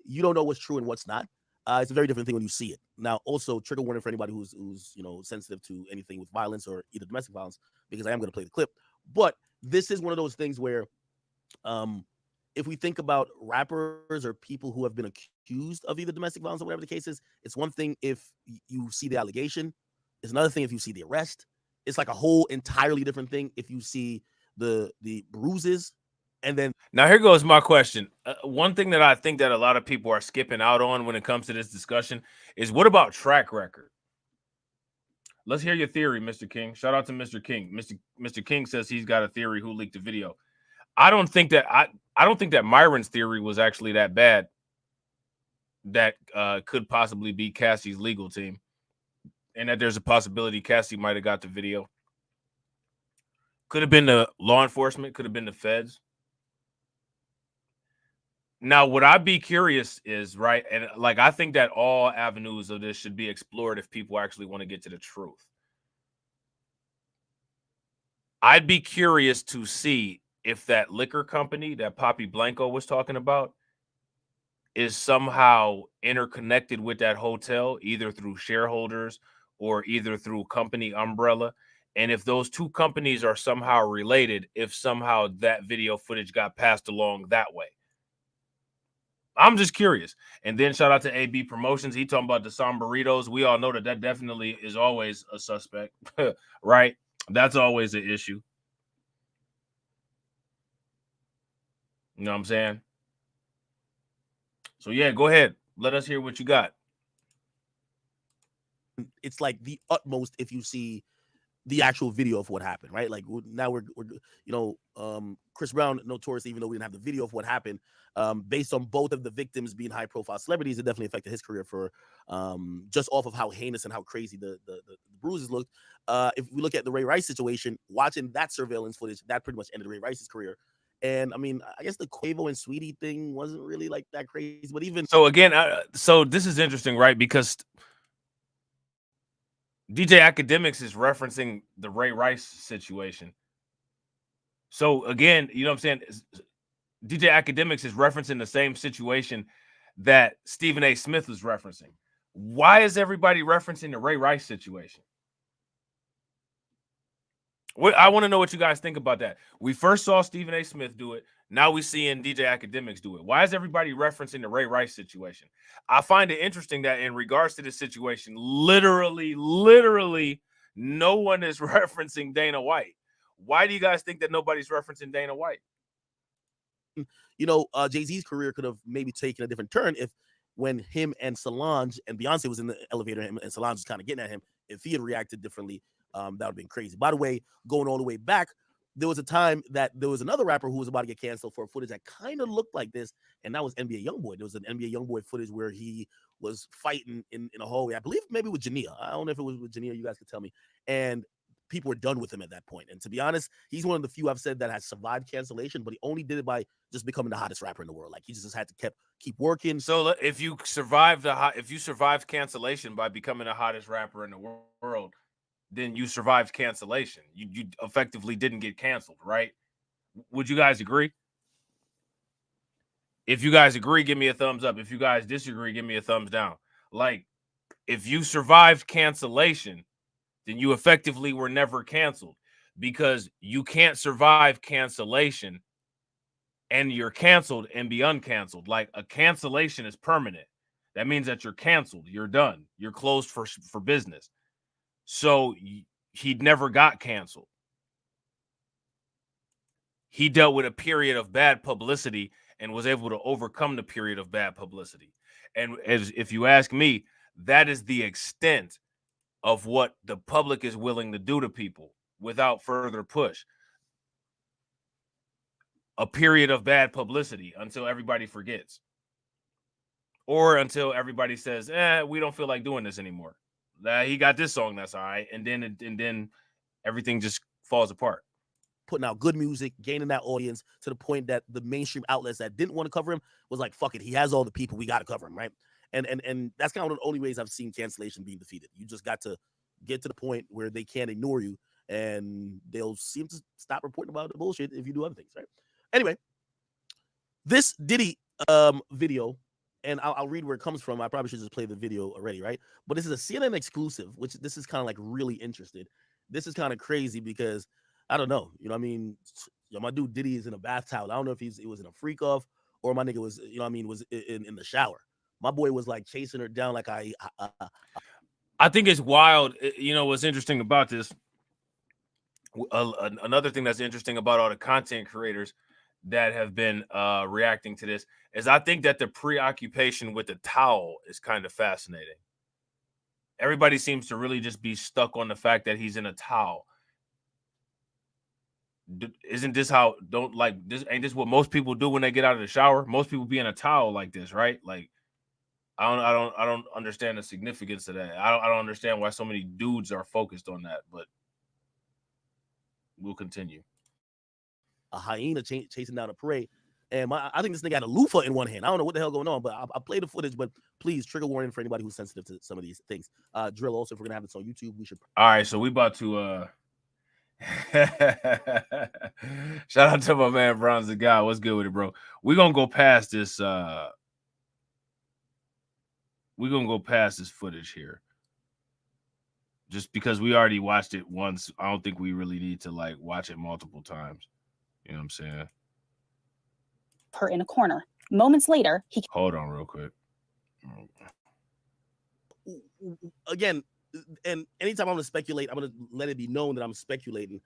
you don't know what's true and what's not. It's a very different thing when you see it. Now, also, trigger warning for anybody who's sensitive to anything with violence or either domestic violence, because I am going to play the clip. But this is one of those things where if we think about rappers or people who have been accused of either domestic violence or whatever the case is, it's one thing if you see the allegation. It's another thing if you see the arrest. It's like a whole entirely different thing if you see the bruises. And then now here goes my question. One thing that I think that a lot of people are skipping out on when it comes to this discussion is, what about track record? Let's hear your theory, Mr. King. Shout out to Mr. King. Mr. King says he's got a theory who leaked the video. I don't think that Myron's theory was actually that bad. that could possibly be Cassie's legal team, and that there's a possibility Cassie might have got the video. Could have been the law enforcement, could have been the feds. Now, what I'd be curious is, right, and like I think that all avenues of this should be explored if people actually want to get to the truth. I'd be curious to see if that liquor company that Poppy Blanco was talking about is somehow interconnected with that hotel, either through shareholders or either through company umbrella. And if those two companies are somehow related, if somehow that video footage got passed along that way. I'm just curious. And then shout out to AB Promotions. He talking about the Somberitos. We all know that that definitely is always a suspect, right? That's always an issue. You know what I'm saying? So, yeah, go ahead. Let us hear what you got. It's like the utmost if you see the actual video of what happened, right? Like now we're Chris Brown, notorious, even though we didn't have the video of what happened, based on both of the victims being high profile celebrities, it definitely affected his career for just off of how heinous and how crazy the bruises looked. If we look at the Ray Rice situation, watching that surveillance footage, that pretty much ended Ray Rice's career. And I mean, I guess the Quavo and Sweetie thing wasn't really like that crazy, but even so again, so this is interesting, right? Because DJ Academics is referencing the Ray Rice situation. So again, you know what I'm saying? DJ Academics is referencing the same situation that Stephen A. Smith was referencing. Why is everybody referencing the Ray Rice situation? I want to know what you guys think about that. We first saw Stephen A. Smith do it. Now we seeing DJ Academics do it. Why is everybody referencing the Ray Rice situation? I find it interesting that in regards to this situation, literally, no one is referencing Dana White. Why do you guys think that nobody's referencing Dana White? You know, Jay-Z's career could have maybe taken a different turn if when him and Solange and Beyonce was in the elevator and Solange was kind of getting at him, if he had reacted differently, that would have been crazy. By the way, going all the way back, there was a time that there was another rapper who was about to get canceled for footage that kind of looked like this, and that was NBA Youngboy. There was an NBA Youngboy footage where he was fighting in a hallway, I believe maybe with Jania. I don't know if it was with Jania, you guys could tell me. And people were done with him at that point. And to be honest, he's one of the few I've said that has survived cancellation, but he only did it by just becoming the hottest rapper in the world. Like he just had to keep working. So if you survived cancellation by becoming the hottest rapper in the world, then you survived cancellation. You effectively didn't get canceled, right? Would you guys agree? If you guys agree, give me a thumbs up. If you guys disagree, give me a thumbs down. Like, if you survived cancellation, then you effectively were never canceled, because you can't survive cancellation and you're canceled and be uncanceled. Like, a cancellation is permanent. That means that you're canceled. You're done. You're closed for business. So he never got canceled. He dealt with a period of bad publicity and was able to overcome the period of bad publicity. And if you ask me, that is the extent of what the public is willing to do to people without further push. A period of bad publicity until everybody forgets. Or until everybody says, we don't feel like doing this anymore. He got this song, that's all right. And then everything just falls apart. Putting out good music, gaining that audience to the point that the mainstream outlets that didn't want to cover him was like, fuck it, he has all the people, we got to cover him, right? And that's kind of one of the only ways I've seen cancellation being defeated. You just got to get to the point where they can't ignore you, and they'll seem to stop reporting about the bullshit if you do other things, right? Anyway, this Diddy video, and I'll read where it comes from. I probably should just play the video already, right? But this is a CNN exclusive, which this is kind of like really interested. This is kind of crazy because I don't know. You know what I mean? My dude Diddy is in a bath towel. I don't know if it was in a freak off or my nigga was, you know what I mean, was in the shower. My boy was like chasing her down like I think it's wild. You know, what's interesting about this, another thing that's interesting about all the content creators that have been reacting to this is I think that the preoccupation with the towel is kind of fascinating. Everybody seems to really just be stuck on the fact that he's in a towel. Isn't this how ain't this what most people do when they get out of the shower? Most people be in a towel like this, right? Like, I don't understand the significance of that. I don't understand why so many dudes are focused on that, but we'll continue. A hyena chasing down a prey. And I think this nigga had a loofah in one hand. I don't know what the hell going on, but I played the footage. But please, trigger warning for anybody who's sensitive to some of these things. Drill, also, if we're gonna have this on YouTube, we should. All right, so we about to shout out to my man Bronze the Guy. What's good with it, bro? We're gonna go past this. We're gonna go past this footage here. Just because we already watched it once, I don't think we really need to like watch it multiple times. You know what I'm saying? Her in a corner. Moments later, he hold on real quick. Again, and anytime I'm gonna speculate, I'm gonna let it be known that I'm speculating.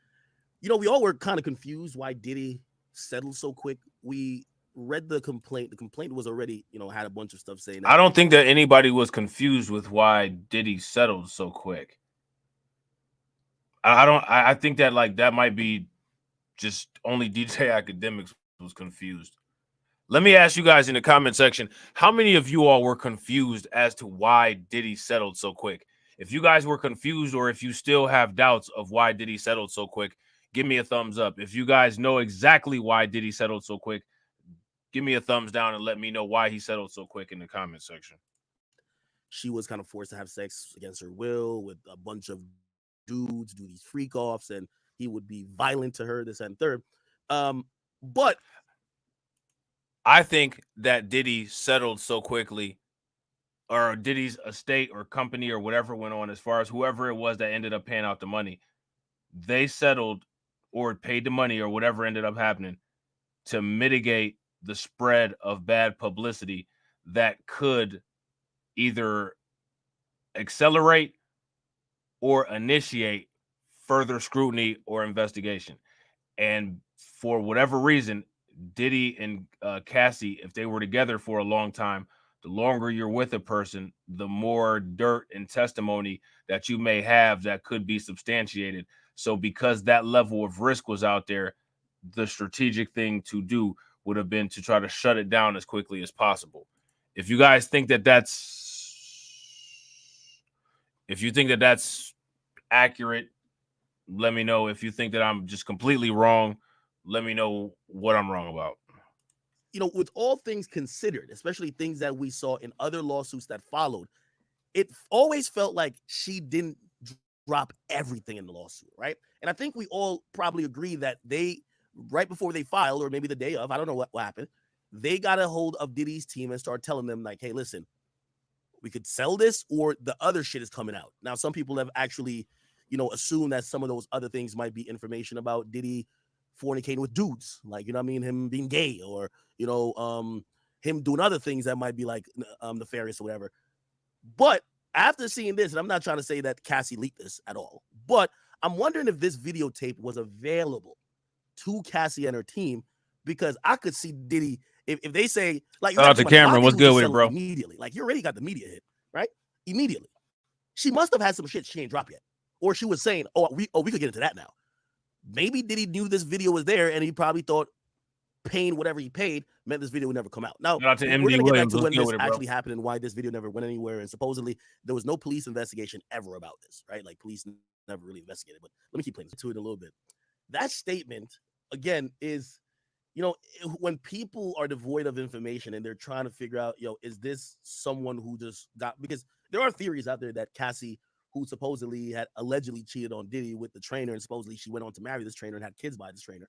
You know, we all were kind of confused why Diddy settled so quick. We read the complaint. The complaint was already, you know, had a bunch of stuff saying that. I don't think that anybody was confused with why Diddy settled so quick. I think that like that might be just only DJ Academics was confused. Let me ask you guys in the comment section, how many of you all were confused as to why Diddy settled so quick? If you guys were confused or if you still have doubts of why Diddy settled so quick, give me a thumbs up. If you guys know exactly why Diddy settled so quick, give me a thumbs down and let me know why he settled so quick in the comment section. She was kind of forced to have sex against her will with a bunch of dudes, do these freak offs, and he would be violent to her, this and third. But I think that Diddy settled so quickly, or Diddy's estate or company or whatever went on, as far as whoever it was that ended up paying out the money, they settled or paid the money or whatever ended up happening to mitigate the spread of bad publicity that could either accelerate or initiate further scrutiny or investigation. And for whatever reason, Diddy and Cassie, if they were together for a long time, the longer you're with a person, the more dirt and testimony that you may have that could be substantiated. So because that level of risk was out there, the strategic thing to do would have been to try to shut it down as quickly as possible. If you guys think that that's accurate, let me know. If you think that I'm just completely wrong, let me know what I'm wrong about. You know, with all things considered, especially things that we saw in other lawsuits that followed, it always felt like she didn't drop everything in the lawsuit, right? And I think we all probably agree that they, right before they filed, or maybe the day of, I don't know what happened, they got a hold of Diddy's team and started telling them like, hey, listen, we could sell this or the other shit is coming out. Now, some people have actually, you know, assumed that some of those other things might be information about Diddy fornicating with dudes, like, you know what I mean, him being gay, or, you know, him doing other things that might be like nefarious or whatever. But after seeing this, and I'm not trying to say that Cassie leaked this at all, but I'm wondering if this videotape was available to Cassie and her team, because I could see Diddy, if they say, like, shout out to Cameron, what's good with it, bro? Immediately, like, you already got the media hit, right? Immediately. She must have had some shit she ain't dropped yet. Or she was saying, we could get into that now. Maybe Diddy knew this video was there, and he probably thought paying whatever he paid meant this video would never come out. Now, we're going to get back to when this actually happened and why this video never went anywhere. And supposedly there was no police investigation ever about this, right? Like, police never really investigated. But let me keep playing to it a little bit. That statement, again, is, you know, when people are devoid of information and they're trying to figure out, is this someone who just got, because there are theories out there that Cassie, who supposedly had allegedly cheated on Diddy with the trainer, and supposedly she went on to marry this trainer and had kids by this trainer.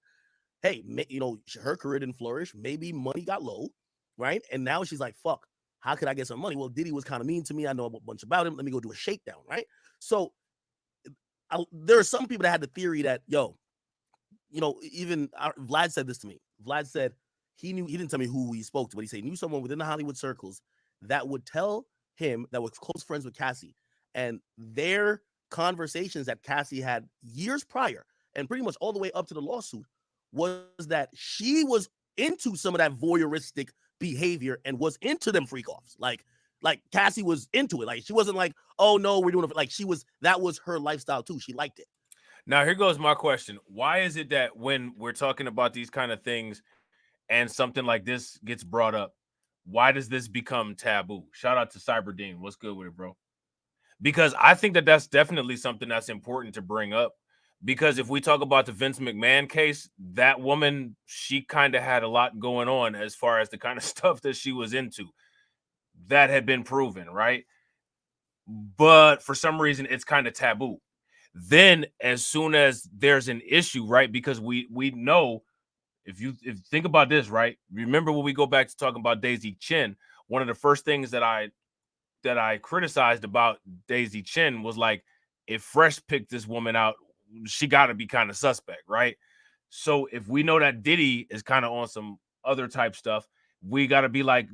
Hey, you know, her career didn't flourish. Maybe money got low, right? And now she's like, fuck, how could I get some money? Well, Diddy was kind of mean to me. I know a bunch about him. Let me go do a shakedown, right? So there are some people that had the theory that, even Vlad said this to me. Vlad said he didn't tell me who he spoke to, but he said he knew someone within the Hollywood circles that would tell him, that was close friends with Cassie, and their conversations that Cassie had years prior, and pretty much all the way up to the lawsuit, was that she was into some of that voyeuristic behavior and was into them freak offs. Like Cassie was into it. Like, she wasn't like, oh no, we're doing it. Like, that was her lifestyle too. She liked it. Now, here goes my question. Why is it that when we're talking about these kind of things and something like this gets brought up, Why does this become taboo? Shout out to Cyberdean. What's good with it, bro? Because I think that that's definitely something that's important to bring up. Because if we talk about the Vince McMahon case, that woman, she kind of had a lot going on as far as the kind of stuff that she was into. That had been proven, right? But for some reason, it's kind of taboo. Then as soon as there's an issue, right? Because we know, if you think about this, right? Remember when we go back to talking about Daisy Chin, one of the first things that I criticized about Daisy Chin was like, if Fresh picked this woman out, she got to be kind of suspect, right? So if we know that Diddy is kind of on some other type stuff, we got to be like,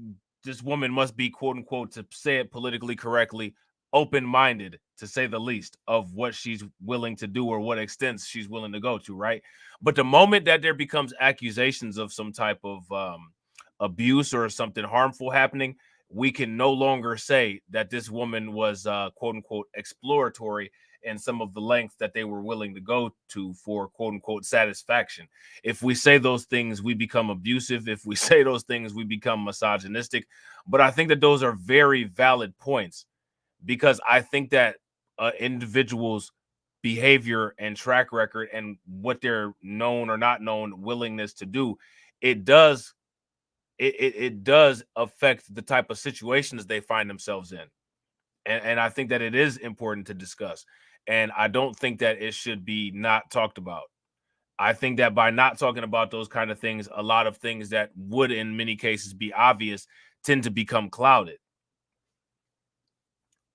this woman must be, quote unquote, to say it politically correctly, open-minded, to say the least, of what she's willing to do or what extents she's willing to go to, right? But the moment that there becomes accusations of some type of abuse or something harmful happening, we can no longer say that this woman was quote unquote exploratory in some of the lengths that they were willing to go to for quote unquote satisfaction. If we say those things, we become abusive. If we say those things, we become misogynistic. But I think that those are very valid points, because I think that individuals' behavior and track record and what they're known or not known willingness to do, it does affect the type of situations they find themselves in. And I think that it is important to discuss. And I don't think that it should be not talked about. I think that by not talking about those kind of things, a lot of things that would in many cases be obvious tend to become clouded.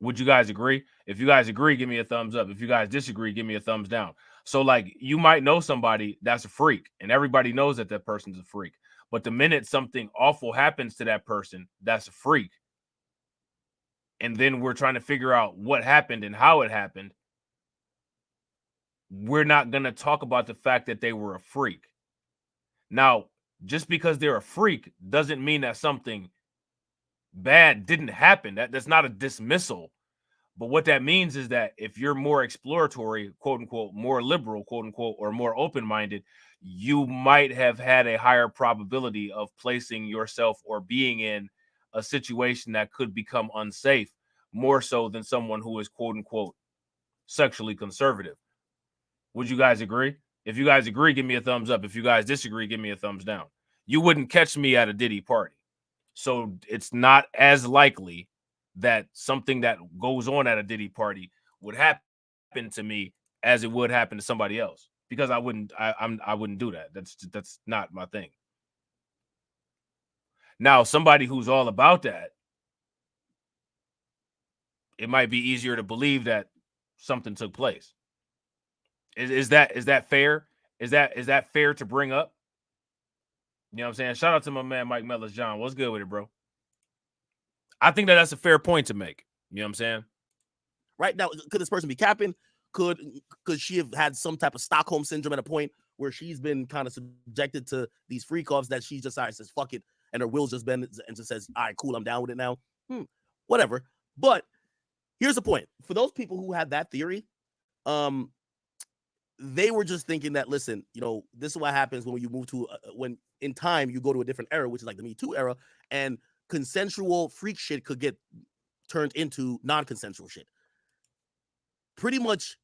Would you guys agree? If you guys agree, give me a thumbs up. If you guys disagree, give me a thumbs down. So like, you might know somebody that's a freak and everybody knows that that person's a freak. But the minute something awful happens to that person, that's a freak. And then we're trying to figure out what happened and how it happened. We're not going to talk about the fact that they were a freak. Now, just because they're a freak doesn't mean that something bad didn't happen. That's not a dismissal. But what that means is that if you're more exploratory, quote unquote, more liberal, quote unquote, or more open-minded, you might have had a higher probability of placing yourself or being in a situation that could become unsafe, more so than someone who is, quote unquote, sexually conservative. Would you guys agree? If you guys agree, give me a thumbs up. If you guys disagree, give me a thumbs down. You wouldn't catch me at a Diddy party. So it's not as likely that something that goes on at a Diddy party would happen to me as it would happen to somebody else, because I wouldn't do that. That's not my thing. Now, somebody who's all about that, it might be easier to believe that something took place. Is that fair? Is that fair to bring up? You know what I'm saying? Shout out to my man Mike Mellis John. What's good with it, bro? I think that's a fair point to make. You know what I'm saying? Right now, could this person be capping? Could she have had some type of Stockholm syndrome at a point where she's been kind of subjected to these freak offs that she just says fuck it, and her will's just been and just says, all right, cool, I'm down with it now. Whatever. But here's the point: for those people who had that theory, they were just thinking that, listen, you know, this is what happens when you move to when in time you go to a different era, which is like the Me Too era, and consensual freak shit could get turned into non-consensual shit. Pretty much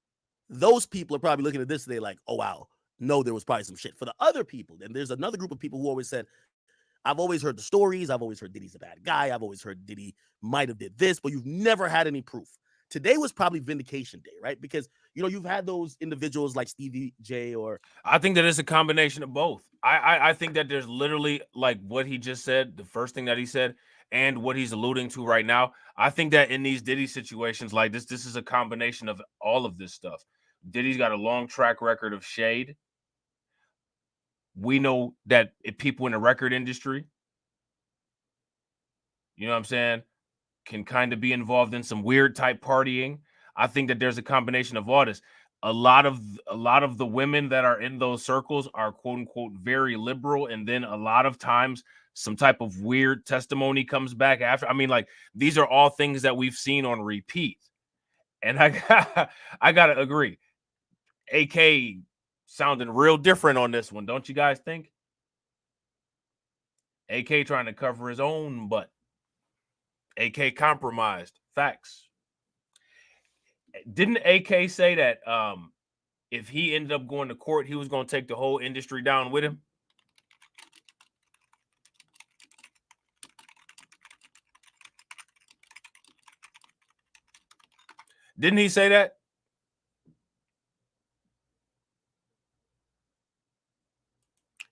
those people are probably looking at this today like, oh wow, no, there was probably some shit. For the other people, and there's another group of people who always said, I've always heard the stories, I've always heard Diddy's a bad guy, I've always heard Diddy might have did this, but you've never had any proof. Today was probably vindication day, right? Because, you know, you've had those individuals like Stevie J or... I think that it's a combination of both. I think that there's literally, like what he just said, the first thing that he said, and what he's alluding to right now. I think that in these Diddy situations like this is a combination of all of this stuff. Diddy's got a long track record of shade. We know that if people in the record industry, you know what I'm saying, can kind of be involved in some weird type partying. I think that there's a combination of all this. A lot of the women that are in those circles are quote unquote very liberal, and then a lot of times some type of weird testimony comes back after. I mean, like, these are all things that we've seen on repeat. And I gotta agree. AK sounding real different on this one, don't you guys think? AK trying to cover his own butt. AK compromised. Facts. Didn't AK say that if he ended up going to court, he was going to take the whole industry down with him? Didn't he say that?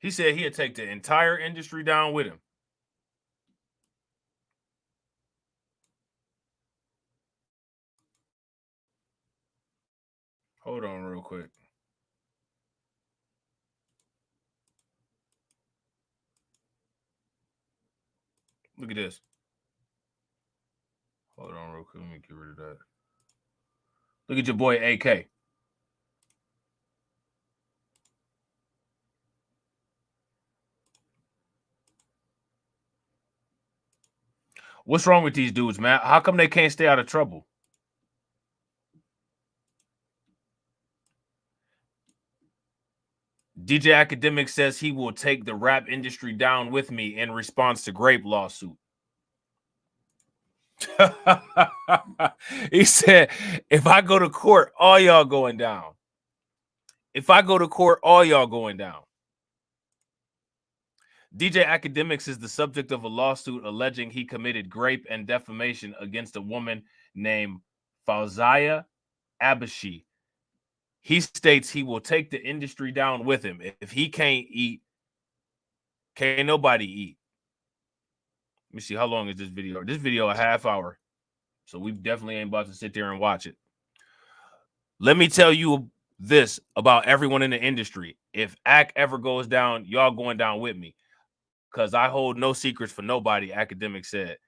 He said he'd take the entire industry down with him. Hold on real quick. Look at this. Hold on real quick. Let me get rid of that. Look at your boy AK. What's wrong with these dudes, man? How come they can't stay out of trouble? DJ Academic says he will take the rap industry down with me in response to Grape lawsuit. He said, if I go to court, all y'all going down. If I go to court, all y'all going down. DJ Academics is the subject of a lawsuit alleging he committed grape and defamation against a woman named Fauziya Abashi. He states he will take the industry down with him. If he can't eat, can't nobody eat. Let me see, how long is this video? This video a half hour. So we definitely ain't about to sit there and watch it. Let me tell you this about everyone in the industry. If AC ever goes down, y'all going down with me. Because I hold no secrets for nobody, Academic said.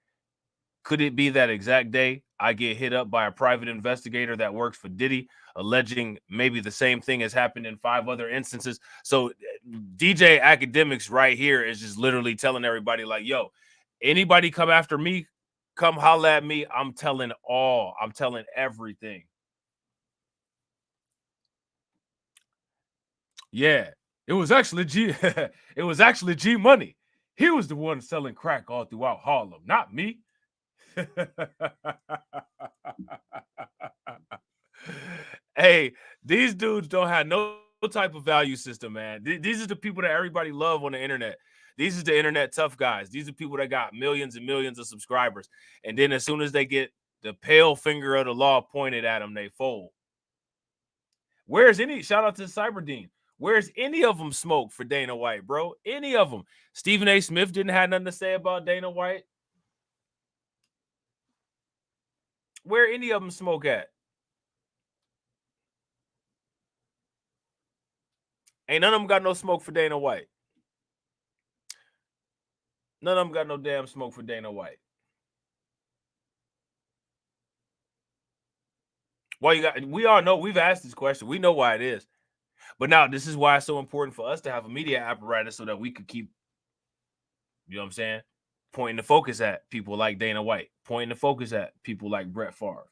Could it be that exact day I get hit up by a private investigator that works for Diddy, alleging maybe the same thing has happened in 5 other instances? So DJ Academics right here is just literally telling everybody like, yo, anybody come after me, come holla at me. I'm telling everything. Yeah, it was actually G Money. He was the one selling crack all throughout Harlem, not me. Hey, these dudes don't have no type of value system, man. These are the people that everybody love on the internet. These are the internet tough guys. These are people that got millions and millions of subscribers. And then as soon as they get the pale finger of the law pointed at them, they fold. Where's any, shout out to Cyberdean, where's any of them smoke for Dana White, bro? Any of them. Stephen A. Smith didn't have nothing to say about Dana White. Where any of them smoke at? Ain't none of them got no smoke for Dana White. None of them got no damn smoke for Dana White. Well, we all know, we've asked this question. We know why it is. But now this is why it's so important for us to have a media apparatus so that we could keep, you know what I'm saying, pointing the focus at people like Dana White, pointing the focus at people like Brett Favre.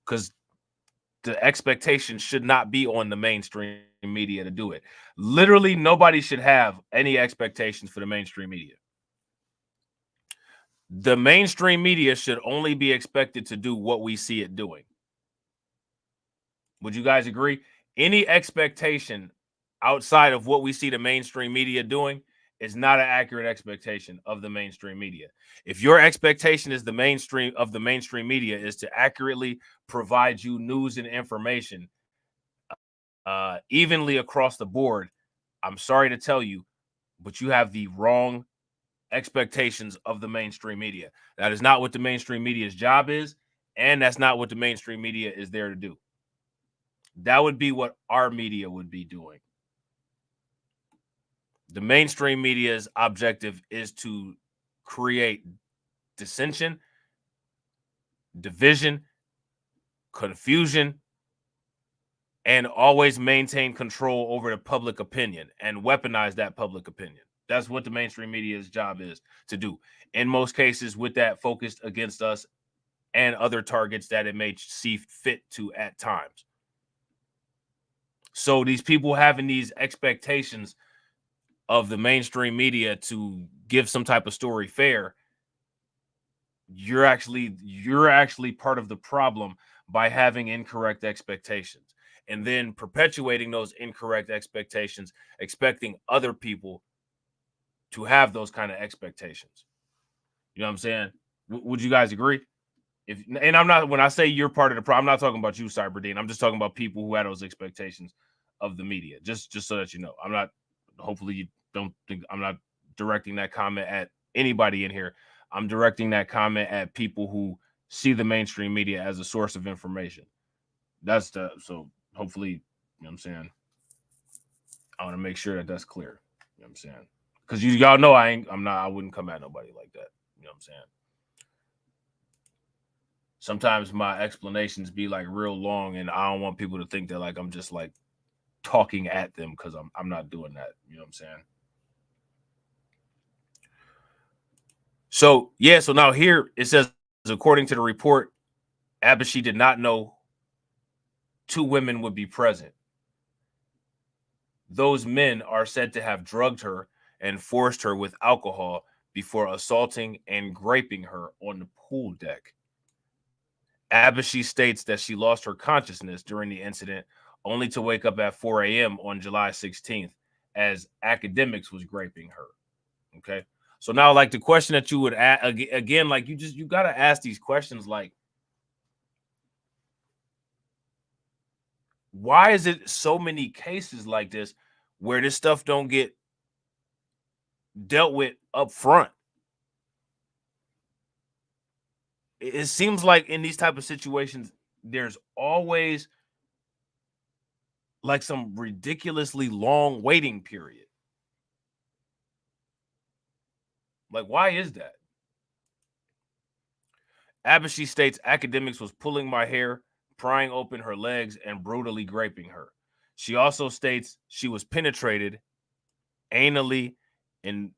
Because the expectation should not be on the mainstream media to do it. Literally, nobody should have any expectations for the mainstream media. The mainstream media should only be expected to do what we see it doing. Would you guys agree? Any expectation outside of what we see the mainstream media doing is not an accurate expectation of the mainstream media. If your expectation is the mainstream media is to accurately provide you news and information evenly across the board, I'm sorry to tell you, but you have the wrong expectations of the mainstream media. That is not what the mainstream media's job is, and that's not what the mainstream media is there to do. That would be what our media would be doing. The mainstream media's objective is to create dissension, division, confusion, and always maintain control over the public opinion and weaponize that public opinion. That's what the mainstream media's job is to do. In most cases, with that focused against us and other targets that it may see fit to at times. So these people having these expectations of the mainstream media to give some type of story fair, you're actually part of the problem by having incorrect expectations and then perpetuating those incorrect expectations, expecting other people to have those kind of expectations. You know what I'm saying? Would you guys agree? And I'm not, when I say you're part of the problem, I'm not talking about you, Cyberdean. I'm just talking about people who had those expectations of the media. Just so that you know, I'm not, hopefully you don't think I'm not directing that comment at anybody in here. I'm directing that comment at people who see the mainstream media as a source of information. So hopefully, you know what I'm saying? I want to make sure that that's clear. You know what I'm saying? Because y'all know I wouldn't come at nobody like that. You know what I'm saying? Sometimes my explanations be like real long, and I don't want people to think that like I'm just like talking at them, because I'm not doing that. You know what I'm saying? So yeah, so now here it says, according to the report, Abashi did not know 2 women would be present. Those men are said to have drugged her and forced her with alcohol before assaulting and graping her on the pool deck. Abashi states that she lost her consciousness during the incident, only to wake up at 4 a.m. on July 16th as Academics was graping her. Okay. So now, like, the question that you would ask again, like, you got to ask these questions, like, why is it so many cases like this where this stuff don't get dealt with up front? It seems like in these type of situations, there's always like some ridiculously long waiting period. Like, why is that? Abashi states Academics was pulling my hair, prying open her legs, and brutally graping her. She also states she was penetrated anally and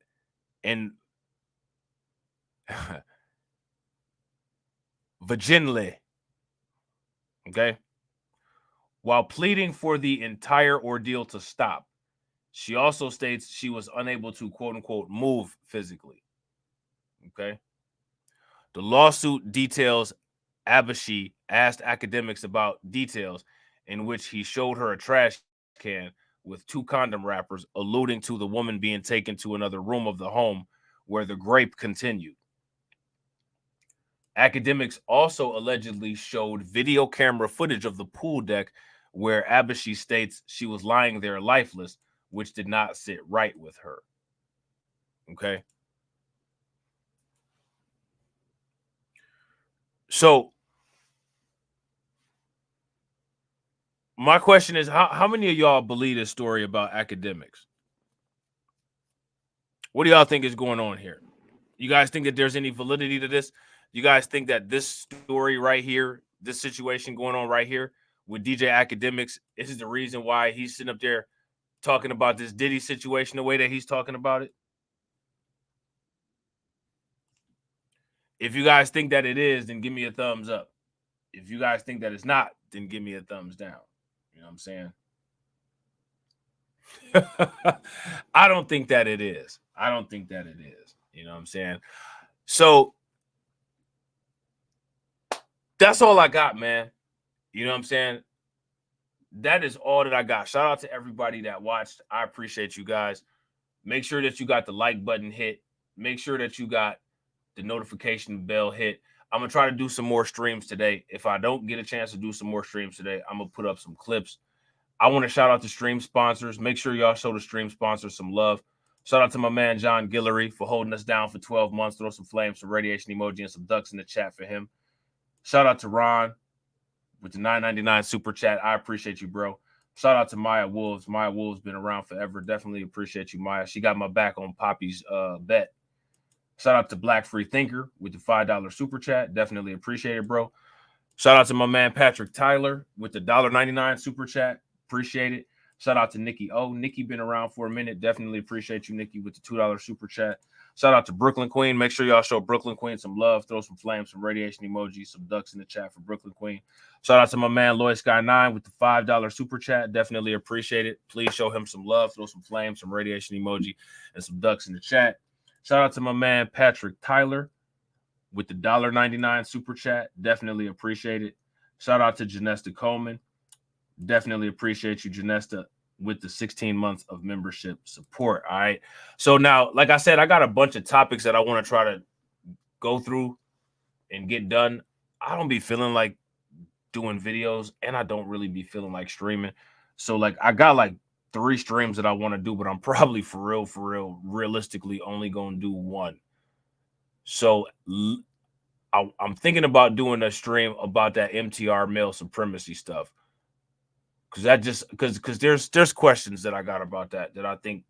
vaginally. Okay. While pleading for the entire ordeal to stop, she also states she was unable to, quote unquote, move physically. Okay. The lawsuit details Abashi asked Academics about details in which he showed her a trash can with 2 condom wrappers, alluding to the woman being taken to another room of the home where the grape continued. Academics also allegedly showed video camera footage of the pool deck where Abashi states she was lying there lifeless, which did not sit right with her. Okay. So my question is, how many of y'all believe this story about Academics? What do y'all think is going on here? You guys think that there's any validity to this? You guys think that this story right here, this situation going on right here with DJ Academics, this is the reason why he's sitting up there talking about this Diddy situation the way that he's talking about it? If you guys think that it is, then give me a thumbs up. If you guys think that it's not, then give me a thumbs down. You know what I'm saying? I don't think that it is. I don't think that it is. You know what I'm saying? So that's all I got, man. You know what I'm saying? That is all that I got. Shout out to everybody that watched. I appreciate you guys. Make sure that you got the like button hit. Make sure that you got the notification bell hit. I'm going to try to do some more streams today. If I don't get a chance to do some more streams today, I'm going to put up some clips. I want to shout out to stream sponsors. Make sure y'all show the stream sponsors some love. Shout out to my man, John Guillory, for holding us down for 12 months. Throw some flames, some radiation emoji, and some ducks in the chat for him. Shout out to Ron with the $9.99 super chat. I appreciate you, bro. Shout out to Maya Wolves. Maya Wolves been around forever. Definitely appreciate you, Maya. She got my back on Poppy's bet. Shout out to Black Free Thinker with the $5 super chat. Definitely appreciate it, bro. Shout out to my man Patrick Tyler with the $1.99 super chat. Appreciate it. Shout out to Nikki O. Nikki been around for a minute. Definitely appreciate you, Nikki, with the $2 super chat. Shout out to Brooklyn Queen. Make sure y'all show Brooklyn Queen some love. Throw some flames, some radiation emojis, some ducks in the chat for Brooklyn Queen. Shout out to my man Lloyd Sky 9 with the $5 super chat. Definitely appreciate it. Please show him some love. Throw some flames, some radiation emoji, and some ducks in the chat. Shout out to my man Patrick Tyler with the $1.99 super chat. Definitely appreciate it. Shout out to Janesta Coleman. Definitely appreciate you, Janesta, with the 16 months of membership support. All right. So now, like I said, I got a bunch of topics that I want to try to go through and get done. I don't be feeling like doing videos, and I don't really be feeling like streaming. So like I got like 3 streams that I want to do, but I'm probably for real, realistically only going to do 1. So I'm thinking about doing a stream about that MTR male supremacy stuff. Because there's questions that I got about that I think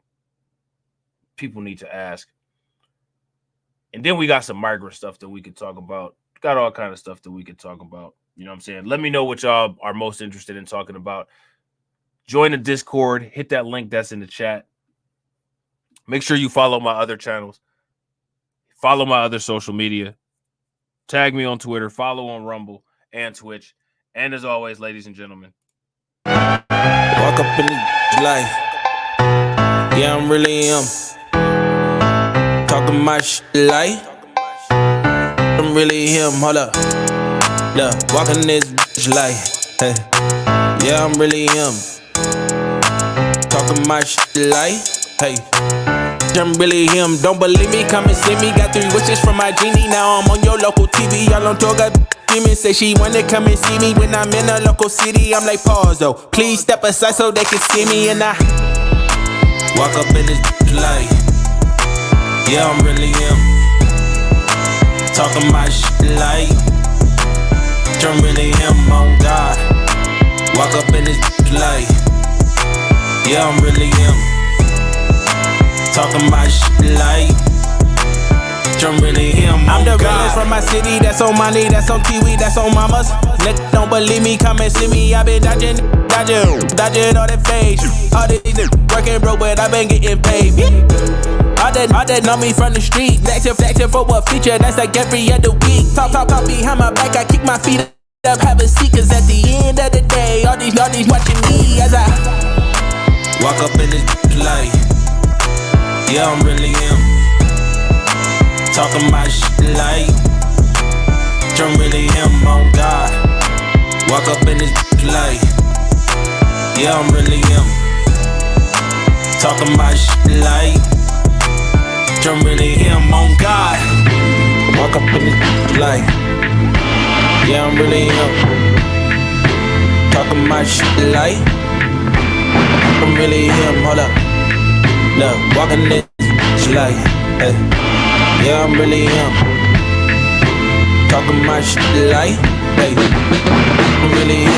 people need to ask. And then we got some migrant stuff that we could talk about. Got all kind of stuff that we could talk about. You know what I'm saying? Let me know what y'all are most interested in talking about. Join the Discord. Hit that link that's in the chat. Make sure you follow my other channels. Follow my other social media. Tag me on Twitter. Follow on Rumble and Twitch. And as always, ladies and gentlemen, walk up in the life. Yeah, I'm really him. Talking my shit like I'm really him. Hold up. Look, walking this bitch like, hey. Yeah, I'm really him. Talking my shit like, hey. I'm really him. Don't believe me? Come and see me. Got 3 wishes from my genie. Now I'm on your local TV. Y'all on tour, got demons. Say she wanna come and see me when I'm in a local city. I'm like, pause though. Please step aside so they can see me. And I walk up in this light. Yeah, I'm really him. Talking my shit like I'm really him, on God. Walk up in this light. Yeah, I'm really him. Talking my shit like I'm really him. I'm the realest from my city. That's on money, that's on Kiwi, that's on mamas. Nigga, don't believe me, come and see me. I been dodging all that fake. All these working broke, but I been getting paid. All that know me from the street. Flexing for a feature, that's like every other week. Talk behind my back, I kick my feet up, have a seat. Cause at the end of the day, all these watching me as I walk up in this light. Yeah, I'm really him. Talking my shit like I'm really him, on God. Walk up in this light. Yeah, I'm really him. Talking my shit like I'm really him, on God. Walk up in this light. Yeah, I'm really him. Talking my shit like I'm really him. Hold up. Look, walking this light. Hey. Yeah, I'm really him. Talking my shit like, hey, I'm really him.